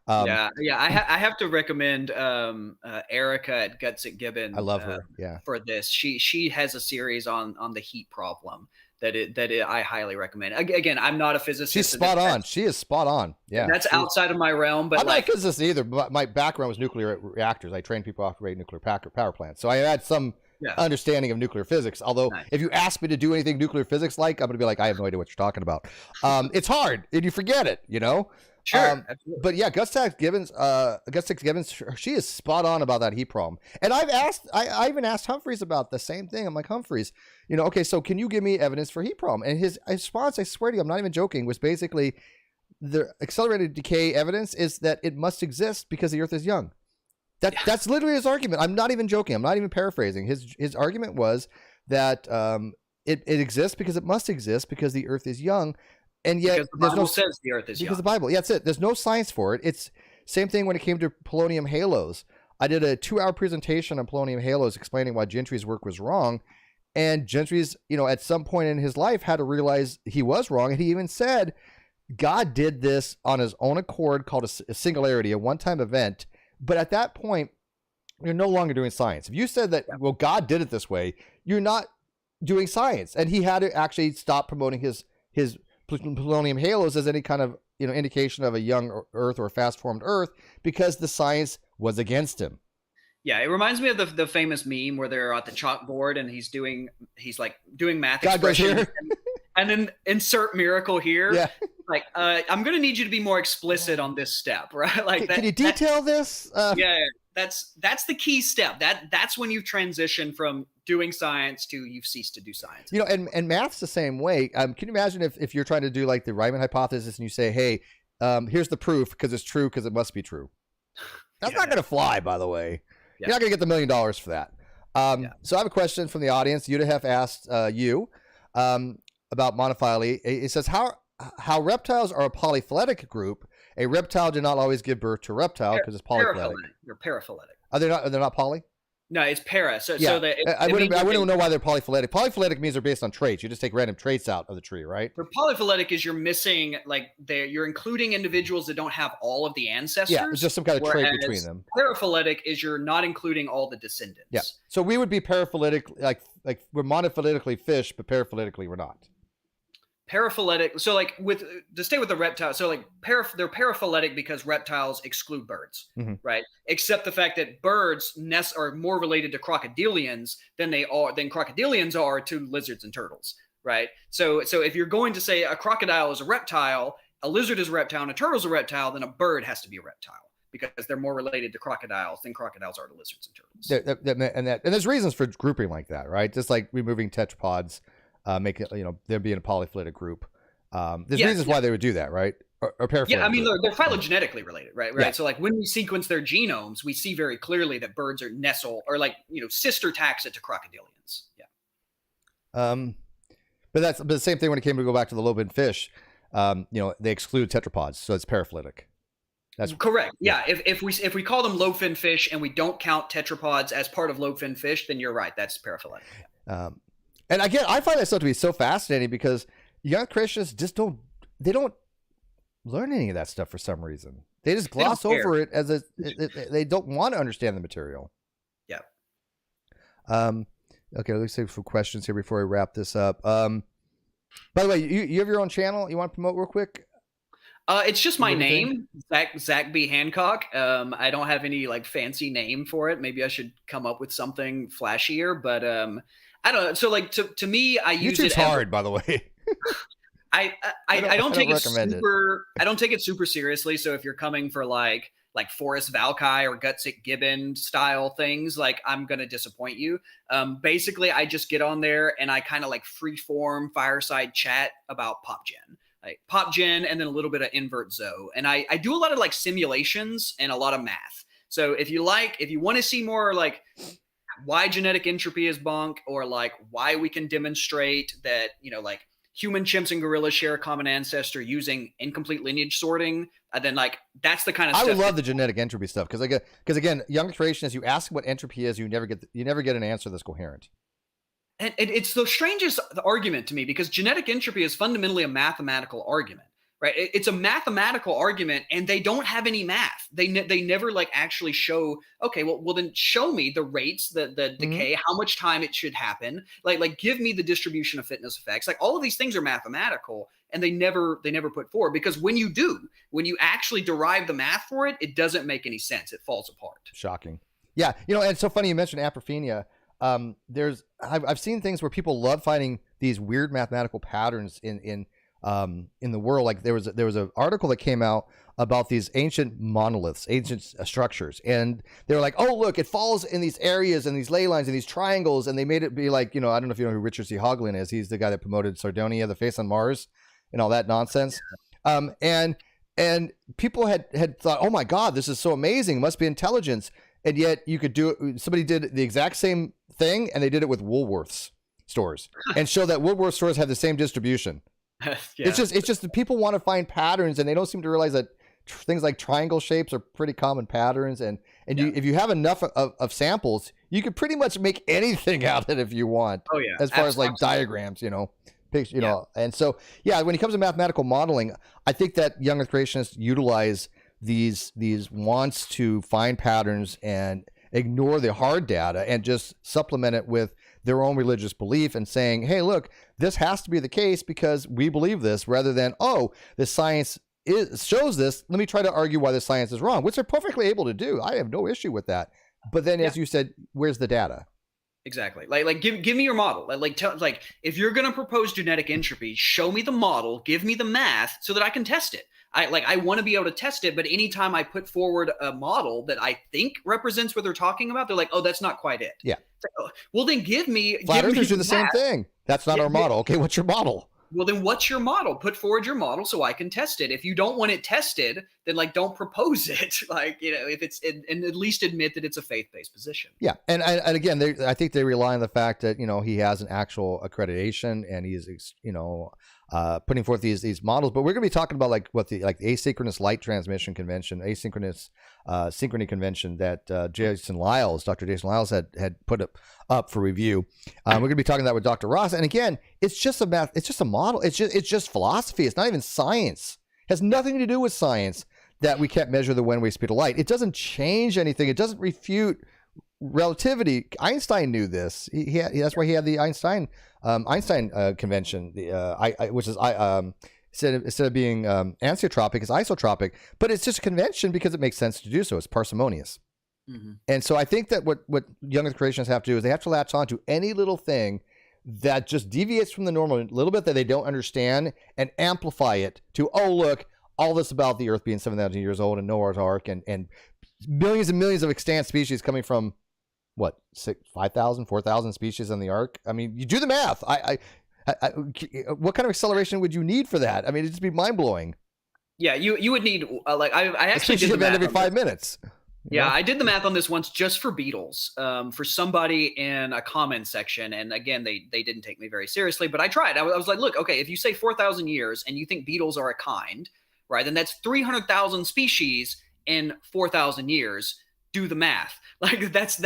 I have to recommend Erica at Guts at Gibbon. I love her. For this, she has a series on the heat problem that I highly recommend. Again, I'm not a physicist. She's spot on. She is spot on. Yeah, that's outside of my realm. But I'm not a physicist either. But my background was nuclear reactors. I trained people to operate nuclear power plants, so I had some understanding of nuclear physics. Although, if you ask me to do anything nuclear physics like, I'm going to be like, I have no idea what you're talking about. It's hard, and you forget it. Sure. But yeah, Gustav Gibbons, she is spot on about that heat problem. And I even asked Humphreys about the same thing. I'm like, Humphreys, okay, so can you give me evidence for heat problem? And his response, I swear to you, I'm not even joking, was basically the accelerated decay evidence is that it must exist because the Earth is young. That's literally his argument. I'm not even joking. I'm not even paraphrasing. His argument was that it exists because it must exist because the Earth is young. And yet, because the Bible says the Earth is young. Because the Bible, that's it. There's no science for it. It's same thing when it came to polonium halos. I did a 2-hour presentation on polonium halos explaining why Gentry's work was wrong. And Gentry's, at some point in his life had to realize he was wrong. And he even said, God did this on his own accord called a singularity, a one-time event. But at that point, you're no longer doing science. If you said that, well, God did it this way, you're not doing science. And he had to actually stop promoting his polonium halos as any kind of indication of a young Earth or a fast-formed Earth because the science was against him. Yeah, it reminds me of the famous meme where they're at the chalkboard and he's doing math God expressions and then insert miracle here. Yeah. I'm gonna need you to be more explicit on this step, right? Can you detail this? That's the key step. That's when you transition from doing science to you've ceased to do science. And math's the same way. Can you imagine if you're trying to do the Riemann hypothesis and you say, hey, here's the proof because it's true because it must be true. That's not going to fly, by the way. You're not going to get the $1 million for that. So I have a question from the audience. Udahef asked you about monophyly. It says, how reptiles are a polyphyletic group. A reptile did not always give birth to a reptile because it's polyphyletic. They're paraphyletic. Are they not poly? No, it's para. I wouldn't know why they're polyphyletic. Polyphyletic means they're based on traits. You just take random traits out of the tree, right? For polyphyletic is you're missing you're including individuals that don't have all of the ancestors. Yeah, it's just some kind of trait between them. Paraphyletic is you're not including all the descendants. Yeah. So we would be paraphyletic, like we're monophyletically fish, but paraphyletically we're not. paraphyletic. So like to stay with the reptile. So like they're paraphyletic because reptiles exclude birds, right? Except the fact that birds are more related to crocodilians than crocodilians are to lizards and turtles, right? So if you're going to say a crocodile is a reptile, a lizard is a reptile, and a turtle is a reptile, then a bird has to be a reptile because they're more related to crocodiles than crocodiles are to lizards and turtles. And there's reasons for grouping like that, right? Just like removing tetrapods. Make it, there being a polyphyletic group. There's reasons why they would do that, right? Or paraphyletic. Yeah, I mean, they're phylogenetically related, right? Yeah. So like when we sequence their genomes, we see very clearly that birds are sister taxa to crocodilians. Yeah. But the same thing when it came to go back to the lobed fish. They exclude tetrapods, so it's paraphyletic. That's correct. Yeah. If we call them lobed-fin fish and we don't count tetrapods as part of lobed-fin fish, then you're right. That's paraphyletic. Yeah. And again, I find that stuff to be so fascinating because young creationists just don't learn any of that stuff for some reason. They just gloss over it as they don't want to understand the material. Yeah. Okay, let's see some questions here before I wrap this up. By the way, you have your own channel you want to promote real quick? It's just my name, Zack B Hancock. I don't have any like fancy name for it. Maybe I should come up with something flashier, but I don't know. So like to me, I use YouTube's hard, by the way. I don't take it super seriously. So if you're coming for like Forrest Valkai or Gutsick Gibbon style things, like I'm gonna disappoint you. Basically, I just get on there and I kind of like freeform fireside chat about PopGen. Like PopGen and then a little bit of invert Zoe. And I do a lot of like simulations and a lot of math. So if you want to see more like why genetic entropy is bunk, or like why we can demonstrate that, like human chimps and gorillas share a common ancestor using incomplete lineage sorting, then like that's the kind of stuff. I would love the genetic entropy stuff because again, young creationists, you ask what entropy is, you never get an answer that's coherent. And it's the strangest argument to me because genetic entropy is fundamentally a mathematical argument, right? It's a mathematical argument, and they don't have any math. They never like actually show. Okay, well then show me the rates, the decay, how much time it should happen. Like give me the distribution of fitness effects. Like all of these things are mathematical, and they never put forward because when you actually derive the math for it, it doesn't make any sense. It falls apart. Shocking. Yeah, and it's so funny you mentioned apophenia. I've seen things where people love finding these weird mathematical patterns in the world. Like there was an article that came out about these ancient monoliths, ancient structures, and they were like, oh look, it falls in these areas and these ley lines and these triangles, and they made it be like, I don't know if you know who Richard C. Hoagland is. He's the guy that promoted Sardonia, the face on Mars, and all that nonsense. And people had thought, oh my God, this is so amazing, it must be intelligence. And yet you could do it. Somebody did the exact same thing, and they did it with Woolworths stores and show that Woolworths stores have the same distribution. Yeah. It's just that people want to find patterns, and they don't seem to realize that things like triangle shapes are pretty common patterns. And if you have enough of samples, you could pretty much make anything out of it if you want. Oh yeah. As far as like diagrams, pictures, And so, when it comes to mathematical modeling, I think that young Earth creationists utilize these wants to find patterns and ignore the hard data and just supplement it with their own religious belief and saying, hey, look, this has to be the case because we believe this, rather than, oh, the science shows this, let me try to argue why the science is wrong, which they're perfectly able to do. I have no issue with that. But then, as you said, where's the data? Exactly. Like give me your model. Like if you're going to propose genetic entropy, show me the model, give me the math so that I can test it. I want to be able to test it, but anytime I put forward a model that I think represents what they're talking about, they're like, oh, that's not quite it. Yeah. Like, oh, well, then give me. Flat Earthers do the same thing. That's not our model. Okay, what's your model? Well, then what's your model? Put forward your model so I can test it. If you don't want it tested, then don't propose it. If it's, and at least admit that it's a faith-based position. Yeah. And again, I think they rely on the fact that, he has an actual accreditation and he's, putting forth these models. But we're going to be talking about what the asynchronous light transmission convention, asynchronous synchrony convention that Dr. Jason Lyles had put up for review. We're going to be talking that with Dr. Ross. And again, it's just a model. It's just philosophy. It's not even science. It has nothing to do with science that we can't measure the one-way speed of light. It doesn't change anything. It doesn't refute relativity, Einstein knew this. That's why he had the Einstein convention, which is instead of being anisotropic, it's isotropic. But it's just a convention because it makes sense to do so. It's parsimonious. Mm-hmm. And so I think that what young Earth creationists have to do is they have to latch on to any little thing that just deviates from the normal a little bit that they don't understand and amplify it to, oh, look, all this about the Earth being 7,000 years old and Noah's Ark and millions and millions of extant species coming from, what, 5,000, 4,000 species on the Ark? I mean, you do the math. What kind of acceleration would you need for that? I mean, it'd just be mind-blowing. Yeah, you would need, I actually did the math every 5 minutes. Yeah, I did the math on this once just for beetles, for somebody in a comment section. And again, they didn't take me very seriously, but I tried. I was like, look, okay, if you say 4,000 years and you think beetles are a kind, right, then that's 300,000 species in 4,000 years. Do the math. Like that's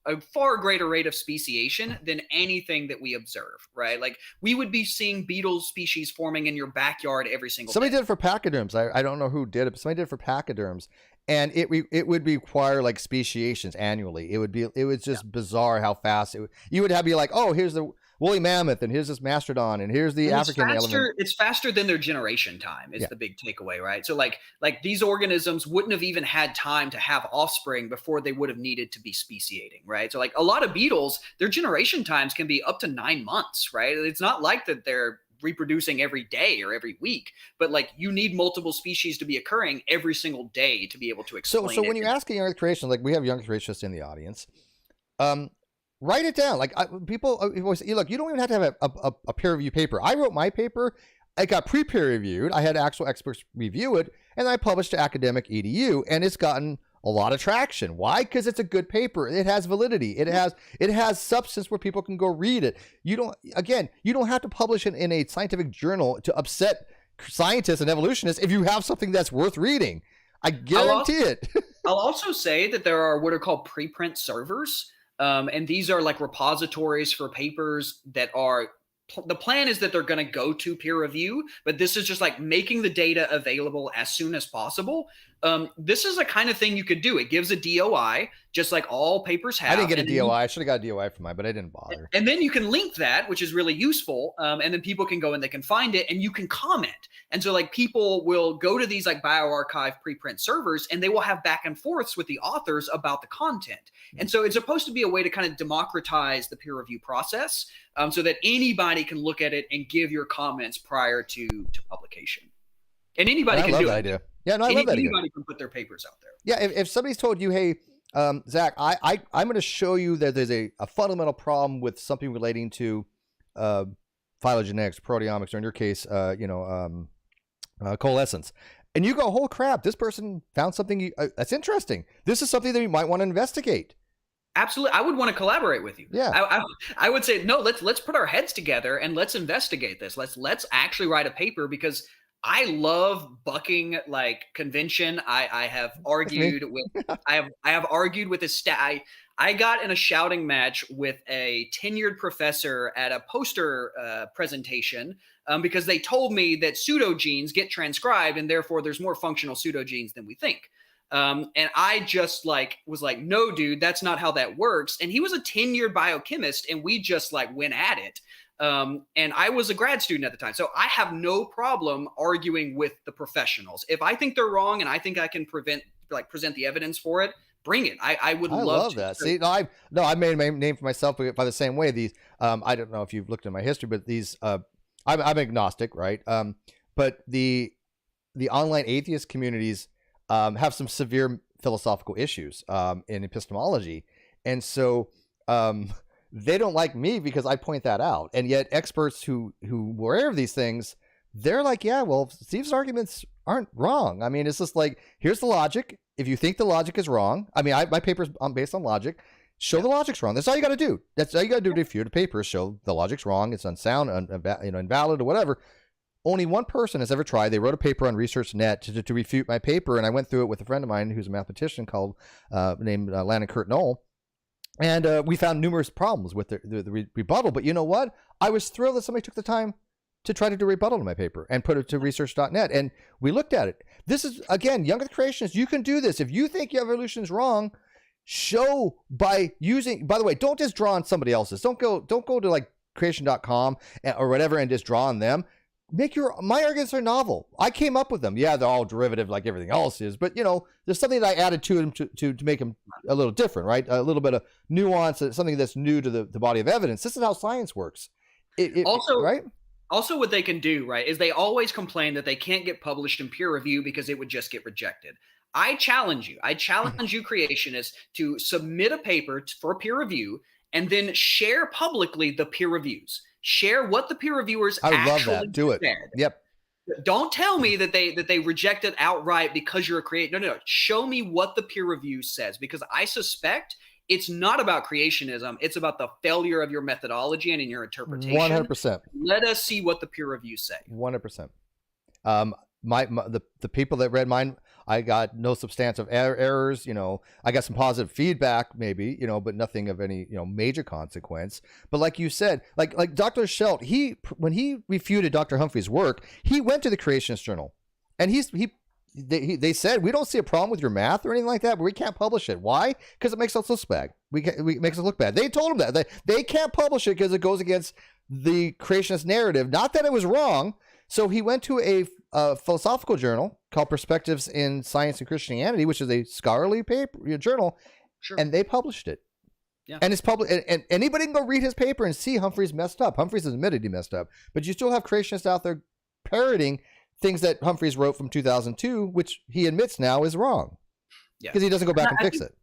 a far greater rate of speciation than anything that we observe, right? Like we would be seeing beetle species forming in your backyard every single Somebody day. did it for pachyderms. I don't know who did it, but somebody did it for pachyderms. And it would require like speciations annually. It was just bizarre how fast you would have be like, oh, here's the woolly mammoth, and here's this mastodon, and here's the African elephant. It's faster than their generation time is the big takeaway, right? So like these organisms wouldn't have even had time to have offspring before they would have needed to be speciating, right? So like a lot of beetles, their generation times can be up to 9 months, right? It's not like that they're reproducing every day or every week, but like you need multiple species to be occurring every single day to be able to explain. So when you're asking young Earth creation, like we have young Earth creationists in the audience, write it down. Like people always say, look, you don't even have to have a peer review paper. I wrote my paper. It got pre-peer reviewed. I had actual experts review it, and I published to Academic EDU, and it's gotten a lot of traction. Why? Because it's a good paper. It has validity. It has substance where people can go read it. You don't have to publish it in a scientific journal to upset scientists and evolutionists if you have something that's worth reading. I guarantee it. I'll also say that there are what are called preprint servers. And these are like repositories for papers that are, the plan is that they're going to go to peer review, but this is just like making the data available as soon as possible. This is a kind of thing you could do. It gives a DOI, just like all papers have. I didn't get a DOI. I should have got a DOI for mine, but I didn't bother. And then you can link that, which is really useful. And then people can go and they can find it and you can comment. And so like people will go to these like bioarchive preprint servers and they will have back and forths with the authors about the content. And so it's supposed to be a way to kind of democratize the peer review process so that anybody can look at it and give your comments prior to publication. And anybody can do it. Idea. Yeah, no, I love that idea. Anybody can put their papers out there. Yeah, if somebody's told you, hey, Zach, I'm going to show you that there's a fundamental problem with something relating to phylogenetics, proteomics, or in your case, coalescence. And you go, holy crap, this person found something that's interesting. This is something that you might want to investigate. Absolutely. I would want to collaborate with you. Yeah. I would say, no, let's put our heads together and let's investigate this. Let's actually write a paper because I love bucking like convention. I have argued with I have argued with a I got in a shouting match with a tenured professor at a poster presentation because they told me that pseudogenes get transcribed and therefore there's more functional pseudogenes than we think. And I just was like, no, dude, that's not how that works. And he was a tenured biochemist and we just like went at it. And I was a grad student at the time. So I have no problem arguing with the professionals. If I think they're wrong and I think I can present the evidence for it, bring it. I would love that. See, I made a name for myself by the same way. These, I don't know if you've looked at my history, but these, I'm agnostic, right? But the online atheist communities have some severe philosophical issues in epistemology, and so they don't like me because I point that out. And yet experts who were aware of these things, they're like, yeah, well, Steve's arguments aren't wrong. I mean, it's just like, here's the logic. If you think the logic is wrong, I mean, my paper's based on logic. Show the logic's wrong. That's all you got to do. That's all you got to do to refute a paper. Show the logic's wrong. It's unsound, invalid, or whatever. Only one person has ever tried. They wrote a paper on ResearchNet to refute my paper, and I went through it with a friend of mine who's a mathematician named Landon Kurt Knoll. And we found numerous problems with the rebuttal. But you know what? I was thrilled that somebody took the time to try to do a rebuttal to my paper and put it to research.net. And we looked at it. This is, again, young Earth creationists. You can do this. If you think evolution is wrong, show by using, by the way, don't just draw on somebody else's. Don't go to like creation.com or whatever and just draw on them. My arguments are novel. I came up with them. Yeah, they're all derivative like everything else is, but there's something that I added to them to make them a little different, right? A little bit of nuance, something that's new to the body of evidence. This is how science works. Right? Also, what they can do, right, is they always complain that they can't get published in peer review because it would just get rejected. I challenge you, creationists, to submit a paper for peer review and then share publicly the peer reviews. Share what the peer reviewers actually said. Do it. Yep. Don't tell me that they reject it outright because you're a creator. No. Show me what the peer review says, because I suspect it's not about creationism. It's about the failure of your methodology and in your interpretation. 100%. Let us see what the peer reviews say. 100%. The people that read mine, I got no substantive errors. I got some positive feedback, maybe, but nothing of any, major consequence. But like you said, like Dr. Schelt, when he refuted Dr. Humphrey's work, he went to the Creationist Journal, and they said, we don't see a problem with your math or anything like that, but we can't publish it. Why? Because it makes us look bad. It makes us look bad. They told him that they can't publish it because it goes against the creationist narrative. Not that it was wrong. So he went to a philosophical journal called Perspectives in Science and Christianity, which is a scholarly journal, and they published it. Yeah. And it's public, and anybody can go read his paper and see Humphreys messed up. Humphreys has admitted he messed up, but you still have creationists out there parroting things that Humphreys wrote from 2002, which he admits now is wrong. Yeah, because he doesn't go back and fix it.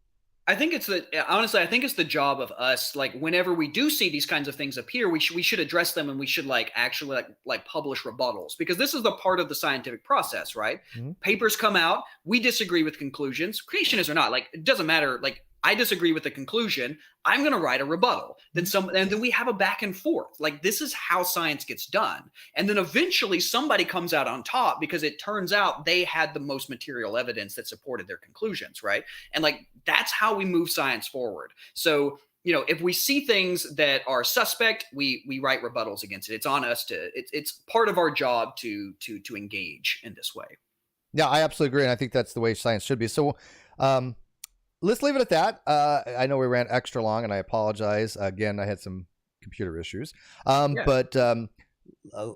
I think it's the job of us, like, whenever we do see these kinds of things appear, we should address them, and we should actually publish rebuttals, because this is the part of the scientific process, right? Mm-hmm. Papers come out, we disagree with conclusions, creationists or not, it doesn't matter. I disagree with the conclusion, I'm going to write a rebuttal. And then we have a back and forth. This is how science gets done. And then eventually somebody comes out on top, because it turns out they had the most material evidence that supported their conclusions, right? And that's how we move science forward. So, if we see things that are suspect, we write rebuttals against it. It's on us it's part of our job to engage in this way. Yeah, I absolutely agree. And I think that's the way science should be. So, let's leave it at that. I know we ran extra long, and I apologize. Again, I had some computer issues. But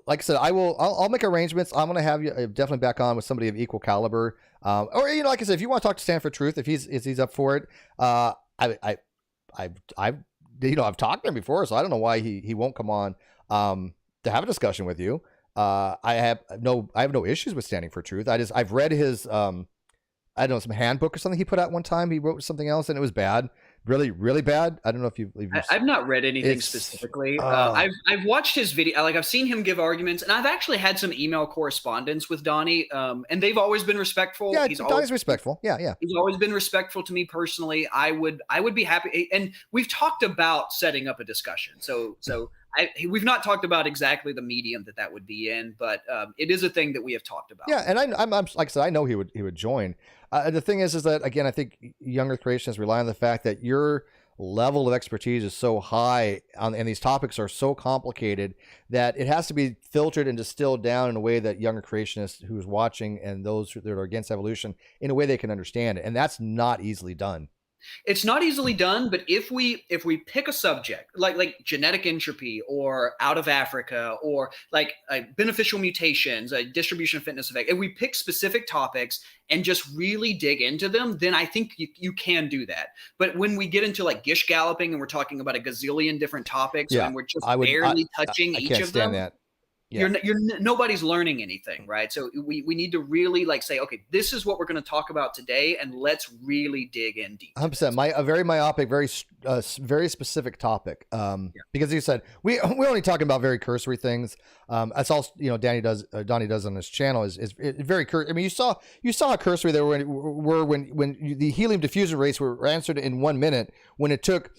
like I said, I'll make arrangements. I'm going to have you definitely back on with somebody of equal caliber. Or like I said, if you want to talk to Stanford Truth, if he's up for it, I've talked to him before, so I don't know why he won't come on to have a discussion with you. I have no issues with standing for truth. I've read his I don't know, some handbook or something he put out one time. He wrote something else and it was bad, really, really bad. I don't know if you've I've not read anything specifically. I've watched his video. I've seen him give arguments, and I've actually had some email correspondence with Donnie, and they've always been respectful. Yeah, Donnie's respectful. Yeah. He's always been respectful to me personally. I would be happy, and we've talked about setting up a discussion. So we've not talked about exactly the medium that would be in, but it is a thing that we have talked about. Yeah, and I'm like I said, I know he would join. The thing is that, again, I think younger creationists rely on the fact that your level of expertise is so high and these topics are so complicated that it has to be filtered and distilled down in a way that younger creationists who's watching and those that are against evolution, in a way they can understand it. And that's not easily done. It's not easily done, but if we pick a subject like genetic entropy or out of Africa or beneficial mutations, a distribution of fitness effect, if we pick specific topics and just really dig into them, then I think you can do that. But when we get into gish galloping and we're talking about a gazillion different topics and we're just barely touching each of them, that. Yeah. Nobody's learning anything, right? So we need to really say, okay, this is what we're going to talk about today, and let's really dig in deep. 100%. A very myopic, very specific topic. Because you said we're only talking about very cursory things. That's all Donnie does on his channel is very cursory. I mean, you saw how cursory they were when the helium diffusion rates were answered in 1 minute, when it took.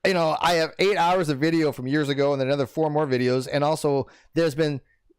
I have 8 hours of video from years ago and then another 4 more videos. And also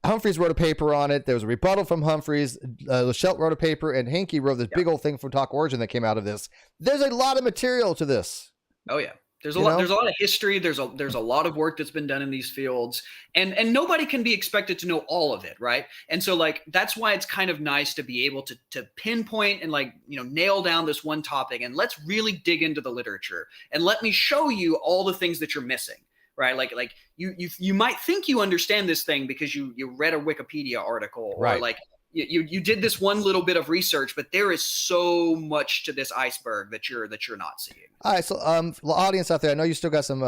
Humphreys wrote a paper on it. There was a rebuttal from Humphreys. Schelt wrote a paper, and Hankey wrote this big old thing from Talk Origin that came out of this. There's a lot of material to this. Oh, yeah. There's a lot. There's a lot of history. There's a lot of work that's been done in these fields, and nobody can be expected to know all of it, right? And so like that's why it's kind of nice to be able to pinpoint and like nail down this one topic, and let's really dig into the literature, and let me show you all the things that you're missing, right? Like you might think you understand this thing because you read a Wikipedia article, or like you did this one little bit of research, but there is so much to this iceberg that you're not seeing. All right, so audience out there, I know you still got some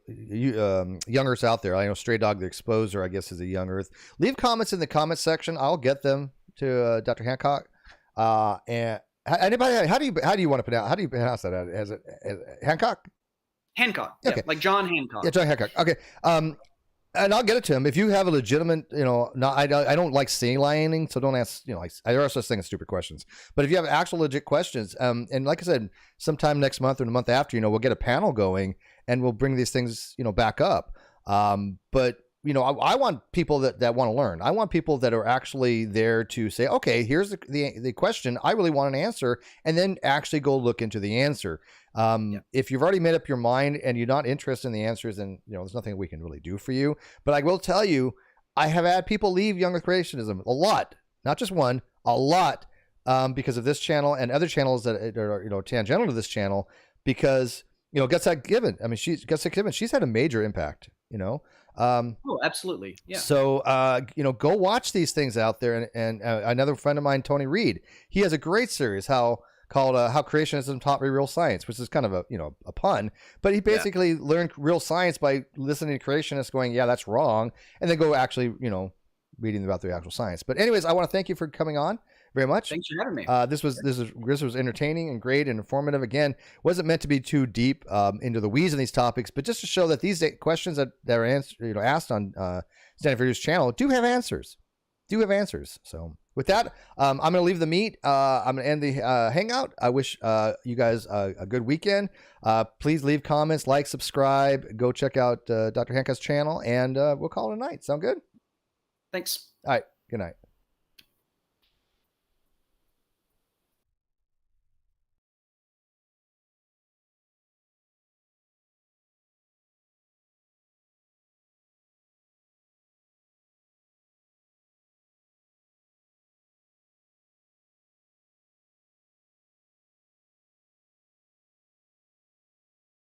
young Earths out there. I know Stray Dog the Exposer, I guess, is a young Earth. Leave comments in the comment section. I'll get them to Dr. Hancock. And anybody, how do you want to pronounce? How do you pronounce that? Is it Hancock? Hancock, okay. Yeah, like John Hancock. Yeah, John Hancock. Okay. And I'll get it to him. If you have a legitimate, I don't like sea lining, so don't ask, there are such things as stupid questions. But if you have actual legit questions, and like I said, sometime next month or the month after, we'll get a panel going and we'll bring these things, back up. But I want people that want to learn. I want people that are actually there to say, okay, here's the question. I really want an answer, and then actually go look into the answer. If you've already made up your mind and you're not interested in the answers, then there's nothing we can really do for you. But I will tell you, I have had people leave Young Earth Creationism a lot, not just one, a lot, because of this channel and other channels that are tangential to this channel. Because Zack Given, I mean, Zack Given, she's had a major impact. Oh, absolutely. Yeah. So, go watch these things out there. And another friend of mine, Tony Reed, he has a great series called How Creationism Taught Me Real Science, which is kind of a pun, but he basically learned real science by listening to creationists going, yeah, that's wrong. And then go actually, reading about the actual science. But anyways, I want to thank you for coming on very much. Thanks for having me. This was entertaining and great and informative. Again, wasn't meant to be too deep into the weeds of these topics, but just to show that these questions that are asked on Standing for News channel do have answers. So with that, I'm going to leave the meet. I'm going to end the hangout. I wish you guys a good weekend. Please leave comments, like, subscribe, go check out Dr. Hancock's channel, and we'll call it a night. Sound good? Thanks. All right. Good night.